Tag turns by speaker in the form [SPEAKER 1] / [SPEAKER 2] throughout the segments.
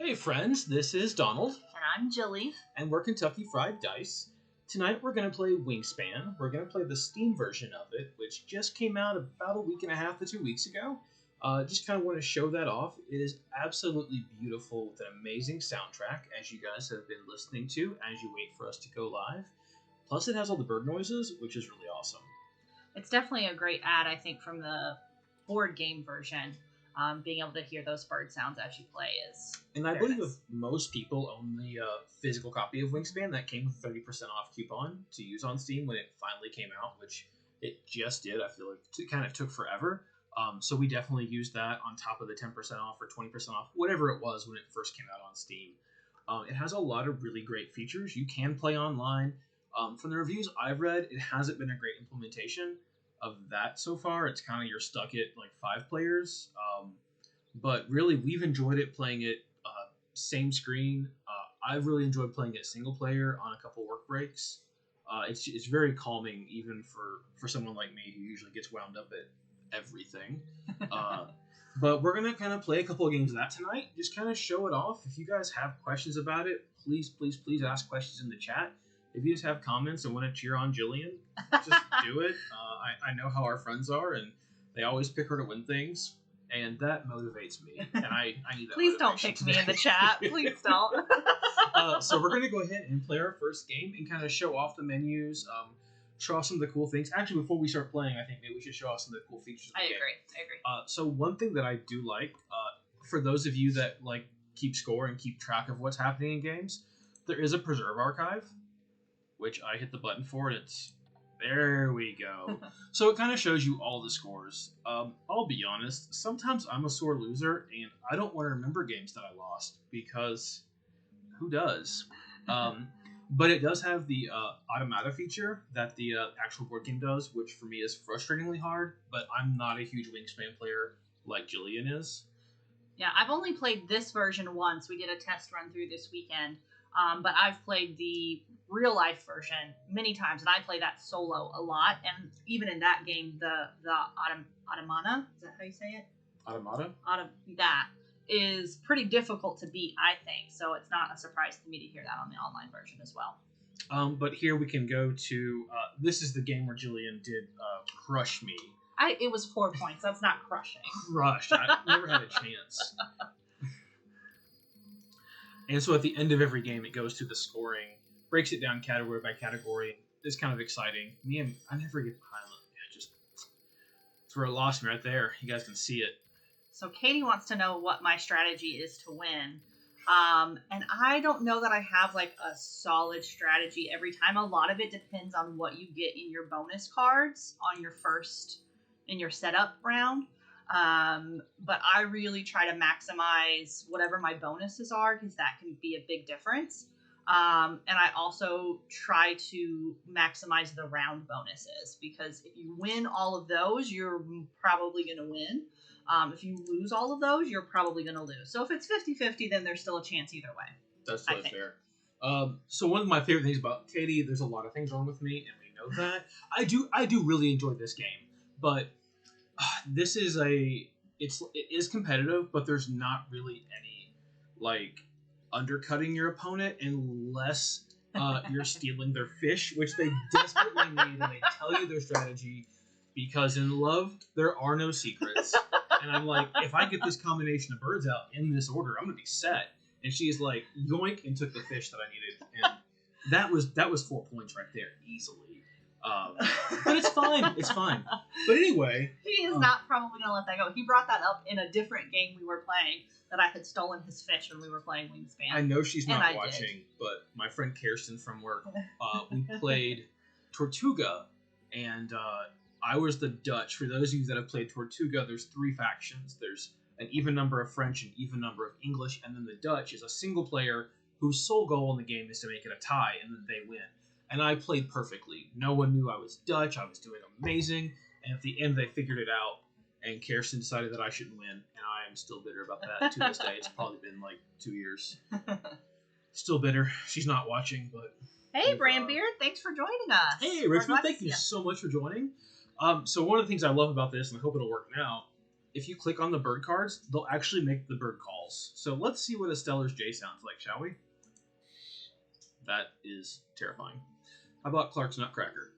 [SPEAKER 1] Hey friends, this is Donald.
[SPEAKER 2] And I'm Jilly.
[SPEAKER 1] And we're Kentucky Fried Dice. Tonight we're going to play Wingspan. We're going to play the Steam version of it, which just came out about a week and a half to 2 weeks ago. Just kind of want to show that off. It is absolutely beautiful with an amazing soundtrack, as you guys have been listening to as you wait for us to go live. Plus it has all the bird noises, which is really awesome.
[SPEAKER 2] It's definitely a great add, I think, from the board game version. Being able to hear those bird sounds as you play is.
[SPEAKER 1] And I believe if most people own the physical copy of Wingspan, that came with a 30% off coupon to use on Steam when it finally came out, which it just did. I feel like it kind of took forever. So we definitely used that on top of the 10% off or 20% off, whatever it was when it first came out on Steam. It has a lot of really great features. You can play online. From the reviews I've read, it hasn't been a great implementation of that so far. It's kind of you're stuck at like 5 players. But really, we've enjoyed it playing it same screen. I've really enjoyed playing it single player on a couple work breaks. It's very calming, even for someone like me who usually gets wound up at everything. But we're going to kind of play a couple of games of that tonight. Just kind of show it off. If you guys have questions about it, please ask questions in the chat. If you just have comments and want to cheer on Jillian, just do it. I know how our friends are, and they always pick her to win things, and that motivates me. And I need that.
[SPEAKER 2] Please don't pick me in the chat. Please don't.
[SPEAKER 1] So we're going to go ahead and play our first game and kind of show off the menus, show off some of the cool things. Actually, before we start playing, I think maybe we should show off some of the cool features of the game.
[SPEAKER 2] I agree.
[SPEAKER 1] So one thing that I do like, for those of you that like keep score and keep track of what's happening in games, there is a preserve archive, which I hit the button for, and it's... There we go. So it kind of shows you all the scores. I'll be honest, sometimes I'm a sore loser, and I don't want to remember games that I lost, because who does? But it does have the automata feature that the actual board game does, which for me is frustratingly hard, but I'm not a huge Wingspan player like Jillian is.
[SPEAKER 2] Yeah, I've only played this version once. We did a test run through this weekend. But I've played the real-life version many times, and I play that solo a lot. And even in that game, the automata, is that how you say it?
[SPEAKER 1] Automata?
[SPEAKER 2] That is pretty difficult to beat, I think. So it's not a surprise to me to hear that on the online version as well.
[SPEAKER 1] But here we can go to... this is the game where Jillian did crush me.
[SPEAKER 2] It was 4 points. That's not crushing.
[SPEAKER 1] Crushed. I never had a chance. And so at the end of every game, it goes to the scoring, breaks it down category by category. It's kind of exciting. I never get behind it. It's where it lost me right there. You guys can see it.
[SPEAKER 2] So Katie wants to know what my strategy is to win. And I don't know that I have like a solid strategy every time. A lot of it depends on what you get in your bonus cards on in your setup round. But I really try to maximize whatever my bonuses are, because that can be a big difference. And I also try to maximize the round bonuses, because if you win all of those, you're probably going to win. If you lose all of those, you're probably going to lose. So if it's 50-50, then there's still a chance either way.
[SPEAKER 1] That's totally fair. So one of my favorite things about Katie, there's a lot of things wrong with me, and we know that. I do really enjoy this game, but this is it is competitive, but there's not really any like undercutting your opponent unless you're stealing their fish, which they desperately need, and they tell you their strategy, because in love there are no secrets. And I'm like, if I get this combination of birds out in this order, I'm gonna be set. And she's like, yoink, and took the fish that I needed, and that was 4 points right there easily. But it's fine. But anyway...
[SPEAKER 2] He is not probably going to let that go. He brought that up in a different game we were playing, that I had stolen his fish when we were playing Wingspan.
[SPEAKER 1] I know she's not watching, but my friend Kirsten from work, we played Tortuga, and I was the Dutch. For those of you that have played Tortuga, there's 3 factions. There's an even number of French and even number of English, and then the Dutch is a single player whose sole goal in the game is to make it a tie, and then they win. And I played perfectly. No one knew I was Dutch. I was doing amazing. And at the end, they figured it out. And Kirsten decided that I shouldn't win. And I am still bitter about that to this day. It's probably been like 2 years. Still bitter. She's not watching, but...
[SPEAKER 2] Hey, Brandbeard. Thanks for joining us.
[SPEAKER 1] Hey, Richmond. Thank you so much for joining. So one of the things I love about this, and I hope it'll work now, if you click on the bird cards, they'll actually make the bird calls. So let's see what a Stellar's J sounds like, shall we? That is terrifying. How about Clark's Nutcracker?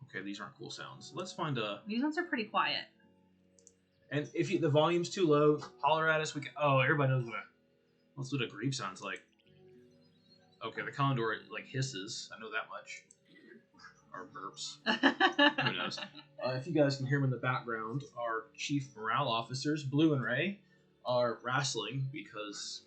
[SPEAKER 1] Okay, these aren't cool sounds. Let's find a...
[SPEAKER 2] These ones are pretty quiet.
[SPEAKER 1] And if the volume's too low, holler at us. We can... Oh, everybody knows what that's what a grebe sounds like. Okay, the condor like hisses. I know that much. Or burps. Who knows? If you guys can hear them in the background, our chief morale officers, Blue and Ray, are wrestling because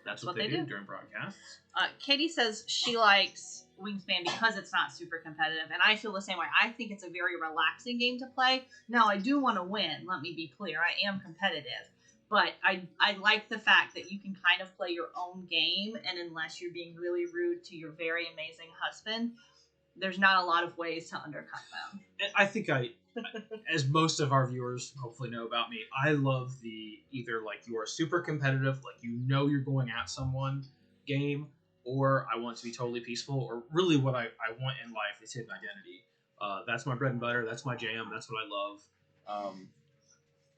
[SPEAKER 1] that's what they do during broadcasts.
[SPEAKER 2] Katie says she likes Wingspan because it's not super competitive, and I feel the same way. I think it's a very relaxing game to play. Now, I do want to win, let me be clear. I am competitive, but I like the fact that you can kind of play your own game, and unless you're being really rude to your very amazing husband, there's not a lot of ways to undercut them.
[SPEAKER 1] And I think as most of our viewers hopefully know about me, I love the either like you are super competitive, like you know you're going at someone game, or I want to be totally peaceful, or really what I want in life is hidden identity. That's my bread and butter. That's my jam. That's what I love.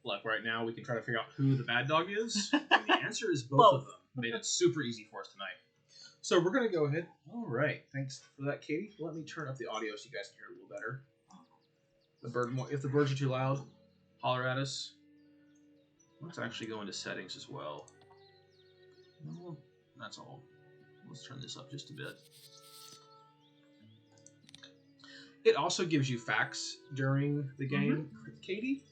[SPEAKER 1] Like right now, we can try to figure out who the bad dog is. And the answer is both of them. Made it super easy for us tonight. So we're going to go ahead. All right. Thanks for that, Katie. Let me turn up the audio so you guys can hear a little better. If the birds are too loud, holler at us. Let's actually go into settings as well. No, that's all. Let's turn this up just a bit. It also gives you facts during the game. Mm-hmm. Katie?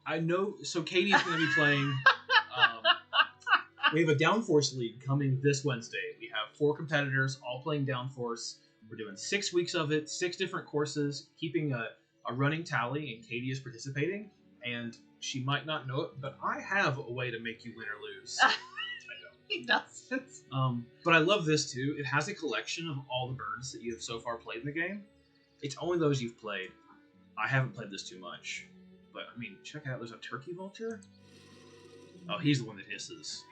[SPEAKER 1] I know. So Katie's going to be playing... we have a Downforce League coming this Wednesday. We have 4 competitors all playing Downforce. We're doing 6 weeks of it, 6 different courses, keeping a running tally, and Katie is participating. And she might not know it, but I have a way to make you win or lose.
[SPEAKER 2] He doesn't.
[SPEAKER 1] But I love this too. It has a collection of all the birds that you have so far played in the game. It's only those you've played. I haven't played this too much. But, I mean, check it out. There's a turkey vulture. Oh, he's the one that hisses.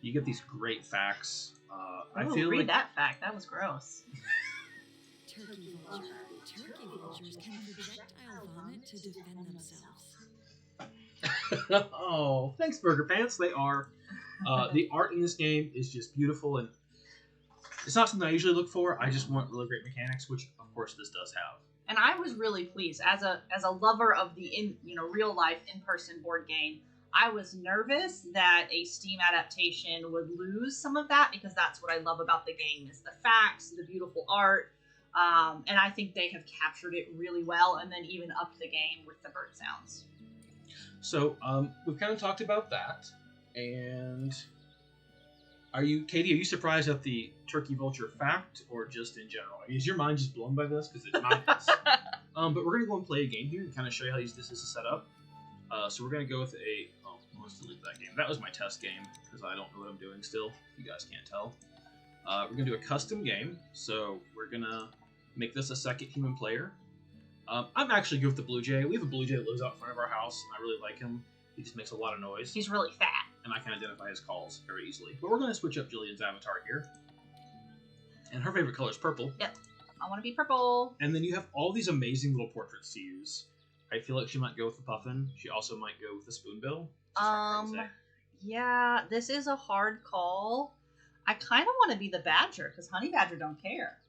[SPEAKER 1] You get these great facts. I feel
[SPEAKER 2] read
[SPEAKER 1] like...
[SPEAKER 2] that fact. That was gross.
[SPEAKER 3] Turkey vulture. Turkey vultures can projectile vomit to defend themselves.
[SPEAKER 1] Oh, thanks, Burger Pants. They are. The art in this game is just beautiful, and it's not something I usually look for. I just want really great mechanics, which, of course, this does have.
[SPEAKER 2] And I was really pleased as a lover of the real life in-person board game. I was nervous that a Steam adaptation would lose some of that, because that's what I love about the game is the facts, the beautiful art, and I think they have captured it really well, and then even upped the game with the bird sounds.
[SPEAKER 1] So we've kind of talked about that, and Katie, are you surprised at the turkey vulture fact, or just in general? I mean, is your mind just blown by this? Because it's not. But we're gonna go and play a game here and kind of show you how this is set up. So we're gonna go with let's delete that game. That was my test game because I don't know what I'm doing still. You guys can't tell. We're gonna do a custom game. So we're gonna make this a second human player. I'm actually good with the Blue Jay. We have a Blue Jay that lives out front of our house. And I really like him. He just makes a lot of noise.
[SPEAKER 2] He's really fat.
[SPEAKER 1] And I can identify his calls very easily. But we're going to switch up Jillian's avatar here. And her favorite color is purple.
[SPEAKER 2] Yep. I want to be purple.
[SPEAKER 1] And then you have all these amazing little portraits to use. I feel like she might go with the puffin. She also might go with the spoonbill.
[SPEAKER 2] Yeah, this is a hard call. I kind of want to be the badger, because honey badger don't care.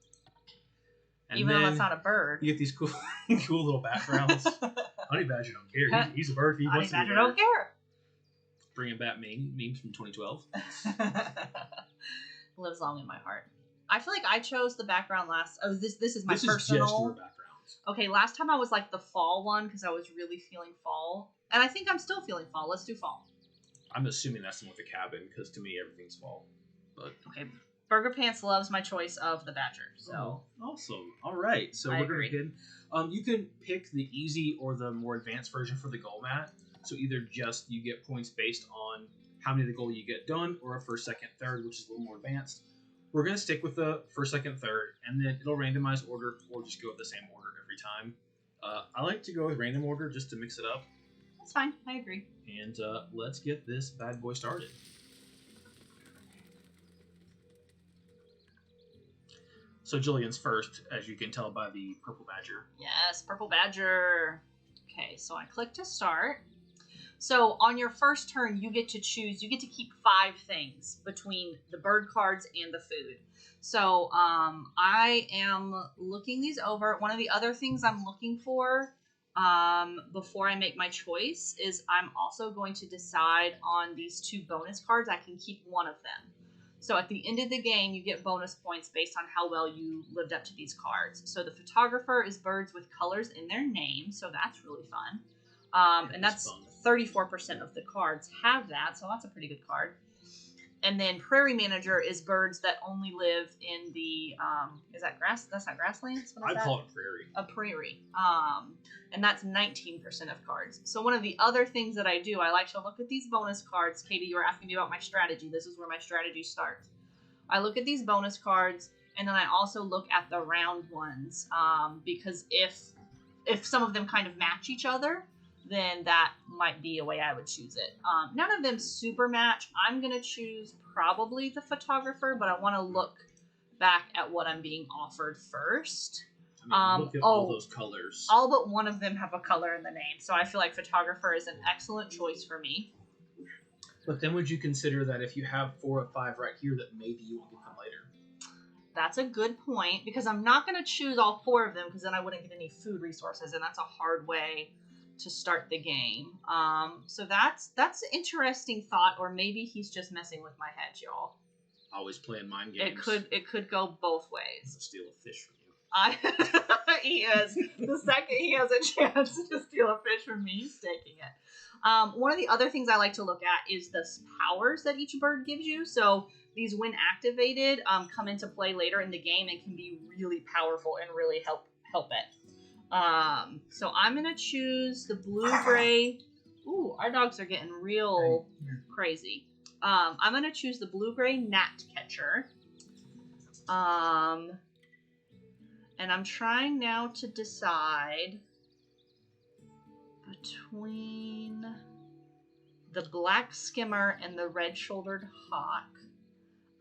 [SPEAKER 1] And
[SPEAKER 2] even though that's not a bird.
[SPEAKER 1] You get these cool little backgrounds. Honey badger don't care. He's a bird. He wants to be a bird.
[SPEAKER 2] Honey badger don't care.
[SPEAKER 1] Bringing back memes from 2012.
[SPEAKER 2] Lives long in my heart. I feel like I chose the background last. Oh, this is my personal.
[SPEAKER 1] This is just your background.
[SPEAKER 2] Okay, last time I was like the fall one because I was really feeling fall, and I think I'm still feeling fall. Let's do fall.
[SPEAKER 1] I'm assuming that's the one with the cabin because to me everything's fall. But
[SPEAKER 2] okay, Burger Pants loves my choice of the badger. So
[SPEAKER 1] awesome. All right, so we're gonna begin. You can pick the easy or the more advanced version for the goal mat. So either just you get points based on how many of the goal you get done, or a first, second, third, which is a little more advanced. We're going to stick with the first, second, third, and then it'll randomize order, or just go with the same order every time. I like to go with random order just to mix it up.
[SPEAKER 2] That's fine. I agree.
[SPEAKER 1] And let's get this bad boy started. So Jillian's first, as you can tell by the purple badger.
[SPEAKER 2] Yes, purple badger. Okay, so I click to start. So on your first turn, you get to choose. You get to keep 5 things between the bird cards and the food. So I am looking these over. One of the other things I'm looking for before I make my choice is I'm also going to decide on these 2 bonus cards. I can keep one of them. So at the end of the game, you get bonus points based on how well you lived up to these cards. So the photographer is birds with colors in their name, so that's really fun. And that's 34% of the cards have that, so that's a pretty good card. And then Prairie Manager is birds that only live in the, is that grass? That's not grasslands? What is
[SPEAKER 1] I
[SPEAKER 2] that?
[SPEAKER 1] call it prairie.
[SPEAKER 2] A prairie. And that's 19% of cards. So one of the other things that I do, I like to look at these bonus cards. Katie, you were asking me about my strategy. This is where my strategy starts. I look at these bonus cards, and then I also look at the round ones, because if some of them kind of match each other, then that might be a way I would choose it. None of them super match. I'm going to choose probably the photographer, but I want to look back at what I'm being offered first.
[SPEAKER 1] Look at all those colors.
[SPEAKER 2] All but one of them have a color in the name, so I feel like photographer is an excellent choice for me.
[SPEAKER 1] But then would you consider that if you have 4 or 5 right here, that maybe you will get them later?
[SPEAKER 2] That's a good point, because I'm not going to choose all 4 of them, because then I wouldn't get any food resources, and that's a hard way to start the game. So that's an interesting thought, or maybe he's just messing with my head, y'all.
[SPEAKER 1] Always playing mind games.
[SPEAKER 2] It could go both ways.
[SPEAKER 1] He'll steal a fish from you.
[SPEAKER 2] He is. The second he has a chance to steal a fish from me, he's taking it. One of the other things I like to look at is the powers that each bird gives you. So these, when activated, come into play later in the game and can be really powerful and really help it. So I'm gonna choose the blue-gray. Ooh, our dogs are getting real crazy. I'm gonna choose the blue-gray gnat catcher. And I'm trying now to decide between the black skimmer and the red-shouldered hawk.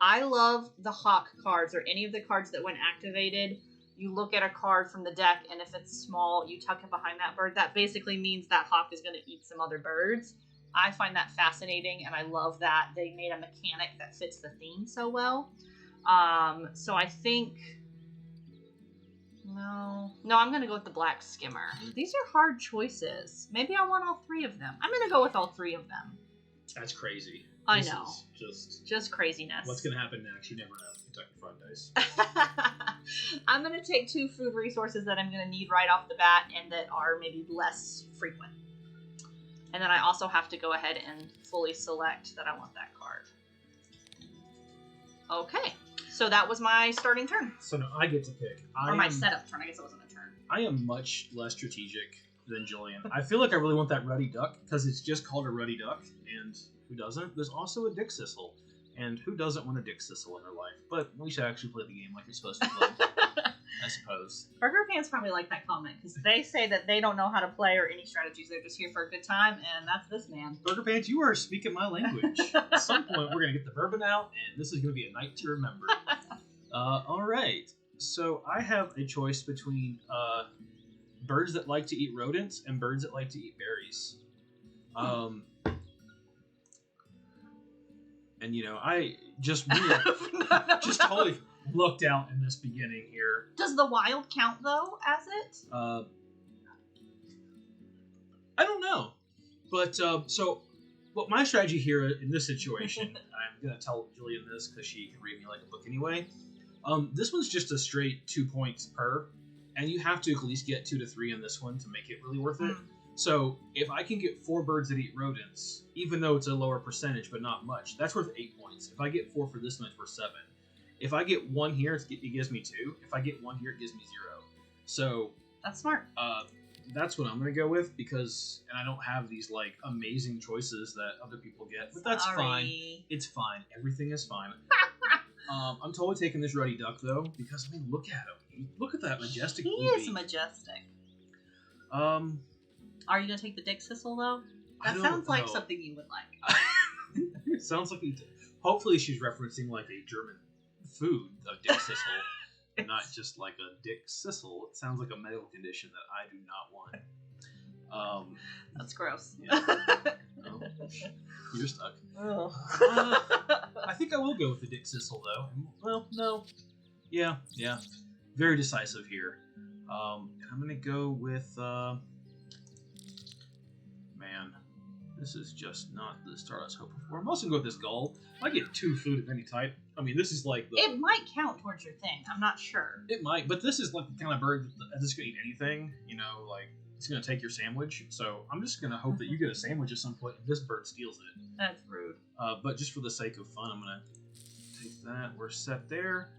[SPEAKER 2] I love the hawk cards, or any of the cards that when activated, you look at a card from the deck, and if it's small, you tuck it behind that bird. That basically means that hawk is going to eat some other birds. I find that fascinating, and I love that they made a mechanic that fits the theme so well. So I think... No, I'm going to go with the black skimmer. These are hard choices. Maybe I want all 3 of them. I'm going to go with all 3 of them.
[SPEAKER 1] That's crazy.
[SPEAKER 2] I know.
[SPEAKER 1] Just
[SPEAKER 2] craziness.
[SPEAKER 1] What's going to happen next? You never know. Kentucky Fried Dice.
[SPEAKER 2] I'm going to take 2 food resources that I'm going to need right off the bat and that are maybe less frequent. And then I also have to go ahead and fully select that I want that card. Okay. So that was my starting turn.
[SPEAKER 1] So now I get to pick.
[SPEAKER 2] My setup turn. I guess it wasn't a turn.
[SPEAKER 1] I am much less strategic than Jillian. I feel like I really want that ruddy duck because it's just called a ruddy duck, and who doesn't? There's also a dick sissel, and who doesn't want a dick sissel in their life? But we should actually play the game like you're supposed to play, I suppose.
[SPEAKER 2] Burger fans probably like that comment because they say that they don't know how to play or any strategies. They're just here for a good time, and that's this man.
[SPEAKER 1] Burger fans, you are speaking my language. At some point, we're going to get the bourbon out, and this is going to be a night to remember. All right. So I have a choice between birds that like to eat rodents and birds that like to eat berries. And I just really, just totally looked out in this beginning here.
[SPEAKER 2] Does the wild count though as it?
[SPEAKER 1] I don't know, but so what my strategy here in this situation, and I'm gonna tell Jillian this because she can read me like a book anyway. This one's just a straight 2 points per, and you have to at least get 2 to 3 in this one to make it really worth it. So if I can get 4 birds that eat rodents, even though it's a lower percentage but not much, that's worth 8 points. If I get 4 for this one, it's worth 7. If I get 1 here, it gives me 2. If I get 1 here, it gives me 0. So
[SPEAKER 2] that's smart.
[SPEAKER 1] That's what I'm gonna go with because, and I don't have these like amazing choices that other people get, but that's fine. It's fine. Everything is fine. I'm totally taking this ruddy duck though because I mean, look at him. Look at that majestic.
[SPEAKER 2] He is majestic. Are you gonna take the dick sissel though? That sounds like something you would like.
[SPEAKER 1] It sounds like hopefully she's referencing like a German food, a dick sissel, and not just like a dick sissel. It sounds like a medical condition that I do not want.
[SPEAKER 2] That's gross.
[SPEAKER 1] Yeah. No, you're stuck.
[SPEAKER 2] Oh.
[SPEAKER 1] I think I will go with the Dick Sissel though. Well, no. Yeah. Very decisive here. And I'm gonna go with. Man, this is just not the start I was hoping for. I'm also gonna go with this gull. I get 2 food of any type. I mean, this is like the.
[SPEAKER 2] It might count towards your thing. I'm not sure.
[SPEAKER 1] It might, but this is like the kind of bird that's just gonna eat anything. You know, like it's gonna take your sandwich. So I'm just gonna hope that you get a sandwich at some point and this bird steals it.
[SPEAKER 2] That's rude.
[SPEAKER 1] But just for the sake of fun, I'm gonna take that. We're set there.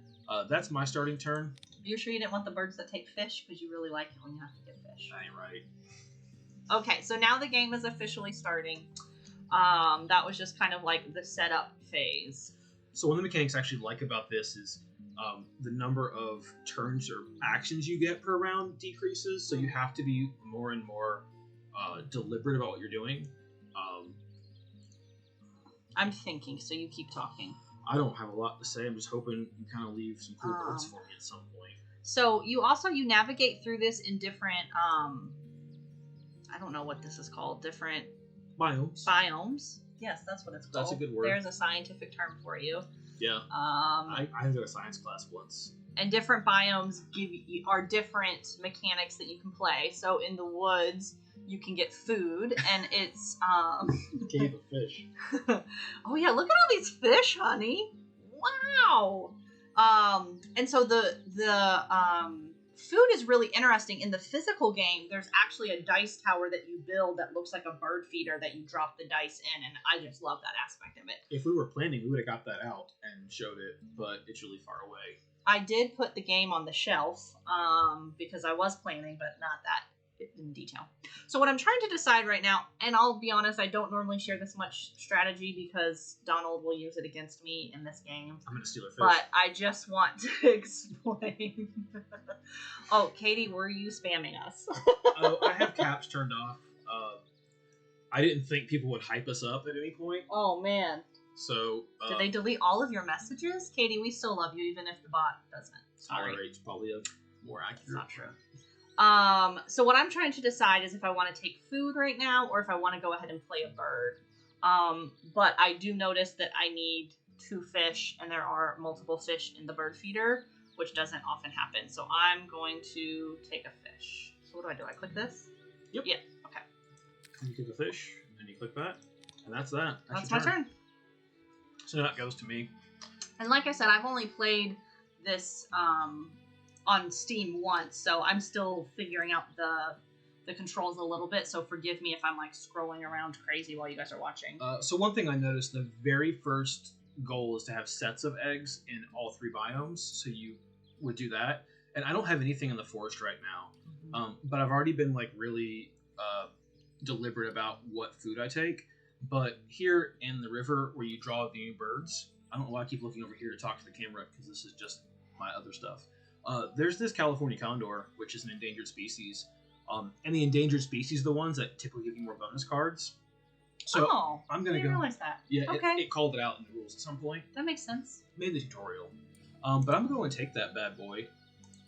[SPEAKER 1] That's my starting turn.
[SPEAKER 2] You sure you didn't want the birds that take fish? Because you really like it when you have to get fish.
[SPEAKER 1] That ain't right.
[SPEAKER 2] Okay, so now the game is officially starting. That was just kind of like the setup phase.
[SPEAKER 1] So one of the mechanics I actually like about this is the number of turns or actions you get per round decreases. So you have to be more and more deliberate about what you're doing.
[SPEAKER 2] I'm thinking, so you keep talking.
[SPEAKER 1] I don't have a lot to say. I'm just hoping you kind of leave some cool birds for me at some point.
[SPEAKER 2] So you navigate through this in different I don't know what this is called. Different biomes. Yes, that's what it's called.
[SPEAKER 1] That's a good word.
[SPEAKER 2] There's a scientific term for you.
[SPEAKER 1] Yeah. I did a science class once. And
[SPEAKER 2] different biomes are different mechanics that you can play. So in the woods, you can get food, and it's
[SPEAKER 1] Cave of fish.
[SPEAKER 2] Oh yeah, look at all these fish, honey! Wow. And so the food is really interesting. In the physical game, there's actually a dice tower that you build that looks like a bird feeder that you drop the dice in, and I just love that aspect of it.
[SPEAKER 1] If we were planning, we would have got that out and showed it, but it's really far away.
[SPEAKER 2] I did put the game on the shelf because I was planning, but not that in detail. So what I'm trying to decide right now, and I'll be honest, I don't normally share this much strategy because Donald will use it against me in this game.
[SPEAKER 1] I'm going to steal her fish.
[SPEAKER 2] But I just want to explain. Oh, Katie, were you spamming us?
[SPEAKER 1] Oh, I have caps turned off. I didn't think people would hype us up at any point.
[SPEAKER 2] Oh, man.
[SPEAKER 1] So
[SPEAKER 2] did they delete all of your messages? Katie, we still love you even if the bot doesn't. Sorry.
[SPEAKER 1] It's probably a more accurate.
[SPEAKER 2] It's not true. So what I'm trying to decide is if I want to take food right now or if I want to go ahead and play a bird. But I do notice that I need 2 fish and there are multiple fish in the bird feeder, which doesn't often happen. So I'm going to take a fish. So what do? I click this?
[SPEAKER 1] Yep.
[SPEAKER 2] Yeah. Okay.
[SPEAKER 1] And you click the fish and you click that. And that's that.
[SPEAKER 2] That's my turn.
[SPEAKER 1] So that goes to me.
[SPEAKER 2] And like I said, I've only played this on Steam once, so I'm still figuring out the controls a little bit, so forgive me if I'm like scrolling around crazy while you guys are watching.
[SPEAKER 1] So one thing I noticed, the very first goal is to have sets of eggs in all 3 biomes, so you would do that. And I don't have anything in the forest right now, but I've already been like really deliberate about what food I take. But here in the river where you draw the new birds, I don't know why I keep looking over here to talk to the camera because this is just my other stuff. There's this California condor, which is an endangered species. And the endangered species are the ones that typically give you more bonus cards. So I'm going to go.
[SPEAKER 2] I didn't realize that.
[SPEAKER 1] Yeah,
[SPEAKER 2] okay.
[SPEAKER 1] it called it out in the rules at some point.
[SPEAKER 2] That makes sense.
[SPEAKER 1] Made the tutorial. But I'm going to take that bad boy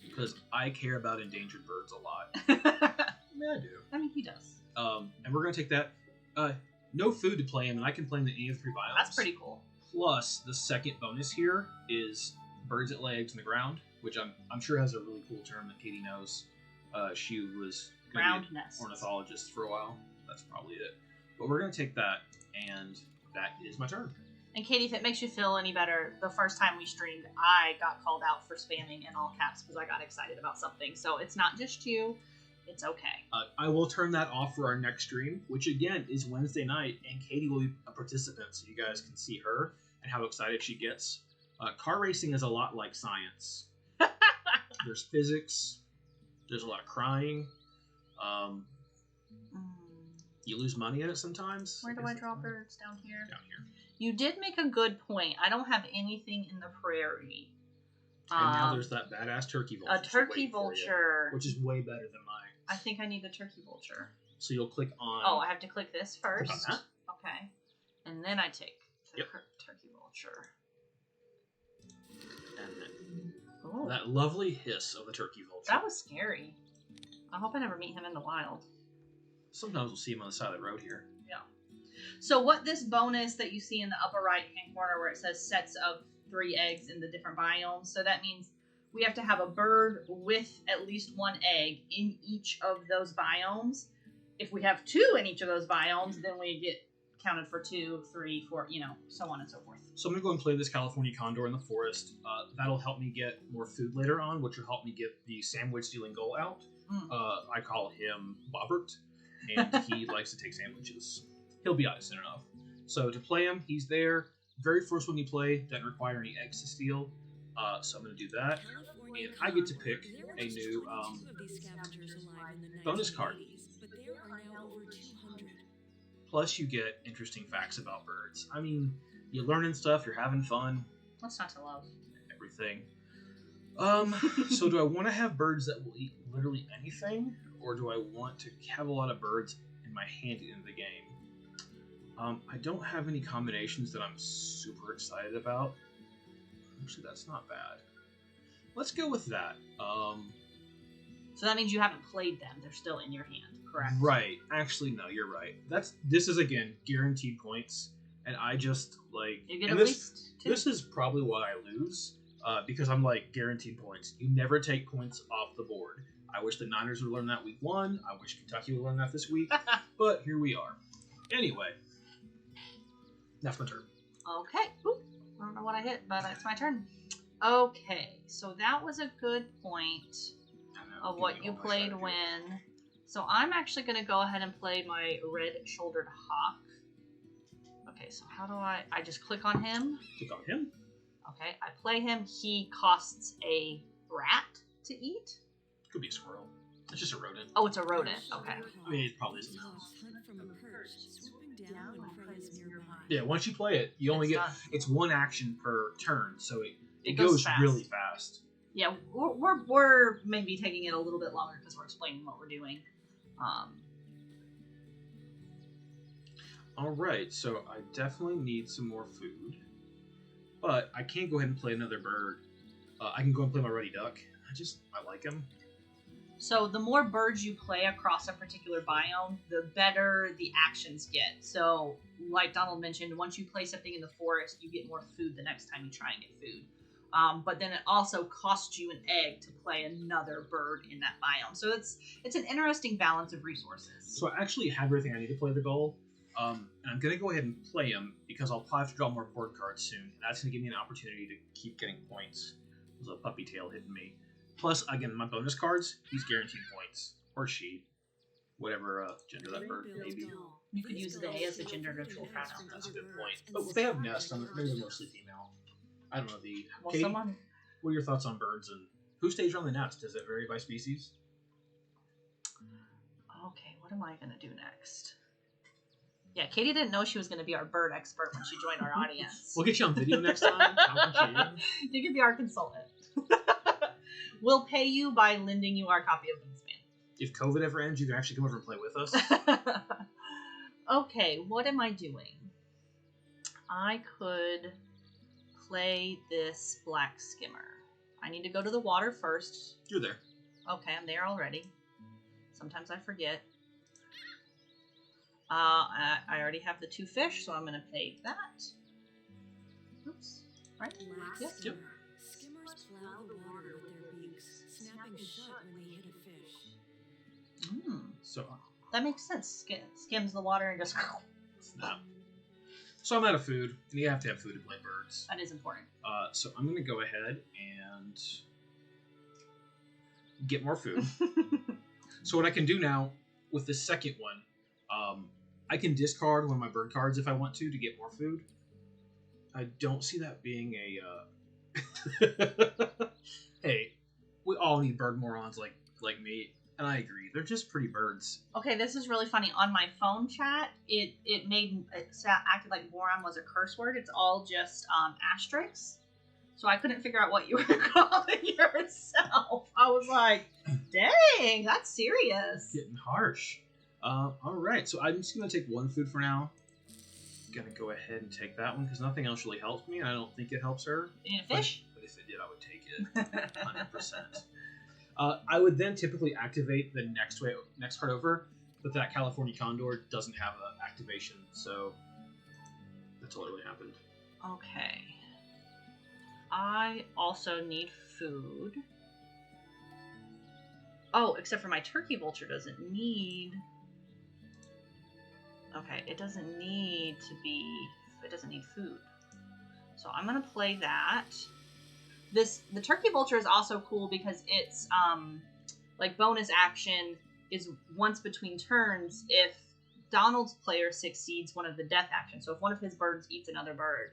[SPEAKER 1] because I care about endangered birds a lot. I mean, I do.
[SPEAKER 2] I mean, he does.
[SPEAKER 1] And we're going to take that. No food to play him, and I can play him in any of the 3 biomes.
[SPEAKER 2] That's pretty cool.
[SPEAKER 1] Plus, the second bonus here is birds that lay eggs in the ground, which I'm sure has a really cool term that Katie knows. She was
[SPEAKER 2] ground nest
[SPEAKER 1] ornithologist for a while. That's probably it. But we're going to take that, and that is my turn.
[SPEAKER 2] And Katie, if it makes you feel any better, the first time we streamed, I got called out for spamming in all caps because I got excited about something. So it's not just you. It's okay.
[SPEAKER 1] I will turn that off for our next stream, which again is Wednesday night, and Katie will be a participant so you guys can see her and how excited she gets. Car racing is a lot like science. There's physics. There's a lot of crying. You lose money at it sometimes.
[SPEAKER 2] Where do I draw birds? Down here?
[SPEAKER 1] Down here.
[SPEAKER 2] You did make a good point. I don't have anything in the prairie.
[SPEAKER 1] And now there's that badass turkey vulture.
[SPEAKER 2] A turkey vulture.
[SPEAKER 1] Which is way better than mine.
[SPEAKER 2] I think I need the turkey vulture.
[SPEAKER 1] So you'll click on...
[SPEAKER 2] Oh, I have to click this first?
[SPEAKER 1] Click on that.
[SPEAKER 2] Okay. And then I take the turkey vulture.
[SPEAKER 1] And that lovely hiss of the turkey vulture.
[SPEAKER 2] That was scary. I hope I never meet him in the wild.
[SPEAKER 1] Sometimes we'll see him on the side of the road here.
[SPEAKER 2] So what this bonus that you see in the upper right-hand corner where it says sets of 3 eggs in the different biomes, so that means we have to have a bird with at least 1 egg in each of those biomes. If we have 2 in each of those biomes, then we get counted for 2, 3, 4, so on and so forth.
[SPEAKER 1] So I'm going to go and play this California Condor in the forest. That'll help me get more food later on, which will help me get the sandwich-stealing goal out. I call him Bobbert, and he likes to take sandwiches. He'll be out soon enough. So to play him, he's there. Very first one you play doesn't require any eggs to steal. So I'm going to do that. And I get to pick a new bonus card. Plus you get interesting facts about birds. I mean, you're learning stuff, you're having fun.
[SPEAKER 2] What's not to love?
[SPEAKER 1] Everything. So do I want to have birds that will eat literally anything? Or do I want to have a lot of birds in my hand in the game? I don't have any combinations that I'm super excited about. Actually, that's not bad. Let's go with that.
[SPEAKER 2] So that means you haven't played them. They're still in your hand, correct?
[SPEAKER 1] Right. Actually, no, you're right. This is, again, guaranteed points. And I just, like...
[SPEAKER 2] You get at least 2.
[SPEAKER 1] This is probably why I lose. Because I'm like, guaranteed points. You never take points off the board. I wish the Niners would learn that week 1. I wish Kentucky would learn that this week. But here we are. Anyway. That's my turn.
[SPEAKER 2] Okay. Oop. I don't know what I hit, but it's my turn. Okay. So that was a good point of what you played when. So I'm actually going to go ahead and play my red-shouldered hawk. Okay, so how do I just click on him?
[SPEAKER 1] Click on him.
[SPEAKER 2] Okay, I play him. He costs a rat to eat.
[SPEAKER 1] Could be a squirrel. It's just a rodent.
[SPEAKER 2] Oh, it's a rodent. Okay.
[SPEAKER 1] I mean, it probably isn't. Yeah, once you play it, you only get... It's 1 action per turn, so it goes really fast.
[SPEAKER 2] Yeah, we're maybe taking it a little bit longer because we're explaining what we're doing.
[SPEAKER 1] Alright, so I definitely need some more food. But I can't go ahead and play another bird. I can go and play my Ruddy Duck. I like him.
[SPEAKER 2] So the more birds you play across a particular biome, the better the actions get. So, like Donald mentioned, once you play something in the forest, you get more food the next time you try and get food. But then it also costs you an egg to play another bird in that biome. So it's an interesting balance of resources. So
[SPEAKER 1] I actually have everything I need to play the goal. And I'm going to go ahead and play him because I'll probably have to draw more board cards soon. And that's going to give me an opportunity to keep getting points. There's a puppy tail hitting me. Plus, again, my bonus cards, he's guaranteed points. Or she. Whatever gender that bird may be.
[SPEAKER 2] You could use they as a gender-neutral pronoun.
[SPEAKER 1] That's a good point. But if they have nests, maybe they're mostly female. I don't know. Katie, what are your thoughts on birds and who stays around the nest? Does it vary by species?
[SPEAKER 2] Okay, what am I going to do next? Yeah, Katie didn't know she was going to be our bird expert when she joined our audience.
[SPEAKER 1] We'll get you on video next time.
[SPEAKER 2] You can be our consultant. We'll pay you by lending you our copy of Wingspan.
[SPEAKER 1] If COVID ever ends, you can actually come over and play with us.
[SPEAKER 2] Okay, what am I doing? I could play this black skimmer. I need to go to the water first.
[SPEAKER 1] You're there.
[SPEAKER 2] Okay, I'm there already. Sometimes I forget. I already have the 2 fish, so I'm going to pay that. Oops. Right?
[SPEAKER 1] Yep.
[SPEAKER 3] Skimmers plow the water with their beaks, snapping shut when they hit a fish.
[SPEAKER 1] So
[SPEAKER 2] that makes sense. Skims the water and just
[SPEAKER 1] snap. So I'm out of food, and you have to have food to play birds.
[SPEAKER 2] That is important.
[SPEAKER 1] So I'm going to go ahead and get more food. So what I can do now with the second one, I can discard one of my bird cards if I want to get more food. I don't see that being a... Hey, we all need bird morons like me, and I agree. They're just pretty birds.
[SPEAKER 2] Okay, this is really funny. On my phone chat, it acted like moron was a curse word. It's all just asterisks. So I couldn't figure out what you were calling yourself. I was like, dang, that's serious.
[SPEAKER 1] Getting harsh. Alright, so I'm just going to take 1 food for now. Gonna go ahead and take that one because nothing else really helps me, and I don't think it helps her.
[SPEAKER 2] You need a fish?
[SPEAKER 1] But if it did, I would take it. 100%. I would then typically activate the next card over, but that California Condor doesn't have an activation, so that's all that really happened.
[SPEAKER 2] Okay. I also need food. Oh, except for my turkey vulture doesn't need... Okay, it doesn't need to be... It doesn't need food. So I'm going to play that. The turkey vulture is also cool because it's, like, bonus action is once between turns if Donald's player succeeds one of the death actions. So if one of his birds eats another bird,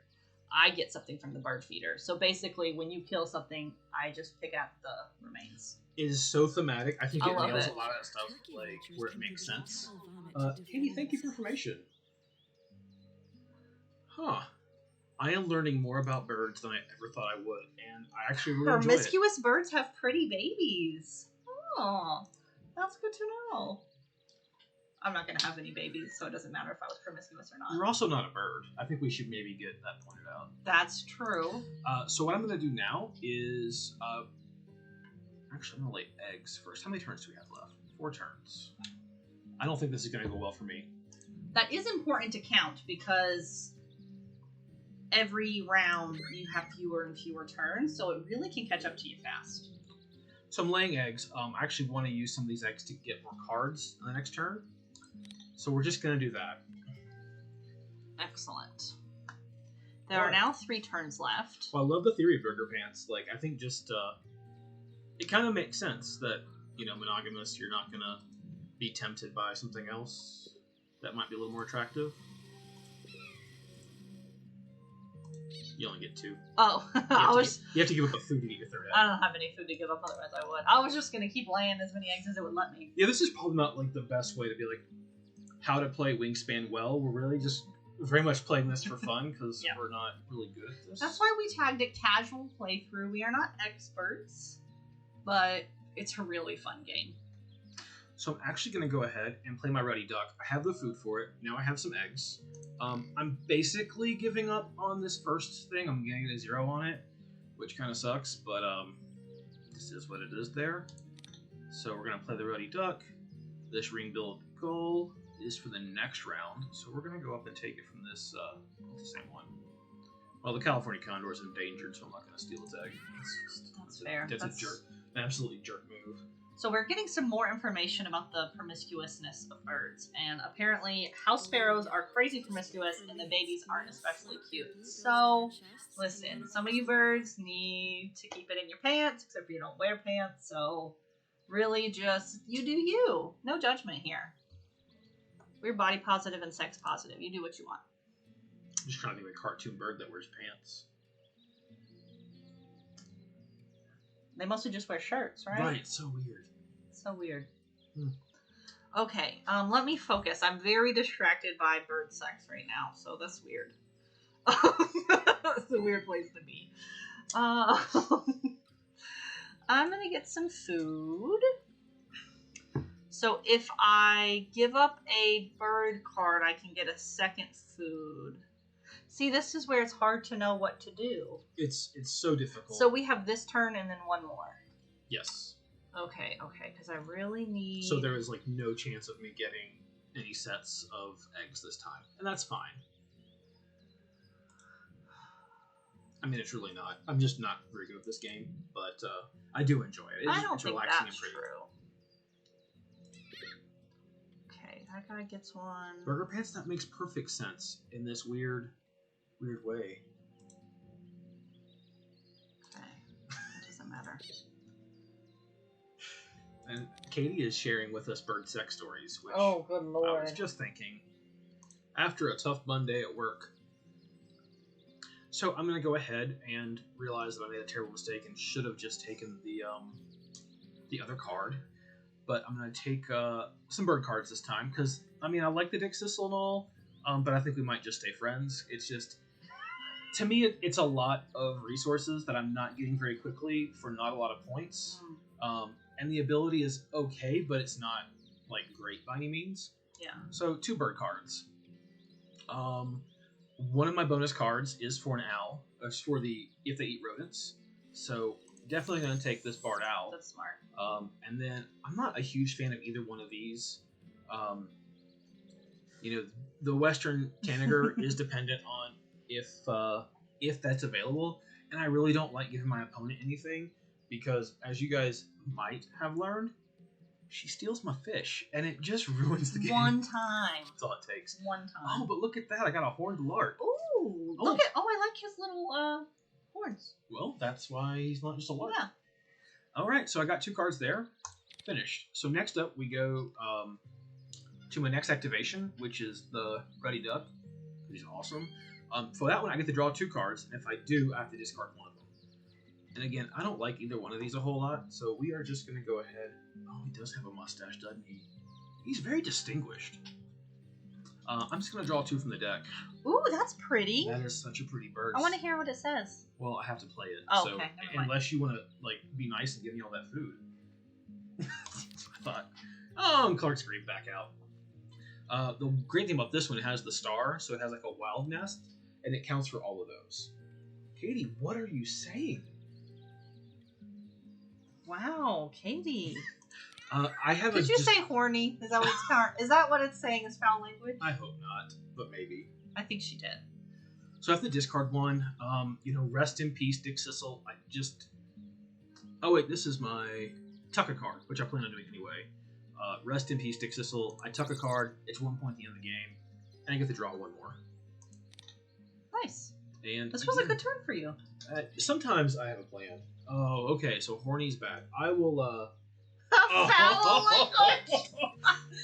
[SPEAKER 2] I get something from the bird feeder. So basically, when you kill something, I just pick out the remains.
[SPEAKER 1] It is so thematic. I think it
[SPEAKER 2] love
[SPEAKER 1] nails
[SPEAKER 2] it.
[SPEAKER 1] a lot of that stuff, like, where it makes sense. Katie, thank you for information. Huh. I am learning more about birds than I ever thought I would, and I actually really enjoy it.
[SPEAKER 2] Promiscuous birds have pretty babies. Oh, that's good to know. I'm not going to have any babies, so it doesn't matter if I was promiscuous or not.
[SPEAKER 1] You're also not a bird. I think we should maybe get that pointed out.
[SPEAKER 2] That's true.
[SPEAKER 1] So what I'm going to do now is... actually, I'm going to lay eggs first. How many turns do we have left? 4 turns. I don't think this is going to go well for me.
[SPEAKER 2] That is important to count, because every round you have fewer and fewer turns, so it really can catch up to you fast.
[SPEAKER 1] So I'm laying eggs. I actually want to use some of these eggs to get more cards in the next turn. So we're just going to do that.
[SPEAKER 2] Excellent. There are now 3 turns left.
[SPEAKER 1] Well, I love the theory of Burger Pants. Like, I think just, it kind of makes sense that, you know, monogamous, you're not going to be tempted by something else that might be a little more attractive. You only get 2.
[SPEAKER 2] Oh,
[SPEAKER 1] you have to give up the food to get your 3rd egg.
[SPEAKER 2] I don't have any food to give up, otherwise I would. I was just going to keep laying as many eggs as it would let me.
[SPEAKER 1] Yeah, this is probably not, like, the best way to be, like, how to play Wingspan well. We're really just very much playing this for fun, because we're not really good at this.
[SPEAKER 2] That's why we tagged it casual playthrough. We are not experts, but it's a really fun game.
[SPEAKER 1] So I'm actually going to go ahead and play my Ruddy Duck. I have the food for it. Now I have some eggs. I'm basically giving up on this first thing. I'm getting a 0 on it, which kind of sucks, but this is what it is there. So we're going to play the Ruddy Duck. This ring build goal is for the next round, so we're going to go up and take it from this, the same one. Well, the California Condor is endangered, so I'm not going to steal its egg.
[SPEAKER 2] That's fair.
[SPEAKER 1] That's a jerk. An absolutely jerk move.
[SPEAKER 2] So we're getting some more information about the promiscuousness of birds, and apparently house sparrows are crazy promiscuous, and the babies aren't especially cute. So, listen, some of you birds need to keep it in your pants, except for you don't wear pants, so really just, you do you. No judgment here. We're body positive and sex positive. You do what you want.
[SPEAKER 1] I'm just trying to think of a cartoon bird that wears pants.
[SPEAKER 2] They mostly just wear shirts, right?
[SPEAKER 1] Right, it's so weird.
[SPEAKER 2] So weird. Okay, let me focus. I'm very distracted by bird sex right now, so that's weird. That's a weird place to be. I'm gonna get some food. So if I give up a bird card, I can get a second food. See, this is where it's hard to know what to do.
[SPEAKER 1] It's so difficult.
[SPEAKER 2] So we have this turn and then one more.
[SPEAKER 1] Yes.
[SPEAKER 2] Okay, because I really need...
[SPEAKER 1] So there is, like, no chance of me getting any sets of eggs this time. And that's fine. I mean, it's really not. I'm just not very good at this game, but I do enjoy it.
[SPEAKER 2] I don't
[SPEAKER 1] it's
[SPEAKER 2] think
[SPEAKER 1] relaxing
[SPEAKER 2] that's
[SPEAKER 1] and pretty.
[SPEAKER 2] true. Okay, that guy gets one.
[SPEAKER 1] Burger Pants, that makes perfect sense in this weird way.
[SPEAKER 2] Okay, it doesn't matter.
[SPEAKER 1] And Katie is sharing with us bird sex stories, which
[SPEAKER 2] Oh, good lord.
[SPEAKER 1] I was just thinking. After a tough Monday at work. So I'm going to go ahead and realize that I made a terrible mistake and should have just taken the other card. But I'm going to take some bird cards this time, because, I mean, I like the Dick Sissel and all, but I think we might just stay friends. It's just, to me, it's a lot of resources that I'm not getting very quickly for not a lot of points. And the ability is okay, but it's not, like, great by any means.
[SPEAKER 2] Yeah.
[SPEAKER 1] So, 2 bird cards. One of my bonus cards is for an owl. It's for the if they eat rodents. So, definitely going to take this barred owl.
[SPEAKER 2] That's smart.
[SPEAKER 1] And then, I'm not a huge fan of either one of these. You know, the Western Tanager is dependent on if that's available, and I really don't like giving my opponent anything because, as you guys might have learned, she steals my fish, and it just ruins the game.
[SPEAKER 2] One time.
[SPEAKER 1] That's all it takes.
[SPEAKER 2] One time.
[SPEAKER 1] Oh, but look at that! I got a horned lark.
[SPEAKER 2] Ooh, look at! Oh, I like his little horns.
[SPEAKER 1] Well, that's why he's not just a lark.
[SPEAKER 2] Yeah.
[SPEAKER 1] All right, so I got 2 cards there. Finished. So next up, we go to my next activation, which is the Ruddy Duck. He's awesome. For that one, I get to draw 2 cards, and if I do, I have to discard one of them. And again, I don't like either one of these a whole lot, so we are just going to go ahead. Oh, he does have a mustache, doesn't he? He's very distinguished. I'm just going to draw 2 from the deck.
[SPEAKER 2] Ooh, that's pretty.
[SPEAKER 1] That is such a pretty bird.
[SPEAKER 2] I want to hear what it says.
[SPEAKER 1] Well, I have to play it.
[SPEAKER 2] Oh,
[SPEAKER 1] so
[SPEAKER 2] okay. Never mind.
[SPEAKER 1] Unless you want to like be nice and give me all that food. That's what I thought. Oh, and Clark's Green back out. The great thing about this one, it has the star, so it has like a wild nest, and it counts for all of those. Katie, what are you saying?
[SPEAKER 2] Wow, Katie.
[SPEAKER 1] I have.
[SPEAKER 2] Did you say horny? Is that what it's Is that what it's saying is foul language?
[SPEAKER 1] I hope not, but maybe.
[SPEAKER 2] I think she did.
[SPEAKER 1] So I have to discard one. Rest in peace, Dick Sissel. I just. Oh wait, this is my tuck a card, which I plan on doing anyway. Rest in peace, Dick Sissel. I tuck a card. It's 1 point at the end of the game, and I get to draw 1 more.
[SPEAKER 2] Nice.
[SPEAKER 1] And
[SPEAKER 2] this was a good turn for you.
[SPEAKER 1] Sometimes I have a plan. Oh, okay. So horny's back. I will.
[SPEAKER 2] Foul language.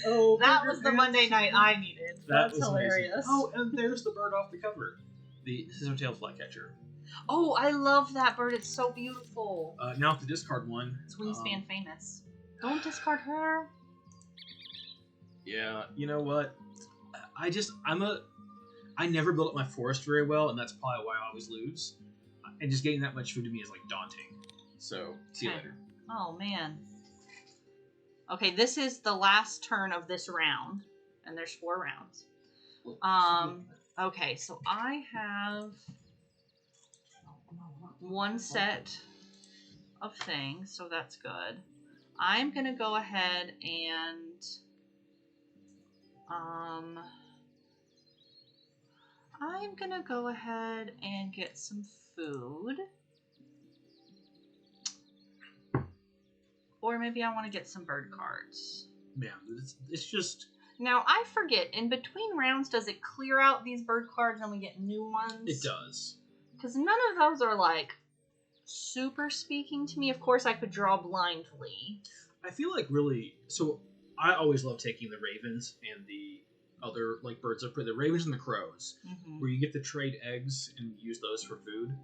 [SPEAKER 1] Oh,
[SPEAKER 2] that was the Monday night I needed. That's hilarious.
[SPEAKER 1] Amazing. Oh, and there's the bird off the cover. The scissor-tailed flycatcher.
[SPEAKER 2] Oh, I love that bird. It's so beautiful.
[SPEAKER 1] Now I have to discard one.
[SPEAKER 2] It's Wingspan famous. Don't discard her.
[SPEAKER 1] Yeah, you know what? I never build up my forest very well, and that's probably why I always lose. And just getting that much food to me is like daunting. So, see you later.
[SPEAKER 2] Oh man. Okay, this is the last turn of this round, and there's 4 rounds. Okay, so I have 1 set of things, so that's good. I'm gonna go ahead and get some food. Or maybe I want to get some bird cards.
[SPEAKER 1] Man, it's just...
[SPEAKER 2] Now, I forget, in between rounds, does it clear out these bird cards and we get new ones?
[SPEAKER 1] It does.
[SPEAKER 2] Because none of those are, like, super speaking to me. Of course, I could draw blindly.
[SPEAKER 1] I feel like really... So, I always love taking the ravens and the other, like, birds of prey. The ravens and the crows, where you get to trade eggs and use those for food.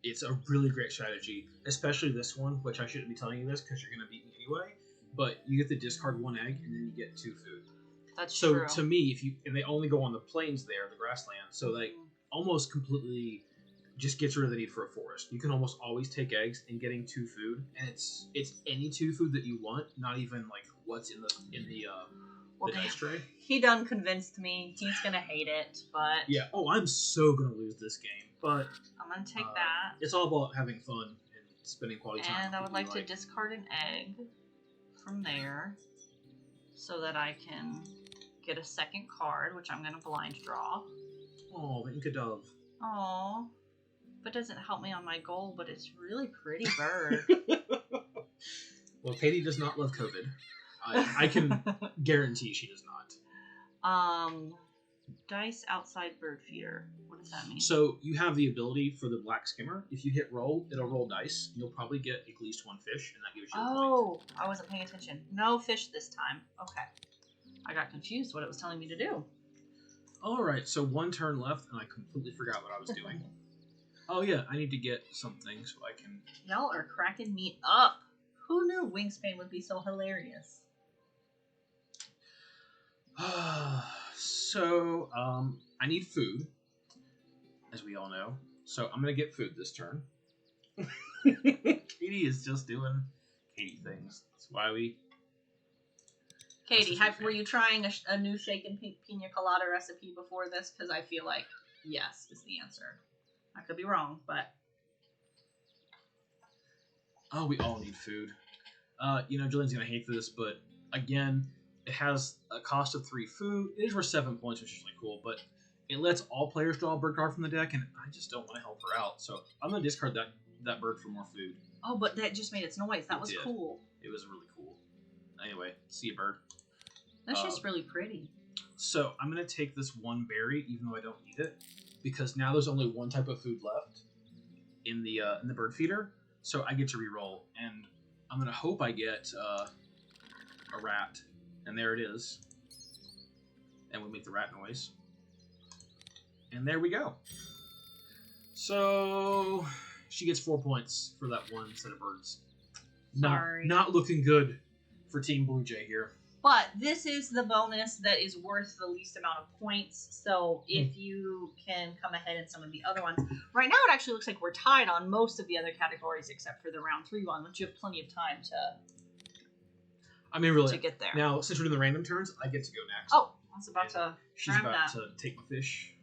[SPEAKER 1] It's a really great strategy, especially this one, which I shouldn't be telling you this because you're going to beat me anyway. But you get to discard 1 egg and then you get 2 food.
[SPEAKER 2] That's true.
[SPEAKER 1] So to me, and they only go on the plains there, the grassland, so like almost completely just gets rid of the need for a forest. You can almost always take eggs and getting 2 food, and it's any 2 food that you want, not even like what's in the dice tray.
[SPEAKER 2] He done convinced me. He's gonna hate it, but
[SPEAKER 1] yeah. Oh, I'm so gonna lose this game, but
[SPEAKER 2] I'm gonna take that.
[SPEAKER 1] It's all about having fun and spending quality time.
[SPEAKER 2] And I would like to discard an egg from there so that I can get a second card, which I'm gonna blind draw.
[SPEAKER 1] Oh, the Inca Dove.
[SPEAKER 2] Oh, but doesn't help me on my goal. But it's really pretty bird.
[SPEAKER 1] Well, Katie does not love COVID. I can guarantee she does not.
[SPEAKER 2] Dice outside bird feeder. What does that mean?
[SPEAKER 1] So you have the ability for the black skimmer. If you hit roll, it'll roll dice. You'll probably get at least 1 fish, and that gives you a point.
[SPEAKER 2] Oh, I wasn't paying attention. No fish this time. Okay. I got confused what it was telling me to do.
[SPEAKER 1] All right, so 1 turn left, and I completely forgot what I was doing. Oh yeah, I need to get something so I can...
[SPEAKER 2] Y'all are cracking me up. Who knew Wingspan would be so hilarious?
[SPEAKER 1] So, I need food, as we all know. So I'm going to get food this turn. Katie is just doing Katie things. That's why we...
[SPEAKER 2] Katie, were you trying a new shaken pina colada recipe before this? Because I feel like yes is the answer. I could be wrong, but...
[SPEAKER 1] Oh, we all need food. Julian's going to hate this, but again... It has a cost of 3 food. It is worth 7 points, which is really cool, but it lets all players draw a bird card from the deck, and I just don't want to help her out. So I'm going to discard that bird for more food.
[SPEAKER 2] Oh, but that just made its noise. That was
[SPEAKER 1] did.
[SPEAKER 2] cool.
[SPEAKER 1] It was really cool. Anyway, see you, bird.
[SPEAKER 2] That's just really pretty.
[SPEAKER 1] So I'm going to take this one berry, even though I don't need it, because now there's only one type of food left in the bird feeder. So I get to reroll, and I'm going to hope I get a rat. And there it is. And we make the rat noise. And there we go. So she gets 4 points for that one set of birds.
[SPEAKER 2] Sorry.
[SPEAKER 1] Not looking good for Team Blue Jay here.
[SPEAKER 2] But this is the bonus that is worth the least amount of points. So if you can come ahead in some of the other ones. Right now it actually looks like we're tied on most of the other categories except for the round 3 one, which you have plenty of time to get there.
[SPEAKER 1] Now, since we're doing the random turns, I get to go next.
[SPEAKER 2] Oh, I was about to
[SPEAKER 1] She's
[SPEAKER 2] grab
[SPEAKER 1] about
[SPEAKER 2] that.
[SPEAKER 1] to take my fish.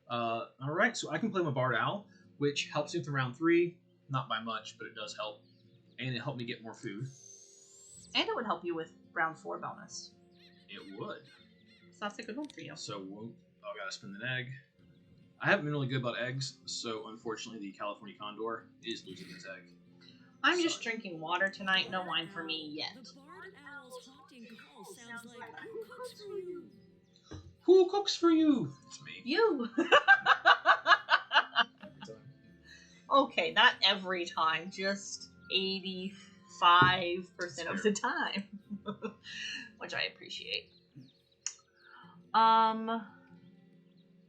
[SPEAKER 1] All right, so I can play my Bard Owl, which helps me with the round 3. Not by much, but it does help. And it helped me get more food.
[SPEAKER 2] And it would help you with round 4 bonus.
[SPEAKER 1] It would.
[SPEAKER 2] So that's a good one for you.
[SPEAKER 1] So, I gotta spin an egg. I haven't been really good about eggs, so unfortunately the California Condor is losing its egg.
[SPEAKER 2] I'm just drinking water tonight. No wine for me yet.
[SPEAKER 3] The barn owl's haunting call sounds like who cooks for you?
[SPEAKER 1] Who cooks for you? It's me.
[SPEAKER 2] You! Okay, not every time, just 85% of the time. Which I appreciate.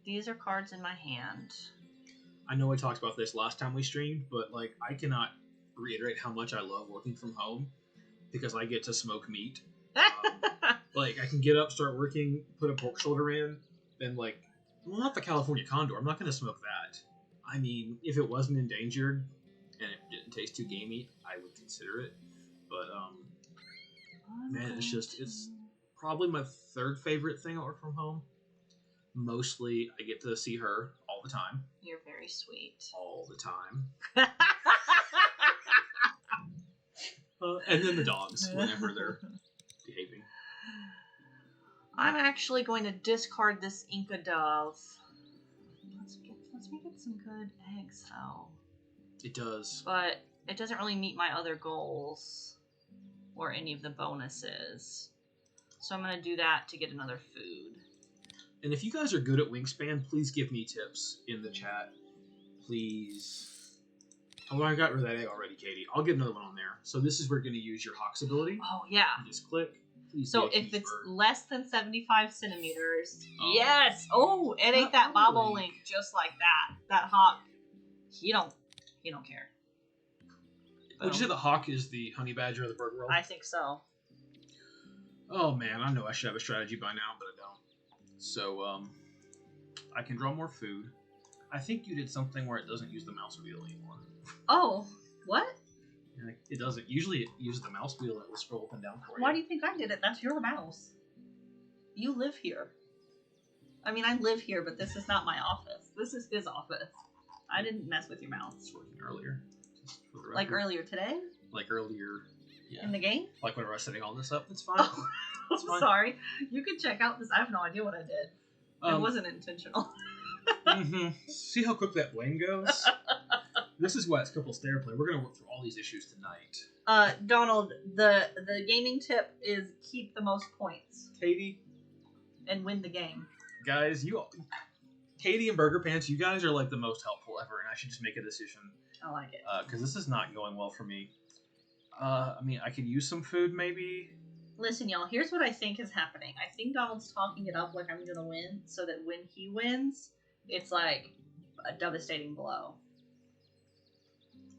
[SPEAKER 2] These are cards in my hand.
[SPEAKER 1] I know I talked about this last time we streamed, but like I cannot reiterate how much I love working from home because I get to smoke meat. Like I can get up, start working, put a pork shoulder in, then not the California Condor. I'm not going to smoke that. I mean, if it wasn't endangered and it didn't taste too gamey, I would consider it. But man, it's probably my third favorite thing I work from home. Mostly, I get to see her all the time.
[SPEAKER 2] You're very sweet.
[SPEAKER 1] All the time. And then the dogs, whenever they're behaving.
[SPEAKER 2] I'm actually going to discard this Inca Dove. Let's make it some good eggs, though.
[SPEAKER 1] It does.
[SPEAKER 2] But it doesn't really meet my other goals or any of the bonuses. So I'm going to do that to get another food.
[SPEAKER 1] And if you guys are good at Wingspan, please give me tips in the chat. Please. Oh, I got rid of that egg already, Katie. I'll get another one on there. So this is where you're going to use your Hawk's ability.
[SPEAKER 2] Oh, yeah.
[SPEAKER 1] You just click. Please
[SPEAKER 2] So if it's
[SPEAKER 1] bird.
[SPEAKER 2] less than 75 centimeters,
[SPEAKER 1] Oh.
[SPEAKER 2] yes! Oh, it ate that bobolink just like that. That hawk, he don't care.
[SPEAKER 1] Would you say the hawk is the honey badger of the bird world?
[SPEAKER 2] I think so.
[SPEAKER 1] Oh man, I know I should have a strategy by now, but I don't. So, I can draw more food. I think you did something where it doesn't use the mouse wheel anymore.
[SPEAKER 2] Oh, what?
[SPEAKER 1] Like, it doesn't. Usually it uses the mouse wheel and it will scroll up and down for you.
[SPEAKER 2] Why do you think I did it? That's your mouse. You live here. I mean, I live here, but this is not my office. This is his office. I didn't mess with your mouse.
[SPEAKER 1] It's working earlier. Just for the
[SPEAKER 2] Like
[SPEAKER 1] record.
[SPEAKER 2] earlier today?
[SPEAKER 1] Like earlier. Yeah.
[SPEAKER 2] In the game?
[SPEAKER 1] Like whenever I was setting all this up. It's fine.
[SPEAKER 2] Oh,
[SPEAKER 1] It's
[SPEAKER 2] I'm
[SPEAKER 1] fine.
[SPEAKER 2] sorry. You can check out this. I have no idea what I did. It wasn't intentional.
[SPEAKER 1] See how quick that blame goes? This is why it's couples TheraPlay. We're going to work through all these issues tonight.
[SPEAKER 2] Donald, the gaming tip is keep the most points
[SPEAKER 1] Katie,
[SPEAKER 2] and win the game.
[SPEAKER 1] guys, Katie and Burger Pants, you guys are like the most helpful ever, and I should just make a decision.
[SPEAKER 2] I like it.
[SPEAKER 1] Because this is not going well for me. I mean, I could use some food maybe.
[SPEAKER 2] Listen, y'all, here's what I think is happening. I think Donald's talking it up like I'm going to win, so that when he wins, it's like a devastating blow.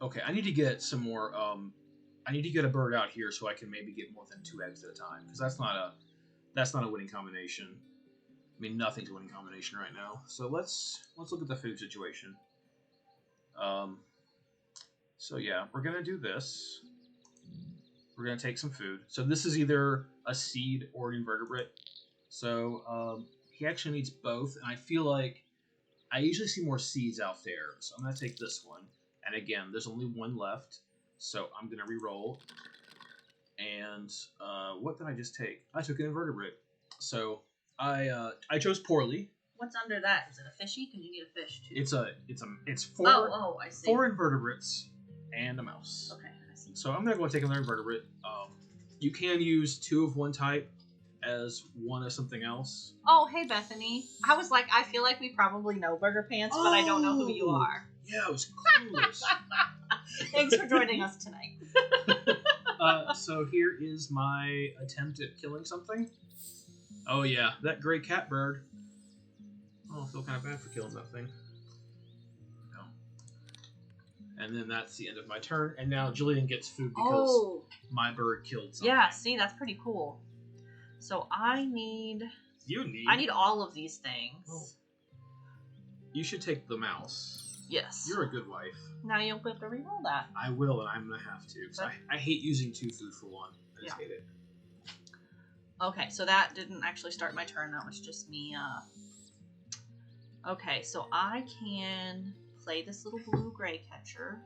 [SPEAKER 1] Okay, I need to get some more. I need to get a bird out here so I can maybe get more than 2 eggs at a time, because that's not a winning combination. I mean, nothing's a winning combination right now. So let's look at the food situation. So yeah, we're gonna do this. We're gonna take some food. So this is either a seed or an invertebrate. So he actually needs both, and I feel like I usually see more seeds out there. So I'm gonna take this one. And again, there's only one left, so I'm gonna re-roll. And what did I just take? I took an invertebrate. So I chose poorly.
[SPEAKER 2] What's under that? Is it a fishy? Because you need a fish too.
[SPEAKER 1] It's four.
[SPEAKER 2] Oh, I see.
[SPEAKER 1] 4 invertebrates and a mouse.
[SPEAKER 2] Okay, I see.
[SPEAKER 1] So I'm gonna go and take another invertebrate. You can use 2 of one type as 1 of something else.
[SPEAKER 2] Oh, hey Bethany. I was like, I feel like we probably know Burger Pants, but I don't know who you are.
[SPEAKER 1] Yeah, it was clueless.
[SPEAKER 2] Thanks for joining us tonight.
[SPEAKER 1] So here is my attempt at killing something. Oh yeah, that gray cat bird. Oh, I feel kind of bad for killing that thing. No. And then that's the end of my turn. And now Jillian gets food because my bird killed something.
[SPEAKER 2] Yeah, see, that's pretty cool. So I need all of these things.
[SPEAKER 1] Oh. You should take the mouse.
[SPEAKER 2] Yes.
[SPEAKER 1] You're a good wife.
[SPEAKER 2] Now you'll have to reroll that.
[SPEAKER 1] I will, and I'm gonna have to because I hate using 2 food for 1. I just hate it.
[SPEAKER 2] Okay, so that didn't actually start my turn. That was just me. Okay, so I can play this little blue gray catcher.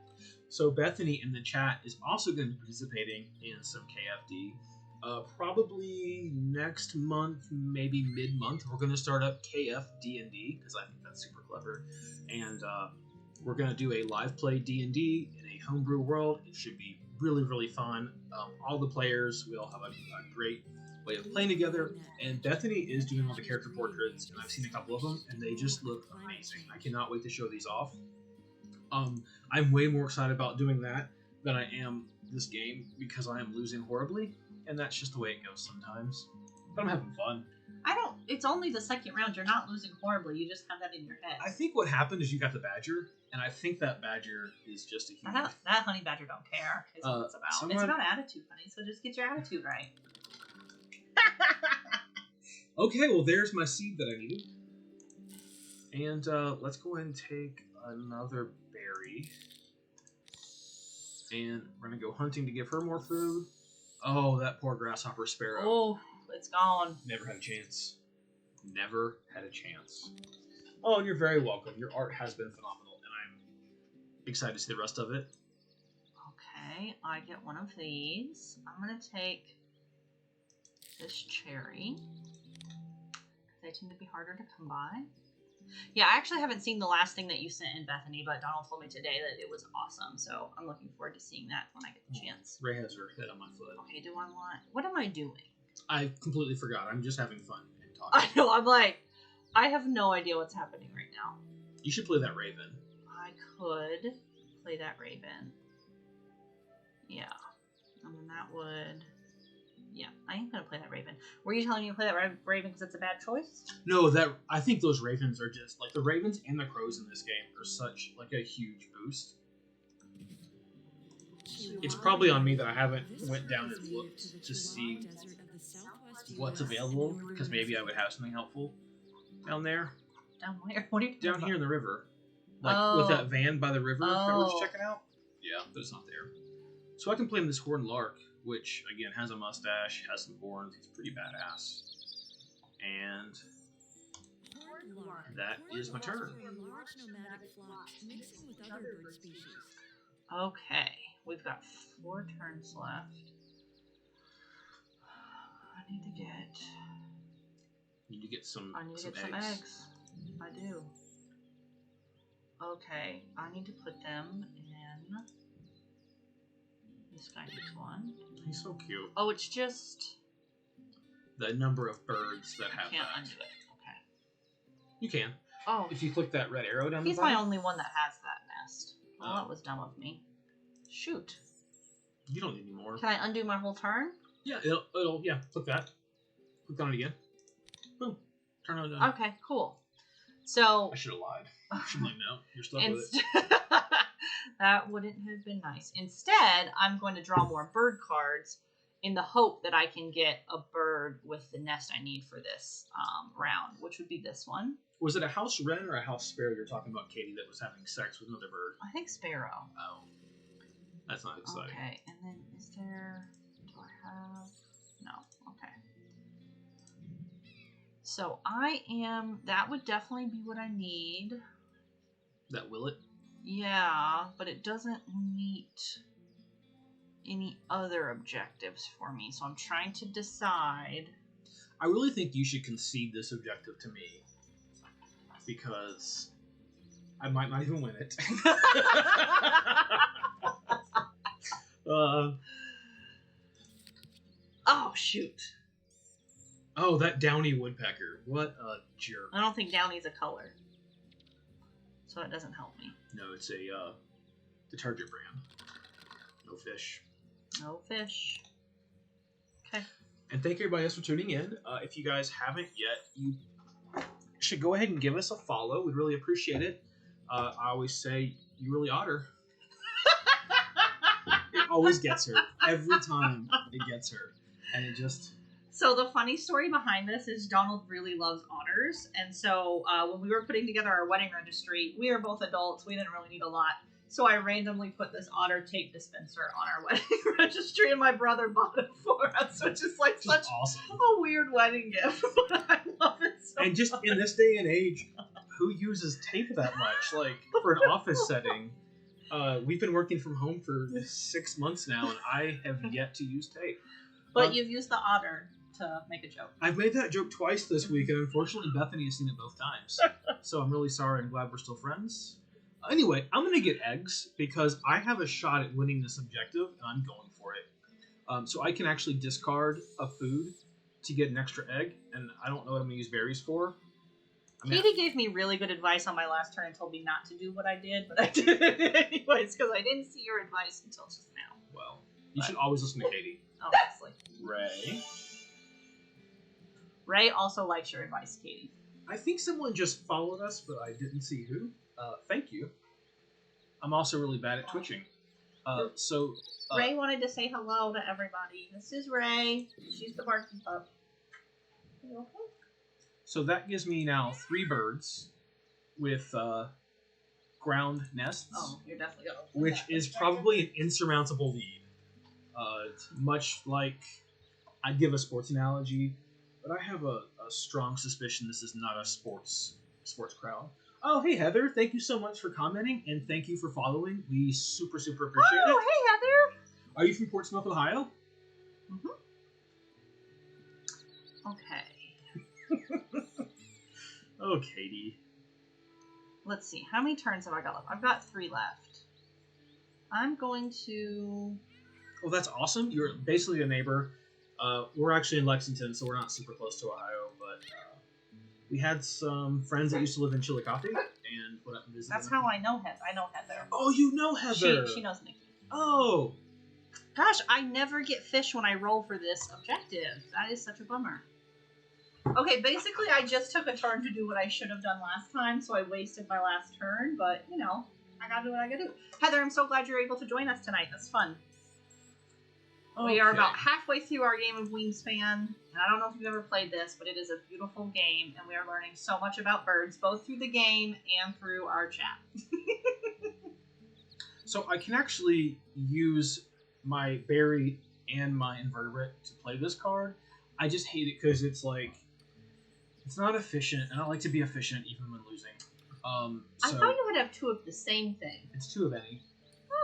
[SPEAKER 1] So Bethany in the chat is also going to be participating in some KFD. Probably next month, maybe mid-month, we're going to start up KF D&D because I think that's super clever. And we're going to do a live play D&D in a homebrew world. It should be really, really fun. All the players, we all have a great way of playing together. And Bethany is doing all the character portraits, and I've seen a couple of them, and they just look amazing. I cannot wait to show these off. I'm way more excited about doing that than I am this game because I am losing horribly, and that's just the way it goes sometimes. But I'm having fun.
[SPEAKER 2] It's only the second round. You're not losing horribly. You just have that in your head.
[SPEAKER 1] I think what happened is you got the badger, and I think that badger is just a huge...
[SPEAKER 2] That honey badger don't care is what it's about. It's about attitude, honey, so just get your attitude right.
[SPEAKER 1] Okay, well, there's my seed that I needed. And let's go ahead and take another berry. And we're going to go hunting to give her more food. Oh, that poor grasshopper sparrow.
[SPEAKER 2] Oh, it's gone.
[SPEAKER 1] Never had a chance. Never had a chance. Oh, and you're very welcome. Your art has been phenomenal, and I'm excited to see the rest of it.
[SPEAKER 2] Okay, I get one of these. I'm going to take this cherry. They tend to be harder to come by. Yeah, I actually haven't seen the last thing that you sent in, Bethany, but Donald told me today that it was awesome, so I'm looking forward to seeing that when I get the chance.
[SPEAKER 1] Ray has her head on my foot.
[SPEAKER 2] Okay, what am I doing?
[SPEAKER 1] I completely forgot. I'm just having fun and talking.
[SPEAKER 2] I know, I'm like, I have no idea what's happening right now.
[SPEAKER 1] You should play that raven.
[SPEAKER 2] I could play that raven. Yeah. And then that would... Yeah, I am going to play that raven. Were you telling me to play that raven because it's a bad choice?
[SPEAKER 1] No, I think those ravens are just... Like, the ravens and the crows in this game are such, like, a huge boost. It's probably on me that I haven't went down and looked to see what's available, because maybe I would have something helpful down there.
[SPEAKER 2] Down where? What are you
[SPEAKER 1] down here in the river. Like, with that van by the river that we're just checking out. Yeah, but it's not there. So I can play this horned lark, which, again, has a mustache, has some horns. He's pretty badass. And that is my turn.
[SPEAKER 2] Okay, we've got 4 turns left. I need to get some eggs. I do. Okay, I need to put them in. This guy needs one.
[SPEAKER 1] He's so cute.
[SPEAKER 2] Oh, it's just
[SPEAKER 1] the number of birds that have
[SPEAKER 2] can't
[SPEAKER 1] that.
[SPEAKER 2] undo it. Okay.
[SPEAKER 1] You can.
[SPEAKER 2] Oh.
[SPEAKER 1] If you click that red arrow down the
[SPEAKER 2] bottom. He's my only one that has that nest. Well, that was dumb of me. Shoot.
[SPEAKER 1] You don't need any more.
[SPEAKER 2] Can I undo my whole turn?
[SPEAKER 1] Yeah, it'll click that. Click on it again. Boom. Turn it on.
[SPEAKER 2] Okay, cool. So
[SPEAKER 1] I should have lied. I should have no. You're stuck with it.
[SPEAKER 2] That wouldn't have been nice. Instead, I'm going to draw more bird cards in the hope that I can get a bird with the nest I need for this round, which would be this one.
[SPEAKER 1] Was it a house wren or a house sparrow you're talking about, Katie, that was having sex with another bird?
[SPEAKER 2] I think sparrow.
[SPEAKER 1] Oh. That's not exciting.
[SPEAKER 2] Okay, and then do I have... No, okay. So that would definitely be what I need.
[SPEAKER 1] That will it?
[SPEAKER 2] Yeah, but it doesn't meet any other objectives for me. So I'm trying to decide.
[SPEAKER 1] I really think you should concede this objective to me, because I might not even win it.
[SPEAKER 2] Oh, shoot.
[SPEAKER 1] Oh, that downy woodpecker. What a jerk.
[SPEAKER 2] I don't think downy's a color. So it doesn't help me.
[SPEAKER 1] No, it's a detergent brand. No fish.
[SPEAKER 2] No fish. Okay.
[SPEAKER 1] And thank everybody else for tuning in. If you guys haven't yet, you should go ahead and give us a follow. We'd really appreciate it. I always say, you really otter. It always gets her. Every time it gets her. And it just...
[SPEAKER 2] So the funny story behind this is Donald really loves otters. And so when we were putting together our wedding registry, we are both adults. We didn't really need a lot. So I randomly put this otter tape dispenser on our wedding registry, and my brother bought it for us, which is like such
[SPEAKER 1] awesome.
[SPEAKER 2] a weird wedding gift. But I love it so
[SPEAKER 1] And just
[SPEAKER 2] much.
[SPEAKER 1] in this day and age, who uses tape that much? Like, for an office setting. We've been working from home for 6 months now, and I have yet to use tape.
[SPEAKER 2] But you've used the otter to make a joke.
[SPEAKER 1] I've made that joke twice this week, and unfortunately Bethany has seen it both times. So I'm really sorry. I'm glad we're still friends. Anyway, I'm going to get eggs because I have a shot at winning this objective, and I'm going for it. So I can actually discard a food to get an extra egg, and I don't know what I'm going to use berries for.
[SPEAKER 2] Katie gave me really good advice on my last turn and told me not to do what I did, but I did it anyways because I didn't see your advice until just now.
[SPEAKER 1] Well, you should always listen to Katie.
[SPEAKER 2] Obviously. Ray also likes your advice, Katie.
[SPEAKER 1] I think someone just followed us, but I didn't see who. Thank you. I'm also really bad at twitching.
[SPEAKER 2] Ray wanted to say hello to everybody. This is Ray. She's the barking pup. Are you okay?
[SPEAKER 1] So that gives me now 3 birds with ground nests.
[SPEAKER 2] Oh, you're definitely going to
[SPEAKER 1] which is probably an insurmountable lead. It's much like, I'd give a sports analogy, but I have a strong suspicion this is not a sports crowd. Oh, hey Heather, thank you so much for commenting, and thank you for following. We super appreciate it.
[SPEAKER 2] Oh, hey Heather!
[SPEAKER 1] Are you from Portsmouth, Ohio?
[SPEAKER 2] Mm-hmm. Okay.
[SPEAKER 1] Oh, Katie.
[SPEAKER 2] Let's see, how many turns have I got left? I've got 3 left. I'm going to...
[SPEAKER 1] Well, that's awesome. You're basically a neighbor. We're actually in Lexington, so we're not super close to Ohio, but we had some friends that used to live in Chillicothe, and went up and visited
[SPEAKER 2] That's
[SPEAKER 1] them.
[SPEAKER 2] how I know Heather. I know Heather.
[SPEAKER 1] Oh, you know Heather!
[SPEAKER 2] She knows Nikki.
[SPEAKER 1] Oh!
[SPEAKER 2] Gosh, I never get fish when I roll for this objective. That is such a bummer. Okay, basically I just took a turn to do what I should have done last time, so I wasted my last turn, but, you know, I gotta do what I gotta do. Heather, I'm so glad you're able to join us tonight. That's fun. Okay. We are about halfway through our game of Wingspan, and I don't know if you've ever played this, but it is a beautiful game, and we are learning so much about birds, both through the game and through our chat.
[SPEAKER 1] So I can actually use my berry and my invertebrate to play this card. I just hate it because it's like, it's not efficient, and I like to be efficient even when losing.
[SPEAKER 2] I thought you would have 2 of the same thing.
[SPEAKER 1] It's 2 of any.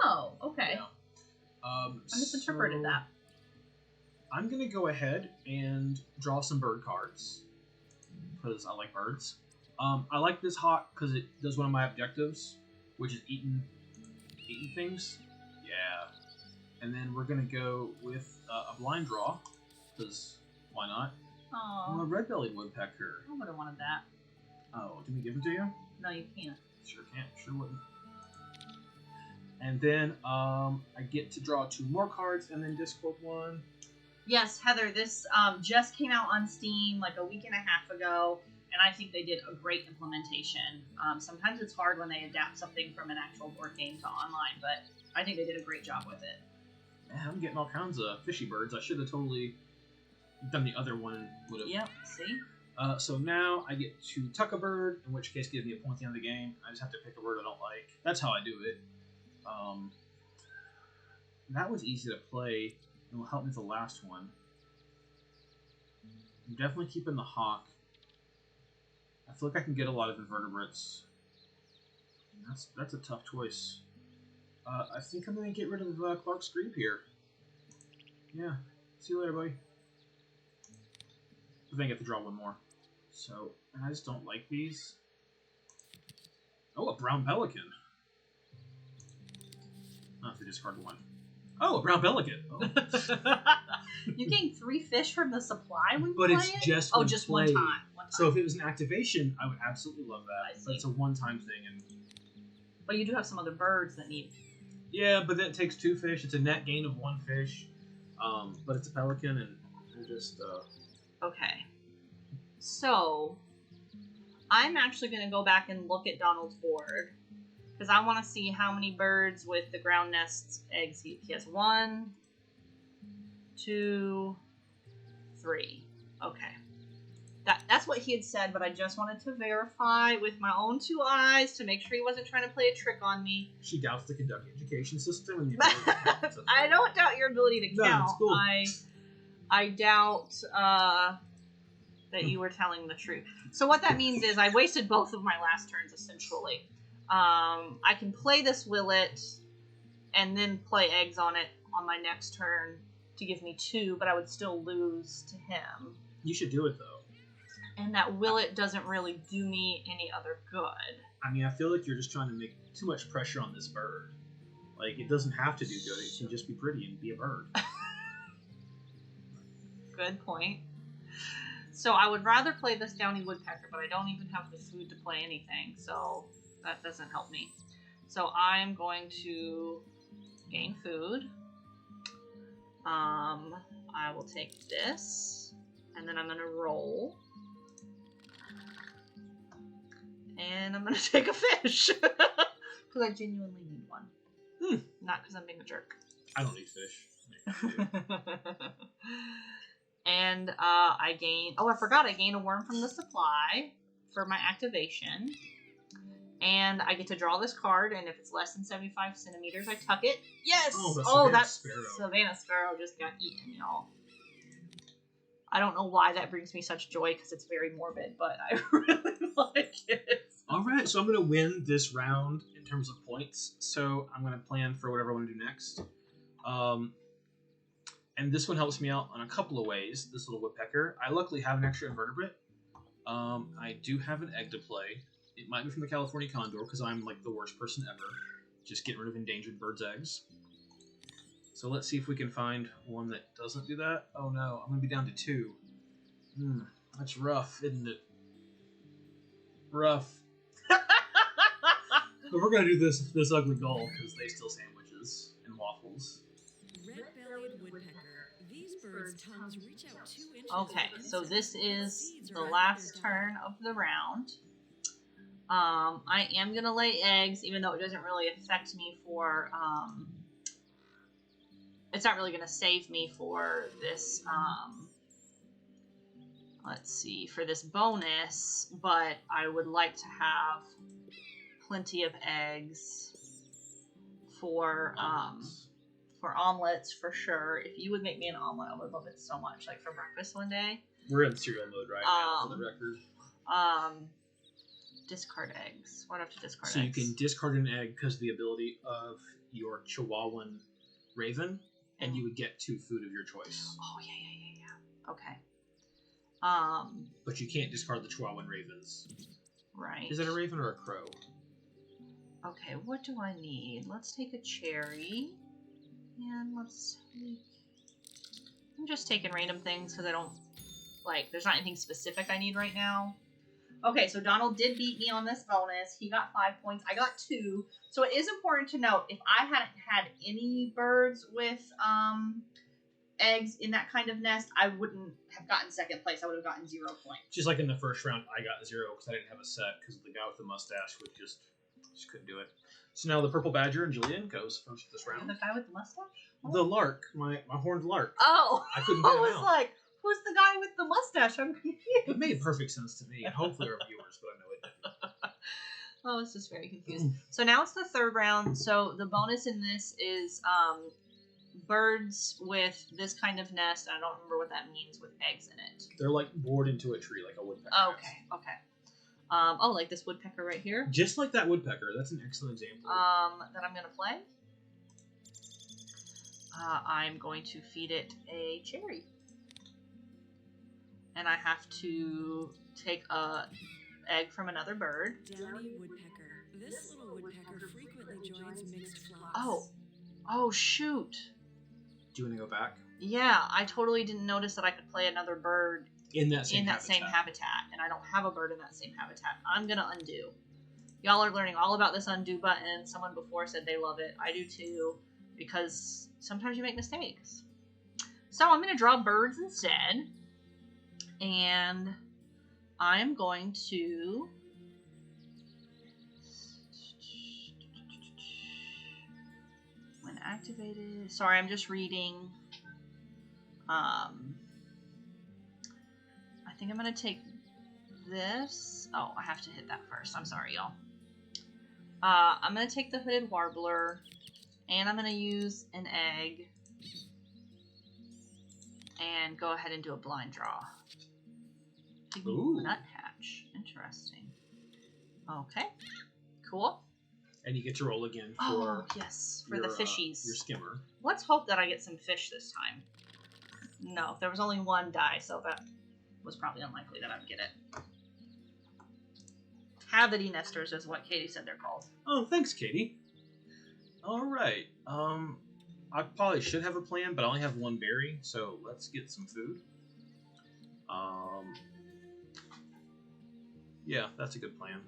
[SPEAKER 2] Oh, okay.
[SPEAKER 1] Yeah.
[SPEAKER 2] I misinterpreted that.
[SPEAKER 1] I'm going to go ahead and draw some bird cards, because I like birds. I like this hawk because it does one of my objectives, which is eating things. Yeah. And then we're going to go with a blind draw, because why not? I'm a
[SPEAKER 2] Oh,
[SPEAKER 1] red-bellied woodpecker.
[SPEAKER 2] I would have wanted that.
[SPEAKER 1] Oh, did we give it to you?
[SPEAKER 2] No, you can't.
[SPEAKER 1] Sure can't. Sure wouldn't. And then I get to draw 2 more cards and then discard 1.
[SPEAKER 2] Yes, Heather, this just came out on Steam like a week and a half ago, and I think they did a great implementation. Sometimes it's hard when they adapt something from an actual board game to online, but I think they did a great job with it.
[SPEAKER 1] Man, I'm getting all kinds of fishy birds. I should have totally done the other one.
[SPEAKER 2] Yep, see?
[SPEAKER 1] So now I get to tuck a bird, in which case gives me a point at the end of the game. I just have to pick a bird I don't like. That's how I do it. That was easy to play, and will help me with the last one. I'm definitely keeping the hawk. I feel like I can get a lot of invertebrates. That's a tough choice. I think I'm going to get rid of Clark's Grebe here. Yeah. See you later, buddy. I think I have to draw one more. So, I just don't like these. Oh, a brown pelican. I'll have to discard one. Oh, a brown pelican. Oh.
[SPEAKER 2] You gain 3 fish from the supply when you
[SPEAKER 1] But
[SPEAKER 2] play
[SPEAKER 1] it's
[SPEAKER 2] it?
[SPEAKER 1] just
[SPEAKER 2] Oh,
[SPEAKER 1] when
[SPEAKER 2] just
[SPEAKER 1] played.
[SPEAKER 2] one time.
[SPEAKER 1] So if it was an activation, I would absolutely love
[SPEAKER 2] I
[SPEAKER 1] that.
[SPEAKER 2] see.
[SPEAKER 1] But it's a one-time thing, and
[SPEAKER 2] But you do have some other birds that need...
[SPEAKER 1] yeah, but that takes 2 fish. It's a net gain of 1 fish. But it's a pelican, and they're just
[SPEAKER 2] Okay. So, I'm actually going to go back and look at Donald's board. Because I want to see how many birds with the ground nests eggs he has. 1, 2, 3. Okay. That's what he had said, but I just wanted to verify with my own 2 eyes to make sure he wasn't trying to play a trick on me.
[SPEAKER 1] She doubts the Kentucky education system, and the ability to count. So
[SPEAKER 2] I don't doubt your ability to count.
[SPEAKER 1] No, it's cool.
[SPEAKER 2] I doubt that you were telling the truth. So what that means is I wasted both of my last turns, essentially. I can play this Willet and then play eggs on it on my next turn to give me 2, but I would still lose to him.
[SPEAKER 1] You should do it, though.
[SPEAKER 2] And that Willet doesn't really do me any other good.
[SPEAKER 1] I mean, I feel like you're just trying to make too much pressure on this bird. Like, it doesn't have to do good. It can just be pretty and be a bird.
[SPEAKER 2] Good point. So I would rather play this Downy Woodpecker, but I don't even have the food to play anything, so that doesn't help me. So I'm going to gain food. I will take this, and then I'm going to roll. And I'm going to take a fish. Because I genuinely need one. Not because I'm being a jerk.
[SPEAKER 1] I don't eat fish.
[SPEAKER 2] And I gain... Oh, I forgot. I gain a worm from the supply for my activation. And I get to draw this card, and if it's less than 75 centimeters, I tuck it. Yes!
[SPEAKER 1] Oh,
[SPEAKER 2] That's
[SPEAKER 1] Sparrow.
[SPEAKER 2] Savannah Sparrow just got eaten, y'all. I don't know why that brings me such joy, because it's very morbid, but I really like it.
[SPEAKER 1] Alright, so I'm going to win this round in terms of points. So I'm going to plan for whatever I want to do next. And this one helps me out in a couple of ways, this little woodpecker. I luckily have an extra invertebrate. I do have an egg to play. It might be from the California condor, because I'm like the worst person ever. Just getting rid of endangered birds' eggs. So let's see if we can find one that doesn't do that. Oh no, I'm going to be down to 2. That's rough, isn't it? Rough. But we're going to do this ugly gull, because they steal sandwiches and waffles.
[SPEAKER 3] Red-bellied woodpecker. These birds' tongues reach out 2 inches.
[SPEAKER 2] Okay, so this is the last turn of the round. I am going to lay eggs, even though it doesn't really affect me for... it's not really going to save me for this... let's see, for this bonus, but I would like to have plenty of eggs for omelets for sure. If you would make me an omelet, I would love it so much, like for breakfast one day.
[SPEAKER 1] We're in cereal mode right now, for the record.
[SPEAKER 2] Discard eggs. Why do I have to discard
[SPEAKER 1] So
[SPEAKER 2] eggs?
[SPEAKER 1] you can discard an egg because of the ability of your Chihuahuan raven, and you would get 2 food of your choice.
[SPEAKER 2] Oh, yeah. Okay.
[SPEAKER 1] But you can't discard the Chihuahuan ravens.
[SPEAKER 2] Right.
[SPEAKER 1] Is it a raven or a crow?
[SPEAKER 2] Okay, what do I need? Let's take a cherry. And let's take... I'm just taking random things because I don't... Like, there's not anything specific I need right now. Okay, so Donald did beat me on this bonus. He got 5 points. I got 2. So it is important to note, if I hadn't had any birds with eggs in that kind of nest, I wouldn't have gotten second place. I would have gotten 0 points.
[SPEAKER 1] Just like in the first round, I got 0 because I didn't have a set because the guy with the mustache would just couldn't do it. So now the purple badger and Jillian goes first this round.
[SPEAKER 2] The guy with the mustache?
[SPEAKER 1] The lark, my horned lark.
[SPEAKER 2] Oh!
[SPEAKER 1] I couldn't get
[SPEAKER 2] I
[SPEAKER 1] him
[SPEAKER 2] was
[SPEAKER 1] out.
[SPEAKER 2] like, who's the guy with the mustache? I'm confused.
[SPEAKER 1] It made perfect sense to me, and hopefully our viewers, but I know it didn't.
[SPEAKER 2] I was just very confused. So now it's the third round. So the bonus in this is birds with this kind of nest. I don't remember what that means with eggs in it.
[SPEAKER 1] They're like bored into a tree like a woodpecker.
[SPEAKER 2] Okay. Like this woodpecker right here.
[SPEAKER 1] Just like that woodpecker. That's an excellent example.
[SPEAKER 2] That I'm gonna play. I'm going to feed it a cherry. And I have to take a egg from another bird.
[SPEAKER 3] Downy woodpecker. This little woodpecker frequently joins mixed flocks.
[SPEAKER 2] Oh shoot.
[SPEAKER 1] Do you want to go back?
[SPEAKER 2] Yeah, I totally didn't notice that I could play another bird
[SPEAKER 1] In that same
[SPEAKER 2] habitat, and I don't have a bird in that same habitat. I'm gonna undo. Y'all are learning all about this undo button. Someone before said they love it. I do too, because sometimes you make mistakes. So I'm gonna draw birds instead. And I'm going to when activated. Sorry, I'm just reading. I think I'm gonna take this. Oh, I have to hit that first. I'm sorry, y'all. I'm gonna take the hooded warbler, and I'm gonna use an egg, and go ahead and do a blind draw.
[SPEAKER 1] Ooh.
[SPEAKER 2] Nuthatch. Interesting. Okay. Cool.
[SPEAKER 1] And you get to roll again for
[SPEAKER 2] for the fishies.
[SPEAKER 1] Your skimmer.
[SPEAKER 2] Let's hope that I get some fish this time. No, there was only one die, so that was probably unlikely that I'd get it. Cavity nesters is what Katie said they're called.
[SPEAKER 1] Oh, thanks, Katie. All right. I probably should have a plan, but I only have one berry, so let's get some food. Yeah, that's a good plan.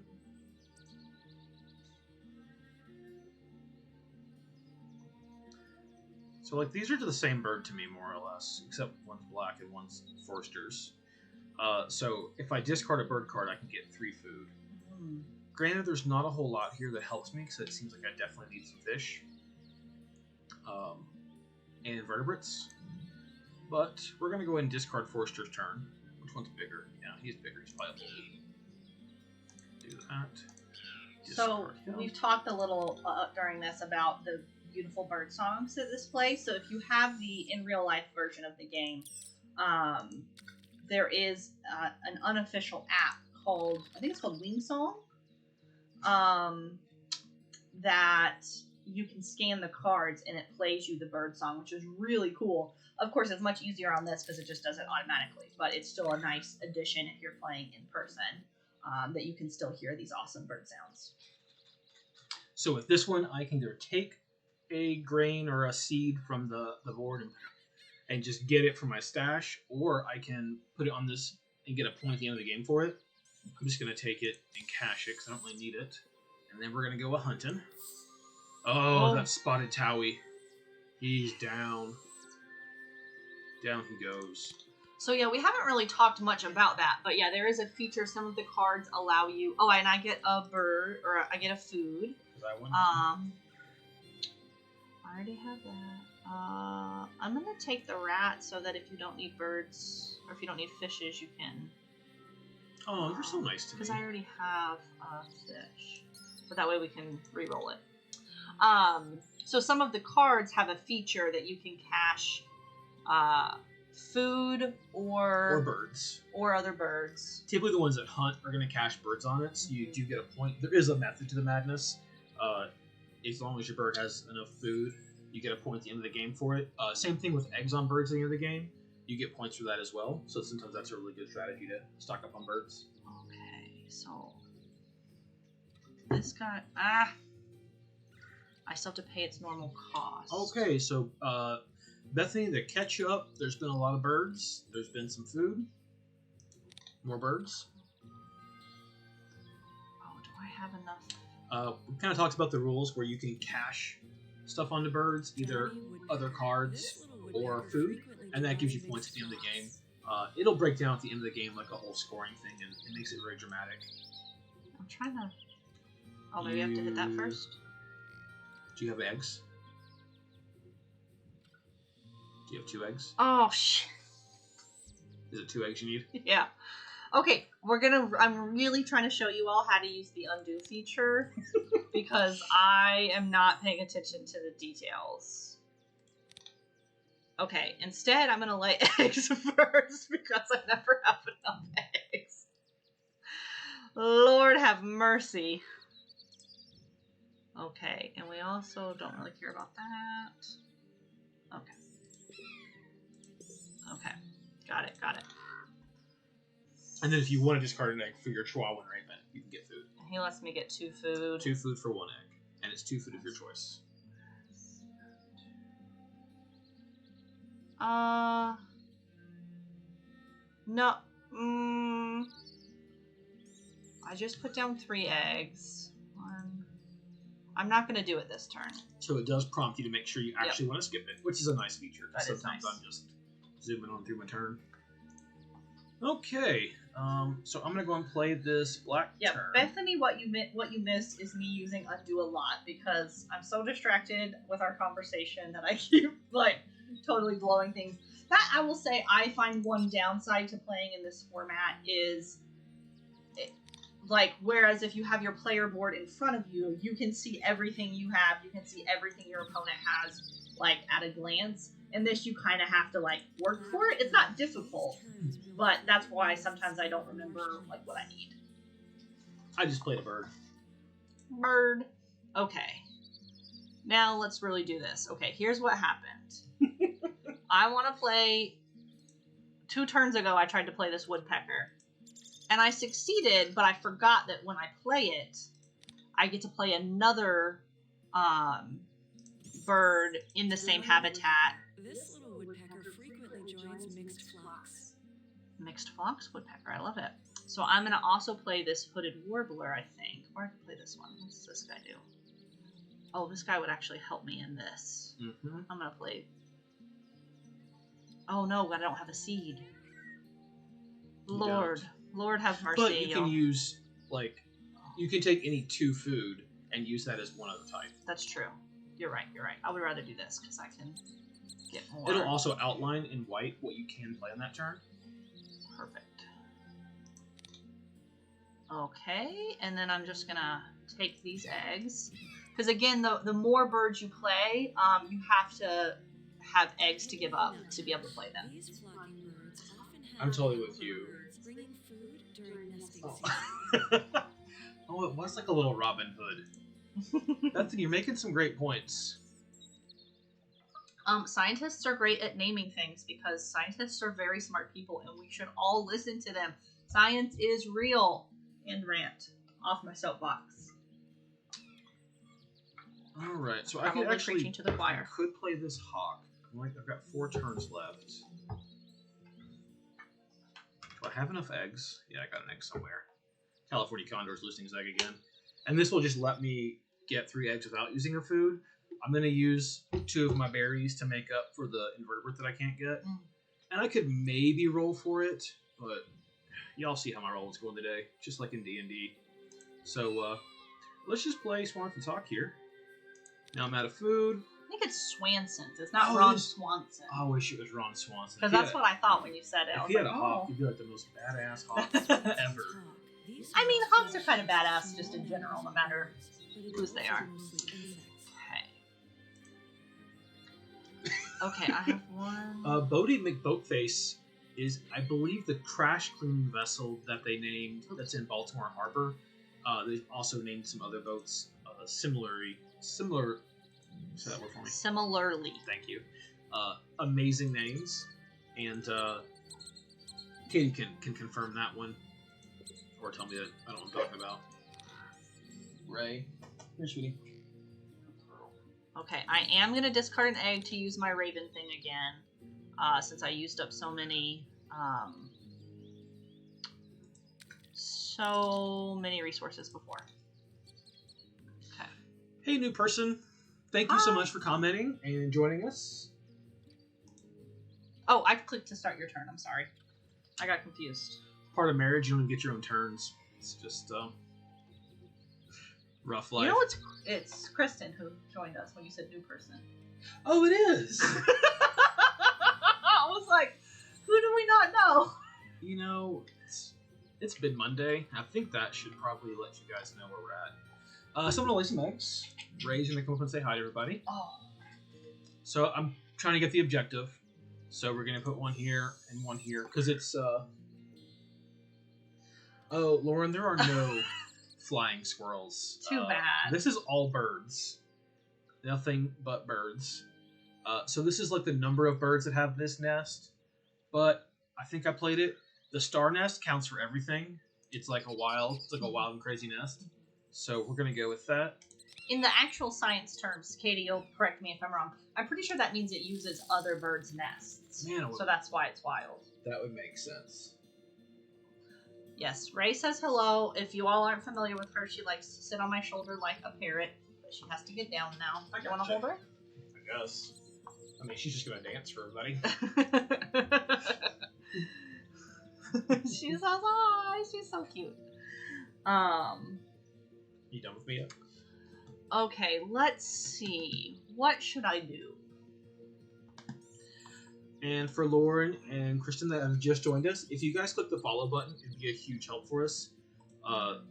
[SPEAKER 1] So, like, these are the same bird to me, more or less, except one's black and one's Forster's. So, if I discard a bird card, I can get 3 food. Granted, there's not a whole lot here that helps me, because it seems like I definitely need some fish. And invertebrates. But we're going to go ahead and discard Forster's turn. Which one's bigger? Yeah, he's bigger. He's probably able to do that.
[SPEAKER 2] So we've talked a little during this about the beautiful bird songs at this place. So if you have the in real life version of the game, there is an unofficial app called, I think it's called Wingspan, that you can scan the cards and it plays you the bird song, which is really cool. Of course, it's much easier on this because it just does it automatically, but it's still a nice addition if you're playing in person, that you can still hear these awesome bird sounds.
[SPEAKER 1] So with this one, I can either take a grain or a seed from the board and just get it from my stash, or I can put it on this and get a point at the end of the game for it. I'm just going to take it and cash it because I don't really need it. And then we're going to go a-hunting. Oh, that spotted Towie. He's down. Down he goes.
[SPEAKER 2] So yeah, we haven't really talked much about that, but yeah, there is a feature. Some of the cards allow you. Oh, and I get a bird, or I get a food. I already have that. I'm gonna take the rat so that if you don't need birds or if you don't need fishes, you can.
[SPEAKER 1] Oh, you're so nice to me.
[SPEAKER 2] Because I already have a fish, but that way we can re-roll it. So some of the cards have a feature that you can cache food or
[SPEAKER 1] birds.
[SPEAKER 2] Or other birds.
[SPEAKER 1] Typically the ones that hunt are going to cache birds on it, so you do get a point. There is a method to the madness. As long as your bird has enough food, you get a point at the end of the game for it. Same thing with eggs on birds at the end of the game. You get points for that as well, so sometimes that's a really good strategy to stock up on birds.
[SPEAKER 2] Okay, so this guy... I still have to pay its normal cost.
[SPEAKER 1] Okay, so Bethany, to catch you up, there's been a lot of birds. There's been some food. More birds.
[SPEAKER 2] Oh, do I have enough?
[SPEAKER 1] We kind of talked about the rules where you can cache stuff onto birds, either other cards or food, and that gives you points at the end of the game. It'll break down at the end of the game like a whole scoring thing, and it makes it very dramatic.
[SPEAKER 2] I'm trying to... Oh, maybe I have to hit that first?
[SPEAKER 1] Do you have eggs? Do you have 2 eggs?
[SPEAKER 2] Oh, shit.
[SPEAKER 1] Is it 2 eggs you need?
[SPEAKER 2] Yeah. Okay, I'm really trying to show you all how to use the undo feature because I am not paying attention to the details. Okay, instead I'm going to lay eggs first because I never have enough eggs. Lord have mercy. Okay, and we also don't really care about that. Okay. Okay. Got it. Got it.
[SPEAKER 1] And then if you want to discard an egg for your Chihuahuan Raven, you can get food.
[SPEAKER 2] He lets me get 2 food.
[SPEAKER 1] 2 food for 1 egg. And it's 2 food of your choice.
[SPEAKER 2] No. I just put down 3 eggs. 1. I'm not going to do it this turn.
[SPEAKER 1] So it does prompt you to make sure you actually want to skip it, which is a nice feature.
[SPEAKER 2] That is
[SPEAKER 1] Sometimes
[SPEAKER 2] nice.
[SPEAKER 1] I'm just zooming on through my turn. Okay, so I'm gonna go and play this black turn.
[SPEAKER 2] Bethany, what you missed is me using undo a lot because I'm so distracted with our conversation that I keep like totally blowing things. That I will say, I find one downside to playing in this format is, like, whereas if you have your player board in front of you, you can see everything you have, you can see everything your opponent has, like, at a glance. In this, you kind of have to, like, work for it. It's not difficult, but that's why sometimes I don't remember, like, what I need.
[SPEAKER 1] I just played a bird.
[SPEAKER 2] Bird. Okay. Now let's really do this. Okay, here's what happened. I want to play... 2 turns ago, I tried to play this woodpecker. And I succeeded, but I forgot that when I play it, I get to play another bird in the same habitat.
[SPEAKER 3] This little woodpecker frequently joins mixed flocks.
[SPEAKER 2] Mixed flocks woodpecker, I love it. So I'm going to also play this hooded warbler, I think. Or I could play this one. What does this guy do? Oh, this guy would actually help me in this.
[SPEAKER 1] Mm-hmm.
[SPEAKER 2] I'm going to play... Oh no, but I don't have a seed. Lord. Lord have mercy.
[SPEAKER 1] But you can use, like, you can take any 2 food and use that as one of the type.
[SPEAKER 2] That's true. You're right, you're right. I would rather do this because I can get more.
[SPEAKER 1] It'll also outline in white what you can play on that turn.
[SPEAKER 2] Perfect. Okay, and then I'm just gonna take these eggs. Because again, the more birds you play, you have to have eggs to give up to be able to play them.
[SPEAKER 3] These flocking birds often have
[SPEAKER 1] I'm totally with you.
[SPEAKER 3] birds bringing food during nesting
[SPEAKER 1] Oh.
[SPEAKER 3] season.
[SPEAKER 1] Oh, it was like a little Robin Hood. You're making some great points.
[SPEAKER 2] Scientists are great at naming things because scientists are very smart people and we should all listen to them. Science is real. And rant off my soapbox.
[SPEAKER 1] All right, so
[SPEAKER 2] Probably
[SPEAKER 1] I could actually
[SPEAKER 2] preaching to the choir.
[SPEAKER 1] I could play this hawk. I've got 4 turns left. Do I have enough eggs? Yeah, I got an egg somewhere. California Condor's losing his egg again. And this will just let me get 3 eggs without using a food. I'm going to use 2 of my berries to make up for the invertebrate that I can't get. And I could maybe roll for it, but y'all see how my roll is going today, just like in D&D. So let's just play Swan to Talk here. Now I'm out of food.
[SPEAKER 2] I think it's Swanson. It's not
[SPEAKER 1] Oh,
[SPEAKER 2] Ron
[SPEAKER 1] it is.
[SPEAKER 2] Swanson.
[SPEAKER 1] I wish it was Ron Swanson.
[SPEAKER 2] Because that's what I thought when you said it. I
[SPEAKER 1] If
[SPEAKER 2] was
[SPEAKER 1] he had
[SPEAKER 2] like,
[SPEAKER 1] a hawk,
[SPEAKER 2] oh.
[SPEAKER 1] he'd be like the most badass hawk ever.
[SPEAKER 2] I mean, hawks are kind of badass just in general, no matter whose they are. Okay, I have one.
[SPEAKER 1] Bodie McBoatface is, I believe, the crash cleaning vessel that they named that's in Baltimore Harbor. They also named some other boats similar. Say that word for me.
[SPEAKER 2] Similarly.
[SPEAKER 1] Thank you. Amazing names, and Katie can confirm that one, or tell me that I don't know what I'm talking about. Ray, here, sweetie.
[SPEAKER 2] Okay, I am going to discard an egg to use my raven thing again, since I used up so many resources before. Okay.
[SPEAKER 1] Hey, new person. Thank you so much for commenting and joining us.
[SPEAKER 2] Oh, I clicked to start your turn. I'm sorry. I got confused.
[SPEAKER 1] Part of marriage, you don't get your own turns. It's just rough life.
[SPEAKER 2] You know, it's Kristen who joined us when you said new person.
[SPEAKER 1] Oh, it is.
[SPEAKER 2] I was like, who do we not know?
[SPEAKER 1] You know, it's been Monday. I think that should probably let you guys know where we're at. So I'm gonna lay some eggs. Ray's gonna come up and say hi to everybody.
[SPEAKER 2] Oh.
[SPEAKER 1] So I'm trying to get the objective. So we're gonna put one here and one here because it's. Oh, Lauren, there are no flying squirrels.
[SPEAKER 2] Too bad.
[SPEAKER 1] This is all birds. Nothing but birds. So this is like the number of birds that have this nest, but I think I played it. The star nest counts for everything. It's like a wild and crazy nest. So we're gonna go with that.
[SPEAKER 2] In the actual science terms, Katie, you'll correct me if I'm wrong. I'm pretty sure that means it uses other birds' nests.
[SPEAKER 1] Man,
[SPEAKER 2] so that's why it's wild.
[SPEAKER 1] That would make sense.
[SPEAKER 2] Yes, Ray says hello. If you all aren't familiar with her, she likes to sit on my shoulder like a parrot, but she has to get down now. You want to hold her?
[SPEAKER 1] I guess. I mean, she's just gonna dance for everybody.
[SPEAKER 2] She says hi. She's so cute.
[SPEAKER 1] You done with me yet?
[SPEAKER 2] Okay, let's see. What should I do?
[SPEAKER 1] And for Lauren and Kristen that have just joined us, if you guys click the follow button, it'd be a huge help for us.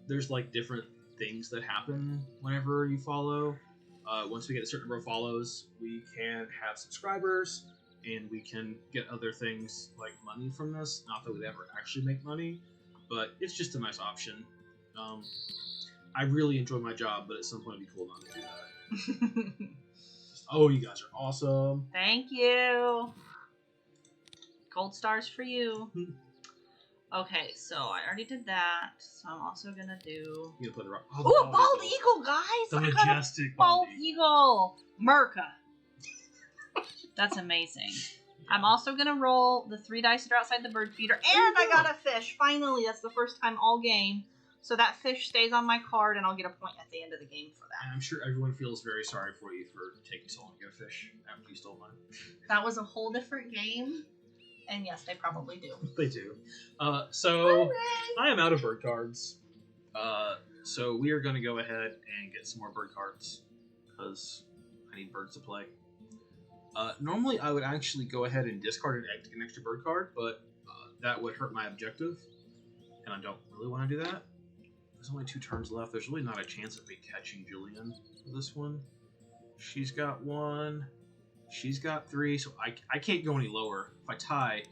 [SPEAKER 1] There's like different things that happen whenever you follow. Once we get a certain number of follows, we can have subscribers, and we can get other things like money from this. Not that we'd ever actually make money, but it's just a nice option. I really enjoy my job, but at some point it'd be cool not to do that. Oh, you guys are awesome.
[SPEAKER 2] Thank you. Gold stars for you. Okay, so I already did that. So I'm also gonna do.
[SPEAKER 1] You gonna put it right?
[SPEAKER 2] Oh, a bald eagle, guys!
[SPEAKER 1] The
[SPEAKER 2] I got
[SPEAKER 1] majestic
[SPEAKER 2] a bald eagle. Merca. That's amazing. I'm also gonna roll the 3 dice that are outside the bird feeder, and I got a fish. Finally, that's the first time all game. So that fish stays on my card, and I'll get a point at the end of the game for that.
[SPEAKER 1] And I'm sure everyone feels very sorry for you for taking so long to get a fish after you stole mine.
[SPEAKER 2] That was a whole different game, and yes, they probably do.
[SPEAKER 1] They do. So I am out of bird cards. So we are going to go ahead and get some more bird cards because I need birds to play. Normally, I would actually go ahead and discard an extra bird card, but that would hurt my objective, and I don't really want to do that. There's only 2 turns left. There's really not a chance of me catching Julian for this one. She's got 1. She's got 3, so I can't go any lower. If I tie,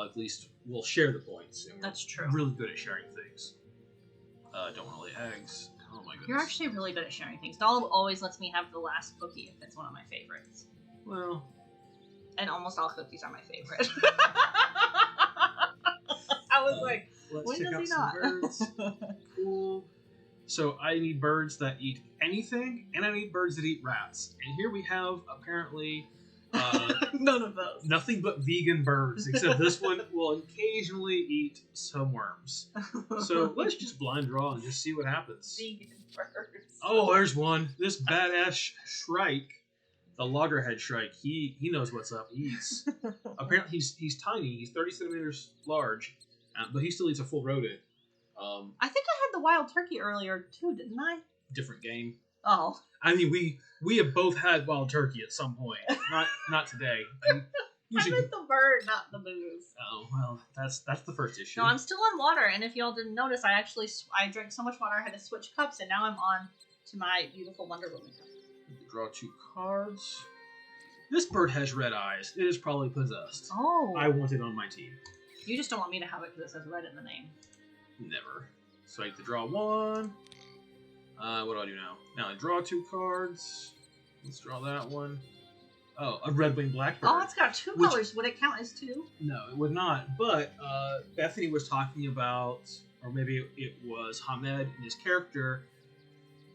[SPEAKER 1] at least we'll share the points. And
[SPEAKER 2] That's true.
[SPEAKER 1] Really good at sharing things. Don't want to lay eggs. Oh my goodness.
[SPEAKER 2] You're actually really good at sharing things. Doll always lets me have the last cookie if it's one of my favorites.
[SPEAKER 1] Well.
[SPEAKER 2] And almost all cookies are my favorite. I was like,
[SPEAKER 1] let's
[SPEAKER 2] when
[SPEAKER 1] check
[SPEAKER 2] does
[SPEAKER 1] out
[SPEAKER 2] he
[SPEAKER 1] some
[SPEAKER 2] not?
[SPEAKER 1] birds. Cool. So I need birds that eat anything, and I need birds that eat rats. And here we have apparently
[SPEAKER 2] none of those.
[SPEAKER 1] Nothing but vegan birds, except this one will occasionally eat some worms. So let's just blind draw and just see what happens.
[SPEAKER 2] Vegan birds.
[SPEAKER 1] Oh, there's one. This badass shrike, the loggerhead shrike. He knows what's up. Apparently he's tiny. He's 30 centimeters large, but he still eats a full rodent.
[SPEAKER 2] I think I had the wild turkey earlier too, didn't I?
[SPEAKER 1] Different game.
[SPEAKER 2] Oh.
[SPEAKER 1] I mean, we have both had wild turkey at some point. Not today. I mean,
[SPEAKER 2] I meant the bird, not the booze.
[SPEAKER 1] Oh well, that's the first issue.
[SPEAKER 2] No, I'm still on water, and if y'all didn't notice, I drank so much water I had to switch cups, and now I'm on to my beautiful Wonder Woman cup.
[SPEAKER 1] Draw 2 cards. This bird has red eyes. It is probably possessed.
[SPEAKER 2] Oh.
[SPEAKER 1] I want it on my team.
[SPEAKER 2] You just don't want me to have it because it says red in the name.
[SPEAKER 1] Never. So I have to draw 1. What do I do now? Now I draw 2 cards. Let's draw that one. Oh, a red-winged blackbird.
[SPEAKER 2] Oh, it's got 2 colors. Would it count as 2?
[SPEAKER 1] No, it would not. But Bethany was talking about, or maybe it was Hamed and his character.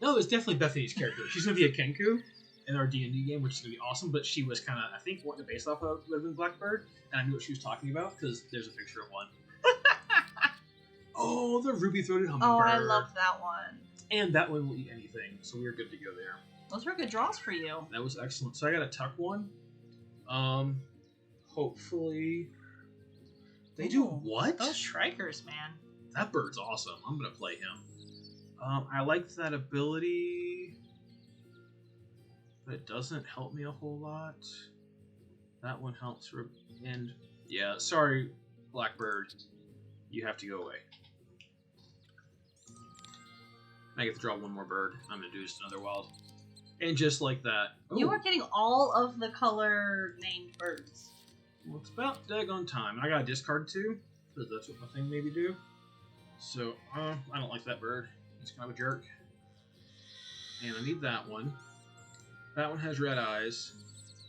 [SPEAKER 1] No, it was definitely Bethany's character. She's going to be a Kenku in our D&D game, which is going to be awesome. But she was kind of, I think, wanting to base off of red-winged blackbird. And I knew what she was talking about because there's a picture of one. Oh, the ruby-throated hummingbird.
[SPEAKER 2] Oh, I love that one.
[SPEAKER 1] And that one will eat anything, so we're good to go there.
[SPEAKER 2] Those were good draws for you.
[SPEAKER 1] That was excellent. So I got a tuck one. Hopefully... They do what?
[SPEAKER 2] Those Shrikers, man.
[SPEAKER 1] That bird's awesome. I'm going to play him. I like that ability, but it doesn't help me a whole lot. That one helps. And yeah, sorry, Blackbird. You have to go away. I get to draw 1 more bird. I'm going to do just another wild. And just like that.
[SPEAKER 2] You are getting all of the color named birds.
[SPEAKER 1] Well, it's about daggone time. I got to discard 2, because that's what my thing maybe do. So, I don't like that bird. He's kind of a jerk. And I need that one. That one has red eyes.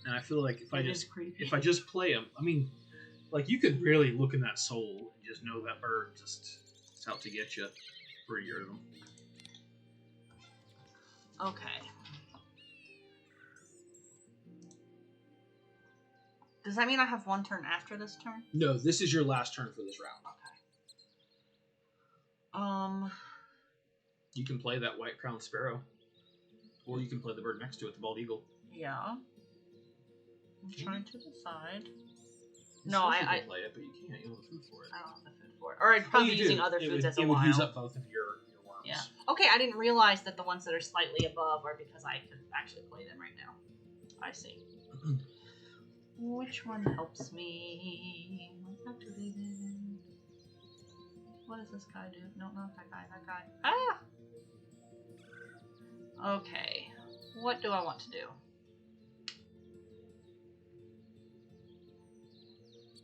[SPEAKER 1] And I feel like if
[SPEAKER 2] It is creepy.
[SPEAKER 1] I just play them, I mean, like you could really look in that soul and just know that bird just is out to get you before you get rid of them.
[SPEAKER 2] Okay. Does that mean I have one turn after this turn?
[SPEAKER 1] No, this is your last turn for this round.
[SPEAKER 2] Okay.
[SPEAKER 1] You can play that white crowned sparrow, or you can play the bird next to it, the bald eagle.
[SPEAKER 2] Yeah. I'm trying to decide.
[SPEAKER 1] You
[SPEAKER 2] No,
[SPEAKER 1] can
[SPEAKER 2] I
[SPEAKER 1] play it, but you can't. You don't have the food for it.
[SPEAKER 2] I don't have the food for it. Or I'd probably be
[SPEAKER 1] You
[SPEAKER 2] using
[SPEAKER 1] do.
[SPEAKER 2] other
[SPEAKER 1] It
[SPEAKER 2] foods
[SPEAKER 1] would,
[SPEAKER 2] as a
[SPEAKER 1] it
[SPEAKER 2] while.
[SPEAKER 1] would use up both of your worms.
[SPEAKER 2] Yeah. Okay, I didn't realize that the ones that are slightly above are because I could actually play them right now. I see. Which one helps me? What does this guy do? No, not that guy. That guy. Ah! Okay. What do I want to do?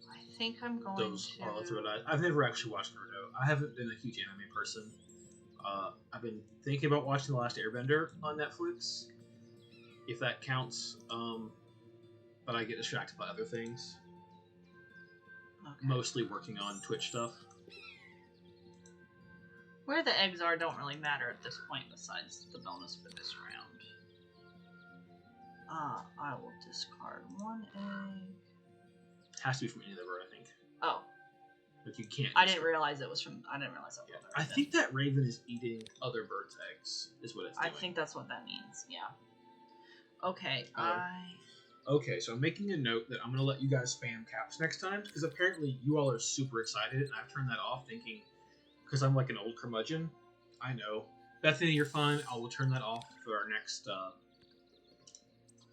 [SPEAKER 2] I think I'm going
[SPEAKER 1] Those
[SPEAKER 2] to...
[SPEAKER 1] are all through it. I've never actually watched Naruto. I haven't been a huge anime person. I've been thinking about watching The Last Airbender on Netflix, if that counts. But I get distracted by other things.
[SPEAKER 2] Okay.
[SPEAKER 1] Mostly working on Twitch stuff.
[SPEAKER 2] Where the eggs are don't really matter at this point besides the bonus for this round. I will discard one egg.
[SPEAKER 1] Has to be from any other bird, I think.
[SPEAKER 2] Oh.
[SPEAKER 1] Like you can't.
[SPEAKER 2] I didn't realize it was from... I didn't realize that was
[SPEAKER 1] I think that raven is eating other birds' eggs, is what it's doing.
[SPEAKER 2] I think that's what that means, yeah. Okay,
[SPEAKER 1] Okay, so I'm making a note that I'm going to let you guys spam caps next time, because apparently you all are super excited, and I've turned that off thinking, because I'm like an old curmudgeon. I know. Bethany, you're fine. I will turn that off for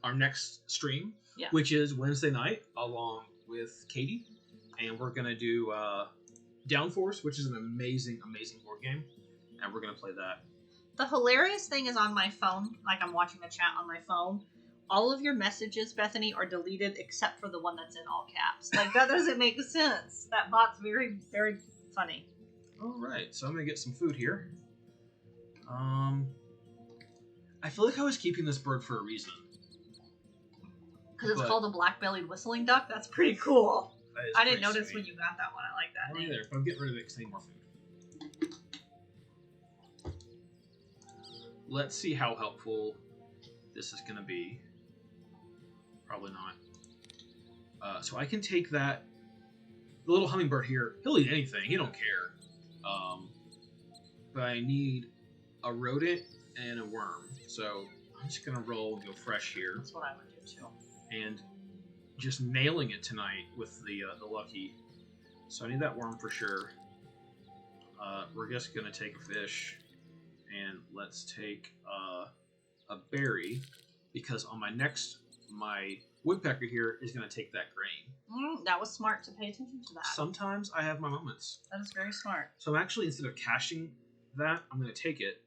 [SPEAKER 1] our next stream,
[SPEAKER 2] Yeah.
[SPEAKER 1] which is Wednesday night, along with Katie, and we're going to do Downforce, which is an amazing, amazing board game, and we're going to play that.
[SPEAKER 2] The hilarious thing is on my phone, like I'm watching the chat on my phone, all of your messages, Bethany, are deleted except for the one that's in all caps. Like, that doesn't make sense. That bot's very, very funny.
[SPEAKER 1] Alright, so I'm going to get some food here. I feel like I was keeping this bird for a reason.
[SPEAKER 2] Because it's called a black-bellied whistling duck? That's pretty cool. I didn't notice
[SPEAKER 1] sweet.
[SPEAKER 2] when you got that one. I like that name.
[SPEAKER 1] Either, but I'm getting rid of it because I need more food. Let's see how helpful this is going to be. Probably not. So I can take that. The little hummingbird here, he'll eat anything. He don't care. But I need a rodent and a worm. So I'm just going to roll and go fresh here.
[SPEAKER 2] That's what I would do too.
[SPEAKER 1] And just nailing it tonight with the lucky. So I need that worm for sure. We're just going to take a fish. And let's take a berry, because on my woodpecker here is going to take that grain.
[SPEAKER 2] That was smart to pay attention to that.
[SPEAKER 1] Sometimes I have my moments.
[SPEAKER 2] That is very smart.
[SPEAKER 1] So I'm actually, instead of caching that, I'm going to take it,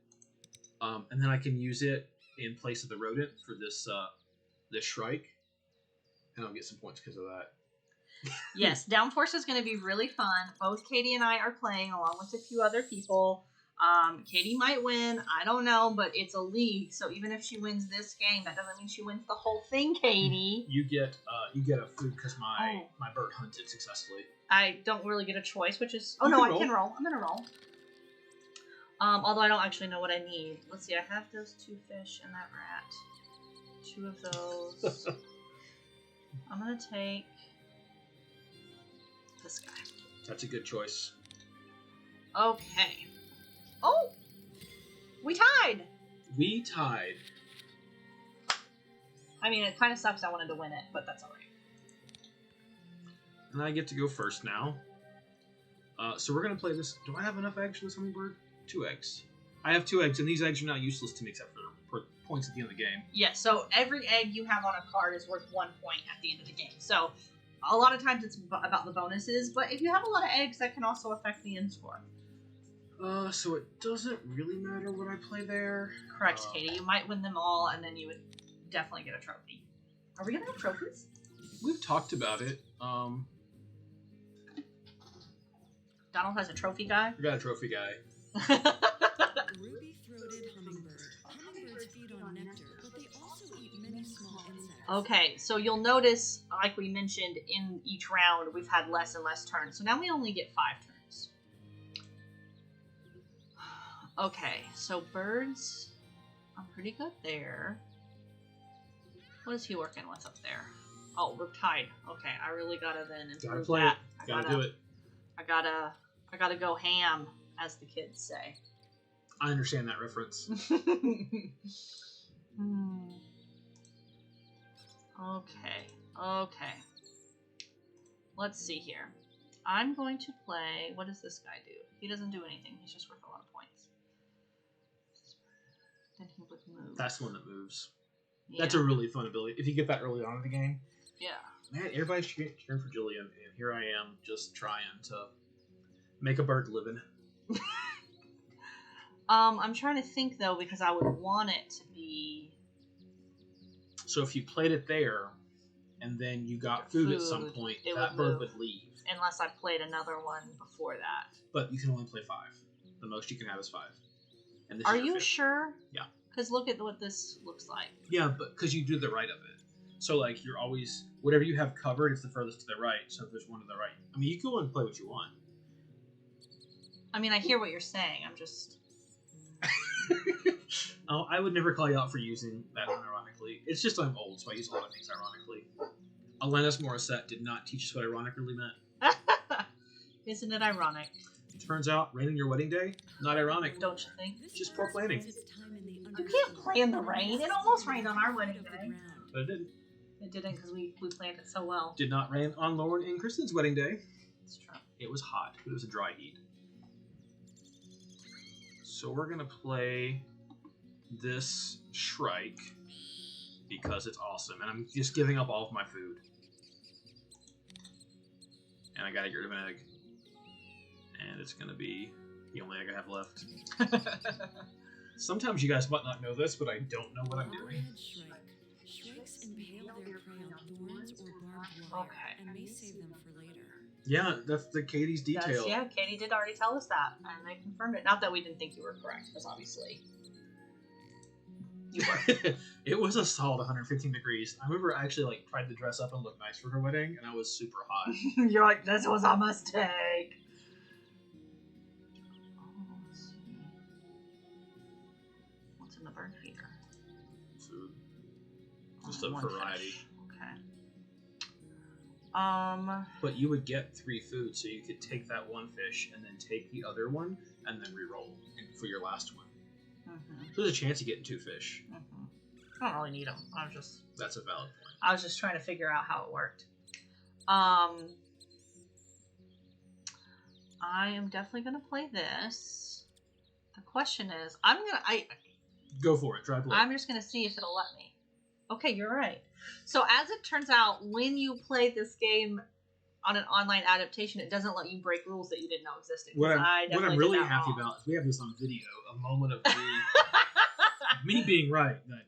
[SPEAKER 1] and then I can use it in place of the rodent for this shrike, and I'll get some points because of that.
[SPEAKER 2] Yes, Downforce is going to be really fun. Both Katie and I are playing along with a few other people. Katie might win. I don't know, but it's a league, so even if she wins this game, that doesn't mean she wins the whole thing, Katie.
[SPEAKER 1] You get a food because my bird hunted successfully.
[SPEAKER 2] I don't really get a choice, which is... Oh, no, I can roll. I'm going to roll. Although I don't actually know what I need. Let's see, I have those 2 fish and that rat. 2 of those. I'm going to take this guy.
[SPEAKER 1] That's a good choice.
[SPEAKER 2] Okay. Oh! We tied!
[SPEAKER 1] We tied.
[SPEAKER 2] I mean, it kind of sucks I wanted to win it, but that's alright.
[SPEAKER 1] And I get to go first now. So we're going to play this. Do I have enough eggs for this hummingbird? 2 eggs. I have 2 eggs, and these eggs are not useless to me except for points at the end of the game.
[SPEAKER 2] Yes, so every egg you have on a card is worth 1 point at the end of the game. So a lot of times it's about the bonuses, but if you have a lot of eggs, that can also affect the end score.
[SPEAKER 1] So it doesn't really matter what I play there.
[SPEAKER 2] Correct, Katie. You might win them all, and then you would definitely get a trophy. Are we going to have trophies?
[SPEAKER 1] We've talked about it.
[SPEAKER 2] Donald has a trophy guy?
[SPEAKER 1] We got a trophy guy.
[SPEAKER 3] Ruby-throated hummingbird. Hummingbirds feed on nectar, but they also eat many small insects.
[SPEAKER 2] Okay, so you'll notice, like we mentioned, in each round, we've had less and less turns. So now we only get 5 turns. Okay, so birds, I'm pretty good there. What is he working with up there? Oh, Riptide. Okay, I really gotta then improve that.
[SPEAKER 1] Gotta do it.
[SPEAKER 2] I gotta go ham, as the kids say.
[SPEAKER 1] I understand that reference.
[SPEAKER 2] Okay. Let's see here. I'm going to play... What does this guy do? He doesn't do anything. He's just worth a lot of points. Then he would move.
[SPEAKER 1] That's the one that moves.
[SPEAKER 2] Yeah.
[SPEAKER 1] That's a really fun ability. If you get that early on in the game.
[SPEAKER 2] Yeah.
[SPEAKER 1] Man, everybody's cheering for Julian, and here I am just trying to make a bird living.
[SPEAKER 2] I'm trying to think, though, because I would want it to be...
[SPEAKER 1] So if you played it there, and then you got food at some point, that bird would leave.
[SPEAKER 2] Unless I played another one before that.
[SPEAKER 1] But you can only play 5. The most you can have is 5. And this
[SPEAKER 2] Are
[SPEAKER 1] is your
[SPEAKER 2] you
[SPEAKER 1] 5th.
[SPEAKER 2] Sure?
[SPEAKER 1] Yeah.
[SPEAKER 2] Because look at what this looks like.
[SPEAKER 1] Yeah, but because you do the right of it. So, like, you're always... Whatever you have covered, it's the furthest to the right. So if there's one to the right... I mean, you can go and play what you want.
[SPEAKER 2] I mean, I hear what you're saying. I'm just...
[SPEAKER 1] Oh, I would never call you out for using that unironically. It's just I'm old, so I use a lot of things ironically. Alanis Morissette did not teach us what ironic really meant.
[SPEAKER 2] Isn't it ironic?
[SPEAKER 1] Turns out, rain on your wedding day, not ironic.
[SPEAKER 2] Don't you think?
[SPEAKER 1] Just poor planning.
[SPEAKER 2] You can't play in the rain. It almost rained on our wedding day.
[SPEAKER 1] But it didn't.
[SPEAKER 2] It didn't because we planned it so well.
[SPEAKER 1] Did not rain on Lauren and Kristen's wedding day.
[SPEAKER 2] It's true.
[SPEAKER 1] It was hot, but it was a dry heat. So we're going to play this Shrike because it's awesome. And I'm just giving up all of my food. And I got to get rid of an egg. And it's going to be the only egg I have left. Sometimes you guys might not know this, but I don't know what I'm doing.
[SPEAKER 3] Shrikes impale their prey on thorns or barbed wire and may save them for later.
[SPEAKER 1] Yeah, that's the Katie's detail.
[SPEAKER 2] Yeah, Katie did already tell us that, and they confirmed it. Not that we didn't think you were correct, because obviously you were.
[SPEAKER 1] It was a solid 115 degrees. I remember I actually tried to dress up and look nice for her wedding, and I was super hot.
[SPEAKER 2] You're like, this was a mistake. Let's see. What's in the bird feeder?
[SPEAKER 1] Food. Just a variety.
[SPEAKER 2] Fish. Okay.
[SPEAKER 1] But you would get 3 food, so you could take that one fish and then take the other one and then re-roll for your last one.
[SPEAKER 2] Mm-hmm.
[SPEAKER 1] So there's a chance of getting 2 fish.
[SPEAKER 2] Mm-hmm. I don't really need them.
[SPEAKER 1] That's a valid point.
[SPEAKER 2] I was just trying to figure out how it worked. I am definitely gonna play this. The question is,
[SPEAKER 1] Go for it. Try play.
[SPEAKER 2] I'm just gonna see if it'll let me. Okay, you're right. So as it turns out, when you play this game on an online adaptation, it doesn't let you break rules that you didn't know existed.
[SPEAKER 1] What I'm really happy about is we have this on video, a moment of me being right. That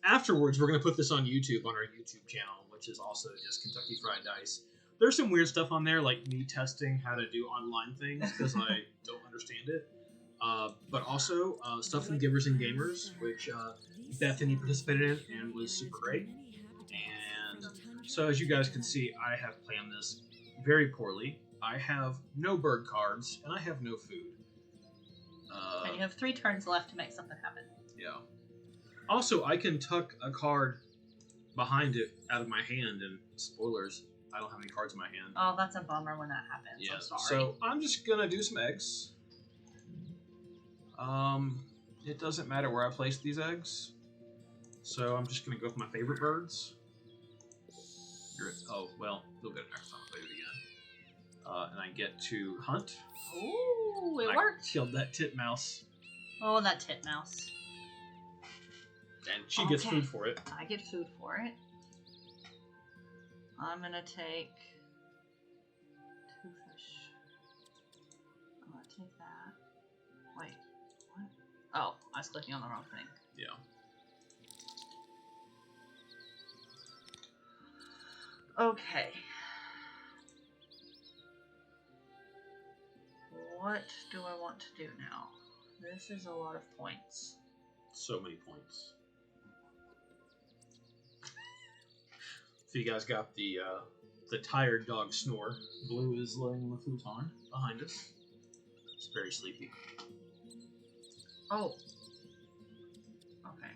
[SPEAKER 1] afterwards, we're going to put this on YouTube, on our YouTube channel, which is also just Kentucky Fried Dice. There's some weird stuff on there, like me testing how to do online things, because I don't understand it. But also stuff from Givers and Gamers, which Bethany participated in and was super great. And so as you guys can see, I have planned this very poorly. I have no bird cards, and I have no food.
[SPEAKER 2] And you have 3 turns left to make something happen.
[SPEAKER 1] Yeah. Also, I can tuck a card behind it out of my hand, and spoilers, I don't have any cards in my hand.
[SPEAKER 2] Oh, that's a bummer when that happens.
[SPEAKER 1] Yeah.
[SPEAKER 2] I'm sorry.
[SPEAKER 1] So I'm just gonna do some eggs. It doesn't matter where I place these eggs. So I'm just gonna go with my favorite birds. Oh, well, we'll get next time I'll play it again. And I get to hunt.
[SPEAKER 2] Ooh, it worked.
[SPEAKER 1] I killed that titmouse.
[SPEAKER 2] Oh, that titmouse.
[SPEAKER 1] And she gets food for it.
[SPEAKER 2] I get food for it. I'm gonna take 2 fish. I'm gonna take that. Wait, what? Oh, I was clicking on the wrong thing.
[SPEAKER 1] Yeah.
[SPEAKER 2] Okay. What do I want to do now? This is a lot of points.
[SPEAKER 1] So many points. So you guys got the tired dog snore. Blue is laying on the futon behind us. It's very sleepy.
[SPEAKER 2] Oh. Okay.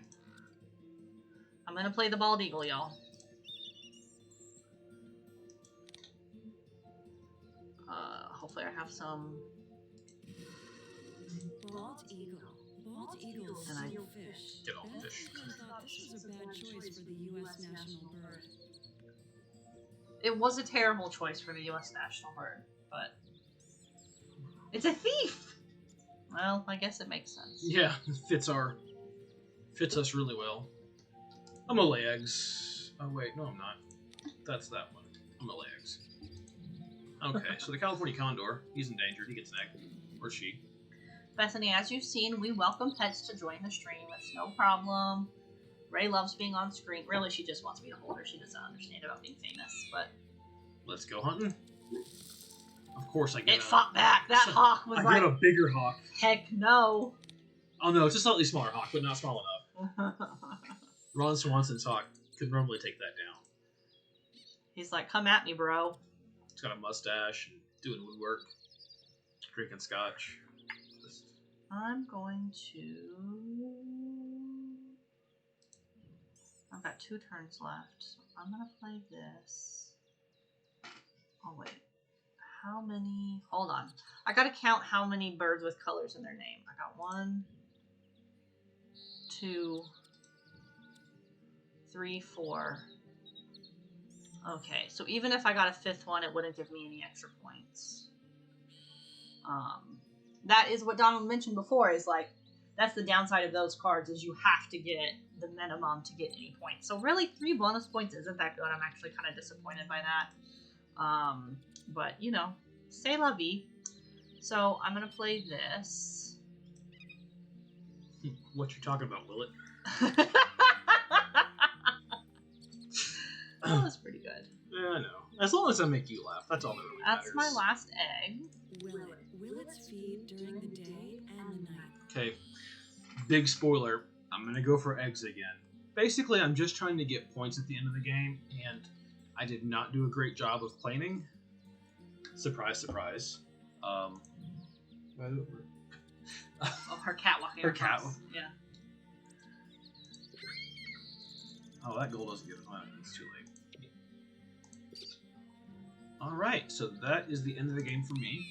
[SPEAKER 2] I'm gonna play the bald eagle, y'all. Hopefully I have some.
[SPEAKER 3] Bald eagle. Bald eagle
[SPEAKER 2] And I-
[SPEAKER 3] steal fish.
[SPEAKER 1] Get all the
[SPEAKER 3] Beth
[SPEAKER 1] fish.
[SPEAKER 3] even thought this was a bad choice for the U.S. national bird.
[SPEAKER 2] It was a terrible choice for the U.S. national bird, but it's a thief. Well, I guess it makes sense.
[SPEAKER 1] Yeah, it fits us really well. I'm gonna lay eggs. Oh wait, no I'm not. That's that one. I'm gonna lay eggs. Okay, so the California condor, he's endangered. He gets an egg. Or she.
[SPEAKER 2] Bethany, as you've seen, we welcome pets to join the stream. It's no problem. Ray loves being on screen. Really, she just wants me to hold her. She doesn't understand about being famous, but
[SPEAKER 1] Let's go hunting. Of course I get
[SPEAKER 2] it fought back. That hawk was
[SPEAKER 1] I
[SPEAKER 2] like,
[SPEAKER 1] got a bigger hawk.
[SPEAKER 2] heck no.
[SPEAKER 1] Oh no, it's a slightly smaller hawk, but not small enough. Ron Swanson's hawk could normally take that down.
[SPEAKER 2] He's like, come at me, bro.
[SPEAKER 1] He's got a mustache and doing woodwork, drinking scotch.
[SPEAKER 2] I'm going to... I've got 2 turns left. So I'm going to play this. Oh, wait. How many... Hold on. I got to count how many birds with colors in their name. I got 1, 2, 3, 4. Okay, so even if I got a 5th one, it wouldn't give me any extra points. That is what Donald mentioned before, is like, that's the downside of those cards, is you have to get the minimum to get any points. So really, 3 bonus points isn't that good. I'm actually kind of disappointed by that. But, you know, c'est la vie. So I'm going to play this.
[SPEAKER 1] What you talking about, Willet?
[SPEAKER 2] That was pretty good.
[SPEAKER 1] Yeah, I know. As long as I make you laugh, that's all that really matters.
[SPEAKER 2] That's my last egg.
[SPEAKER 3] Willets feed during the day and the night.
[SPEAKER 1] Okay, big spoiler. I'm going to go for eggs again. Basically, I'm just trying to get points at the end of the game, and I did not do a great job of planing. Surprise, surprise.
[SPEAKER 2] Oh, her cat walking
[SPEAKER 1] Her
[SPEAKER 2] across.
[SPEAKER 1] cat.
[SPEAKER 2] Yeah.
[SPEAKER 1] Oh, that goal doesn't get it. It's too late. Alright, so that is the end of the game for me.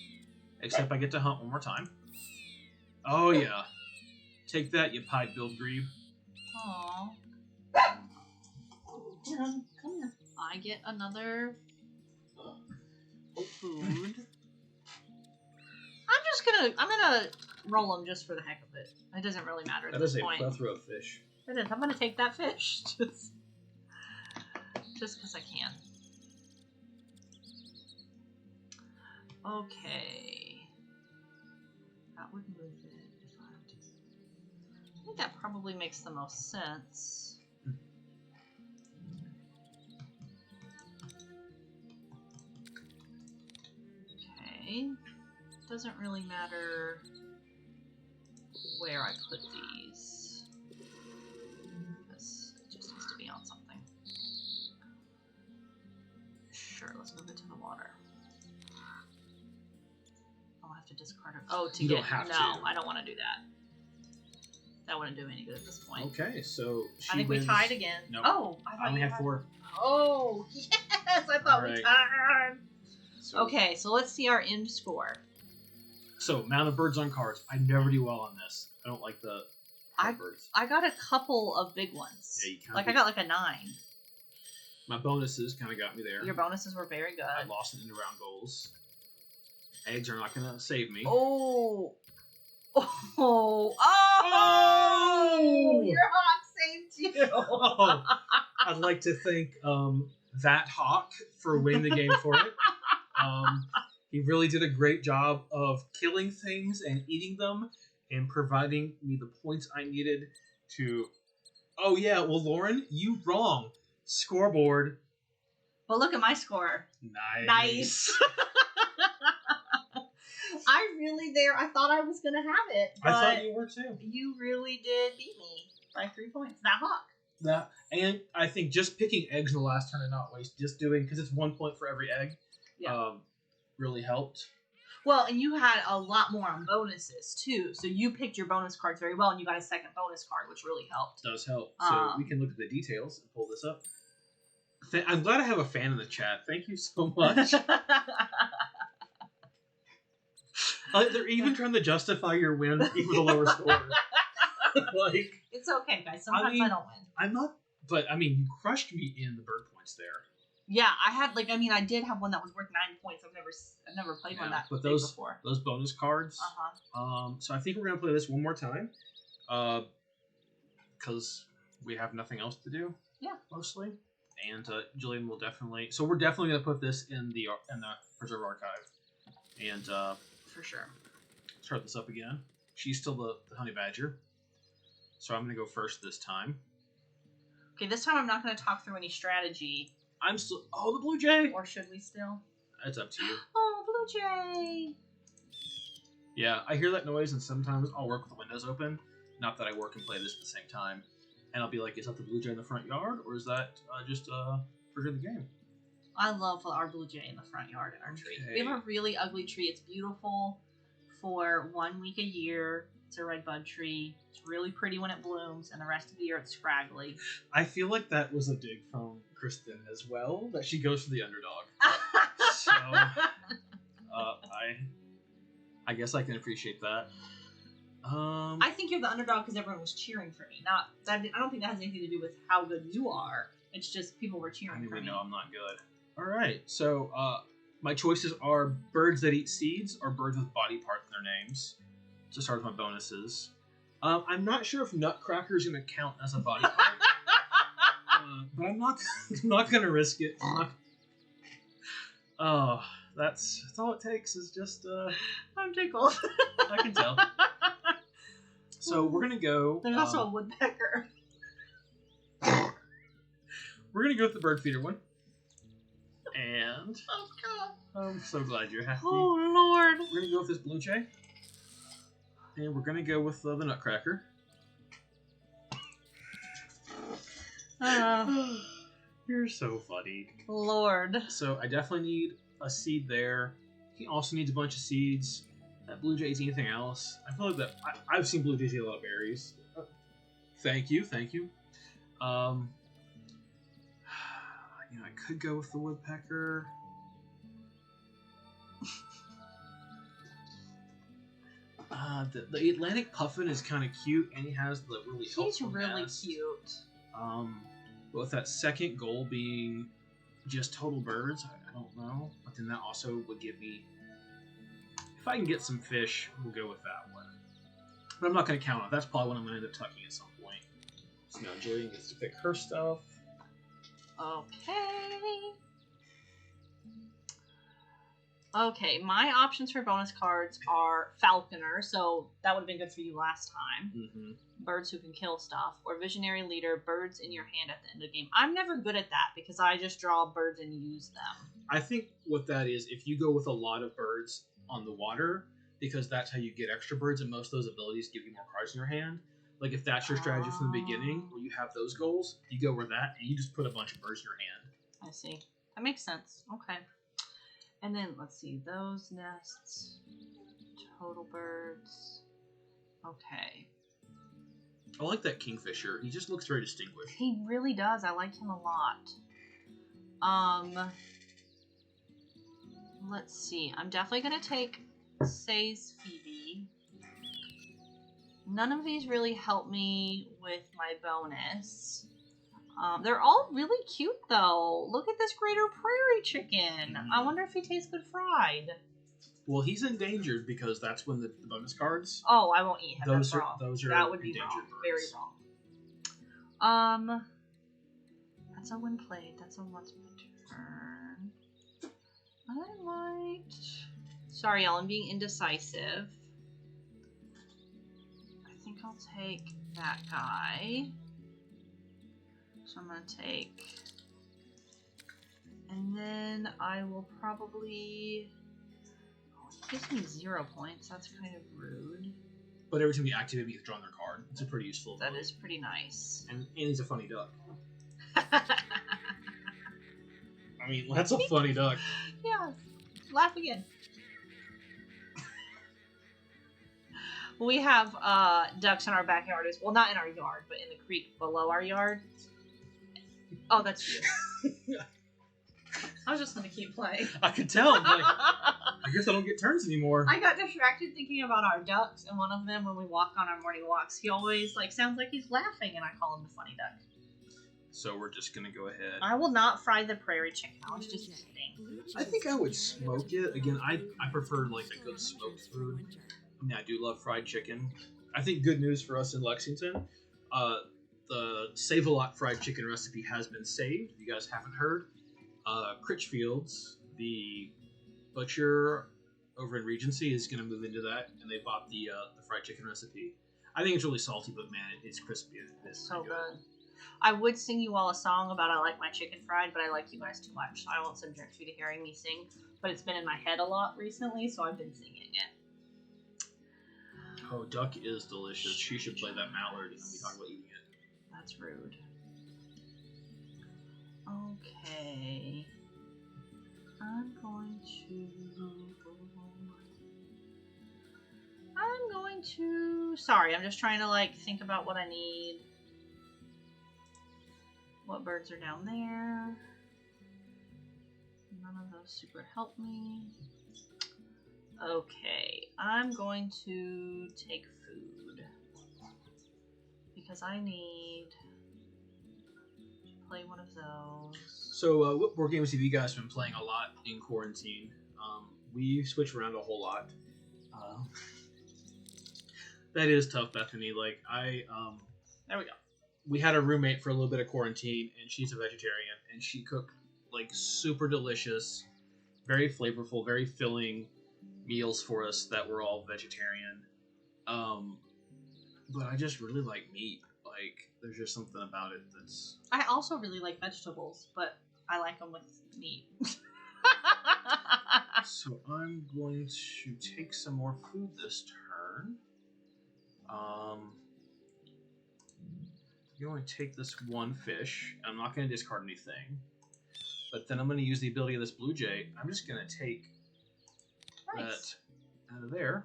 [SPEAKER 1] Except I get to hunt one more time. Oh, yeah. Take that, you pipe-billed grebe.
[SPEAKER 2] Aww. Come here. I get another food. I'm gonna roll them just for the heck of it. It doesn't really matter at
[SPEAKER 1] That
[SPEAKER 2] this
[SPEAKER 1] is a
[SPEAKER 2] point.
[SPEAKER 1] plethora of fish.
[SPEAKER 2] It is. I'm gonna take that fish just because I can. Okay. That would move it if I think that probably makes the most sense. Okay. Doesn't really matter where I put these. This just needs to be on something. Sure, let's move it to the water. I'll have to discard it. Oh, to
[SPEAKER 1] You
[SPEAKER 2] get...
[SPEAKER 1] don't have
[SPEAKER 2] no,
[SPEAKER 1] to.
[SPEAKER 2] I don't want to do that. That wouldn't do me any good at this point.
[SPEAKER 1] Okay, so she
[SPEAKER 2] I think
[SPEAKER 1] wins.
[SPEAKER 2] we tied again.
[SPEAKER 1] Nope.
[SPEAKER 2] Oh,
[SPEAKER 1] I only have 4.
[SPEAKER 2] Oh, yes! I thought we
[SPEAKER 1] Alright.
[SPEAKER 2] tied.
[SPEAKER 1] So,
[SPEAKER 2] Okay, so let's see our end score.
[SPEAKER 1] So, amount of birds on cards. I never do well on this. I don't like the birds.
[SPEAKER 2] I got a couple of big ones.
[SPEAKER 1] Yeah, you kinda
[SPEAKER 2] like I
[SPEAKER 1] did.
[SPEAKER 2] got like a 9.
[SPEAKER 1] My bonuses kind of got me there.
[SPEAKER 2] Your bonuses were very good.
[SPEAKER 1] I lost in end-around goals. Eggs are not going to save me.
[SPEAKER 2] Oh. Oh! Your hawk saved you.
[SPEAKER 1] Oh, I'd like to thank that hawk for winning the game for it. He really did a great job of killing things and eating them and providing me the points I needed to... Oh, yeah, well, Lauren, you wrong. Scoreboard.
[SPEAKER 2] Well, look at my score.
[SPEAKER 1] Nice.
[SPEAKER 2] I thought I was going to have it.
[SPEAKER 1] I
[SPEAKER 2] But
[SPEAKER 1] thought you were too.
[SPEAKER 2] you really did beat me by 3 points. That hawk.
[SPEAKER 1] That, and I think just picking eggs in the last turn and not waste, just doing, because it's 1 point for every egg, really helped.
[SPEAKER 2] Well, and you had a lot more on bonuses too, so you picked your bonus cards very well, and you got a second bonus card, which really helped.
[SPEAKER 1] Does help. So we can look at the details and pull this up. I'm glad I have a fan in the chat. Thank you so much. They're even trying to justify your win even with a lower score. Like,
[SPEAKER 2] it's okay, guys. Sometimes I don't win.
[SPEAKER 1] I'm not, but I mean, you crushed me in the bird points there.
[SPEAKER 2] Yeah, I had I did have one that was worth 9 points. I've never played one that big before.
[SPEAKER 1] Those bonus cards. So I think we're gonna play this one more time, because we have nothing else to do.
[SPEAKER 2] Yeah,
[SPEAKER 1] mostly. And Jillian will definitely. So we're definitely gonna put this in the preserve archive, and
[SPEAKER 2] for sure.
[SPEAKER 1] Start this up again. She's still the honey badger, so I'm gonna go first this time.
[SPEAKER 2] Okay, this time I'm not gonna talk through any strategy.
[SPEAKER 1] I'm still. Oh, the blue jay.
[SPEAKER 2] Or should we still?
[SPEAKER 1] It's up to you.
[SPEAKER 2] Oh, blue jay.
[SPEAKER 1] Yeah, I hear that noise, and sometimes I'll work with the windows open. Not that I work and play this at the same time. And I'll be like, is that the blue jay in the front yard, or is that just for the game?
[SPEAKER 2] I love our blue jay in the front yard in our tree. We have a really ugly tree. It's beautiful for 1 week a year. It's a red bud tree. It's really pretty when it blooms, and the rest of the year it's scraggly.
[SPEAKER 1] I feel like that was a dig from Kristen as well, that she goes for the underdog. So, I guess I can appreciate that.
[SPEAKER 2] I think you're the underdog because everyone was cheering for me. I don't think that has anything to do with how good you are. It's just people were cheering for me.
[SPEAKER 1] No, I'm not good. All right, so my choices are birds that eat seeds or birds with body parts in their names. To start with my bonuses. I'm not sure if Nutcracker is going to count as a body part. But I'm not going to risk it. That's all it takes is just...
[SPEAKER 2] I'm tickled.
[SPEAKER 1] I can tell. So we're going to go...
[SPEAKER 2] There's also a woodpecker.
[SPEAKER 1] We're going to go with the bird feeder one. And...
[SPEAKER 2] Oh, God.
[SPEAKER 1] I'm so glad you're happy.
[SPEAKER 2] Oh, Lord.
[SPEAKER 1] We're going to go with this blue jay. And we're going to go with the Nutcracker. You're so funny.
[SPEAKER 2] Lord.
[SPEAKER 1] So I definitely need a seed there. He also needs a bunch of seeds. That blue jay eats anything else. I feel like that I've seen blue jays eat a lot of berries. Thank you. I could go with the woodpecker. The Atlantic puffin is kind of cute, and he has the really helpful
[SPEAKER 2] He's really
[SPEAKER 1] nest.
[SPEAKER 2] cute.
[SPEAKER 1] But with that second goal being just total birds, I don't know. But then that also would give me... If I can get some fish, we'll go with that one. But I'm not going to count on it. That's probably what I'm going to end up tucking at some point. So now Jillian gets to pick her stuff.
[SPEAKER 2] Okay, my options for bonus cards are Falconer, so that would have been good for you last time.
[SPEAKER 1] Mm-hmm.
[SPEAKER 2] Birds who can kill stuff. Or Visionary Leader, birds in your hand at the end of the game. I'm never good at that because I just draw birds and use them.
[SPEAKER 1] I think what that is, if you go with a lot of birds on the water, because that's how you get extra birds, and most of those abilities give you more cards in your hand. Like, if that's your strategy from the beginning, where you have those goals, you go with that, and you just put a bunch of birds in your hand.
[SPEAKER 2] I see. That makes sense. Okay. And then, let's see, those nests, total birds. Okay.
[SPEAKER 1] I like that kingfisher. He just looks very distinguished.
[SPEAKER 2] He really does. I like him a lot. Let's see. I'm definitely going to take Say's Phoebe. None of these really help me with my bonus. They're all really cute, though. Look at this Greater Prairie Chicken. I wonder if he tastes good fried.
[SPEAKER 1] Well, he's endangered because that's when the bonus cards.
[SPEAKER 2] Oh, I won't eat him.
[SPEAKER 1] Those
[SPEAKER 2] that's
[SPEAKER 1] are
[SPEAKER 2] wrong.
[SPEAKER 1] those are
[SPEAKER 2] that would be
[SPEAKER 1] endangered
[SPEAKER 2] wrong.
[SPEAKER 1] birds.
[SPEAKER 2] Very wrong. That's a win played. That's a once my turn. I might. Sorry, y'all. I'm being indecisive. I think I'll take that guy. So I'm gonna take, and then I will probably. Oh, it gives me 0 points. That's kind of rude.
[SPEAKER 1] But every time you activate, you draw their card. It's a pretty useful
[SPEAKER 2] That
[SPEAKER 1] ability.
[SPEAKER 2] is pretty nice.
[SPEAKER 1] And he's a funny duck. I mean, that's a funny duck.
[SPEAKER 2] Yeah, laugh again. We have ducks in our backyard as well, not in our yard, but in the creek below our yard. Oh, that's you. I was just gonna keep playing.
[SPEAKER 1] I could tell. Like, I guess I don't get turns anymore.
[SPEAKER 2] I got distracted thinking about our ducks, and one of them, when we walk on our morning walks, he always like sounds like he's laughing, and I call him the funny duck.
[SPEAKER 1] So we're just gonna go ahead.
[SPEAKER 2] I will not fry the prairie chicken. I was just kidding.
[SPEAKER 1] I think I would smoke it. Again, I prefer like a good smoked food. I mean, I do love fried chicken. I think good news for us in Lexington. The Save-A-Lot fried chicken recipe has been saved. If you guys haven't heard, Critchfield's, the butcher over in Regency, is going to move into that, and they bought the fried chicken recipe. I think it's really salty, but man, it's crispy. It's
[SPEAKER 2] So good. I would sing you all a song about I like my chicken fried, but I like you guys too much, so I won't subject you to hearing me sing. But it's been in my head a lot recently, so I've been singing it.
[SPEAKER 1] Oh, duck is delicious. She should play that mallard and we talk about eating it.
[SPEAKER 2] That's rude. Okay. I'm going to... Sorry, I'm just trying to, like, think about what I need. What birds are down there? None of those super help me. Okay, I'm going to take food. Because I need to play one of those.
[SPEAKER 1] So, what board games have you guys been playing a lot in quarantine? We switch around a whole lot. That is tough, Bethany. Like,
[SPEAKER 2] There we go.
[SPEAKER 1] we had a roommate for a little bit of quarantine, and she's a vegetarian, and she cooked, like, super delicious, very flavorful, very filling meals for us that were all vegetarian. But I just really like meat. Like, there's just something about it that's...
[SPEAKER 2] I also really like vegetables, but I like them with meat.
[SPEAKER 1] So I'm going to take some more food this turn. I'm going to take this one fish. I'm not going to discard anything. But then I'm going to use the ability of this blue jay. I'm just going to take
[SPEAKER 2] Nice.
[SPEAKER 1] that out of there.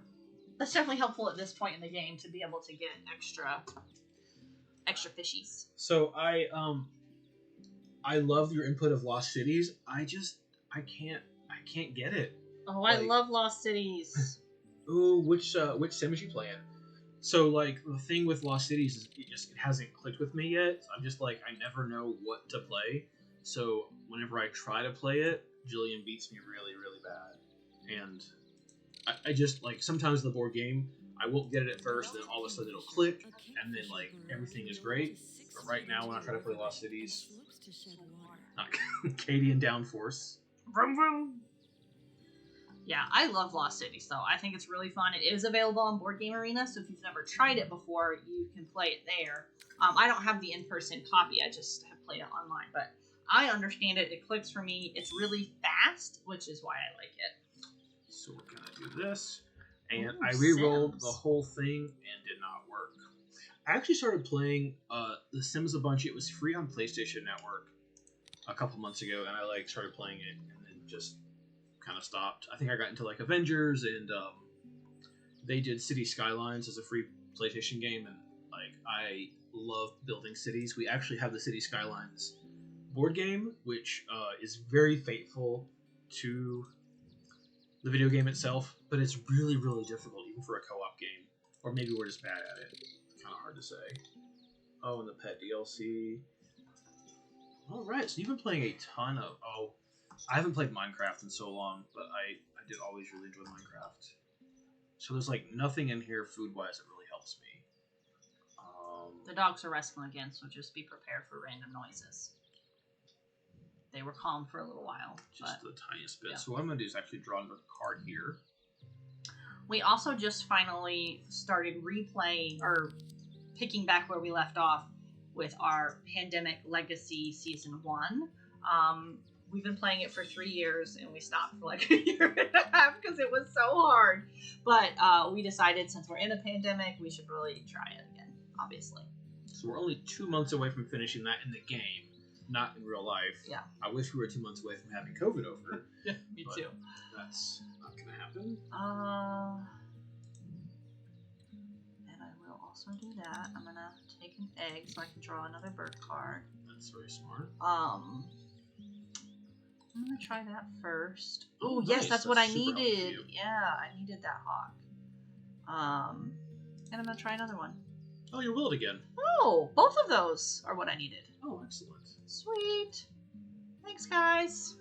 [SPEAKER 2] That's definitely helpful at this point in the game to be able to get extra fishies.
[SPEAKER 1] So I love your input of Lost Cities. I can't get it.
[SPEAKER 2] Oh, I
[SPEAKER 1] Like-
[SPEAKER 2] love Lost Cities.
[SPEAKER 1] Ooh, which Sims you playing? So like the thing with Lost Cities is it hasn't clicked with me yet. I'm just like I never know what to play. So whenever I try to play it, Jillian beats me really, really bad. And I just like sometimes the board game I won't get it at first, then all of a sudden it'll click, and then like everything is great. But right now when I try to play Lost Cities, not Katie and Downforce.
[SPEAKER 2] Vroom vroom. Yeah, I love Lost Cities though. I think it's really fun. It is available on Board Game Arena, so if you've never tried it before, you can play it there. I don't have the in-person copy. I just have played it online, but I understand it. It clicks for me. It's really fast, which is why I like it.
[SPEAKER 1] So we're gonna do this, and
[SPEAKER 2] Ooh,
[SPEAKER 1] I re-rolled
[SPEAKER 2] Sims.
[SPEAKER 1] the whole thing and did not work. I actually started playing The Sims a bunch. It was free on PlayStation Network a couple months ago, and I like started playing it and then just kind of stopped. I think I got into like Avengers, and they did City Skylines as a free PlayStation game, and like I love building cities. We actually have the City Skylines board game, which is very faithful to the video game itself, but it's really, really difficult even for a co-op game. Or maybe we're just bad at it. Kind of hard to say. Oh, and the pet DLC. All right, so you've been playing a ton of... Oh, I haven't played Minecraft in so long, but I did always really enjoy Minecraft. So there's like nothing in here food-wise that really helps me.
[SPEAKER 2] The dogs are wrestling again, so just be prepared for random noises. They were calm for a little while.
[SPEAKER 1] Just
[SPEAKER 2] But
[SPEAKER 1] the tiniest bit.
[SPEAKER 2] yeah.
[SPEAKER 1] So what I'm going to do is actually draw another card here.
[SPEAKER 2] we also just finally started replaying, or picking back where we left off with our Pandemic Legacy Season 1. we've been playing it for 3 years, and we stopped for like a year and a half because it was so hard. But we decided since we're in a pandemic, we should really try it again, obviously.
[SPEAKER 1] So we're only 2 months away from finishing that in the game, not in real life.
[SPEAKER 2] Yeah.
[SPEAKER 1] I wish we were 2 months away from having COVID over.
[SPEAKER 2] Yeah, me too.
[SPEAKER 1] That's not going to happen.
[SPEAKER 2] And I will also do that. I'm going to take an egg so I can draw another bird card.
[SPEAKER 1] That's very smart.
[SPEAKER 2] I'm going to try that first.
[SPEAKER 1] Oh,
[SPEAKER 2] yes,
[SPEAKER 1] nice.
[SPEAKER 2] that's what I
[SPEAKER 1] super helpful
[SPEAKER 2] needed.
[SPEAKER 1] for you.
[SPEAKER 2] Yeah, I needed that hawk. And I'm going to try another one.
[SPEAKER 1] Oh, you're willed again.
[SPEAKER 2] Oh, both of those are what I needed.
[SPEAKER 1] Oh, excellent.
[SPEAKER 2] Sweet. Thanks, guys.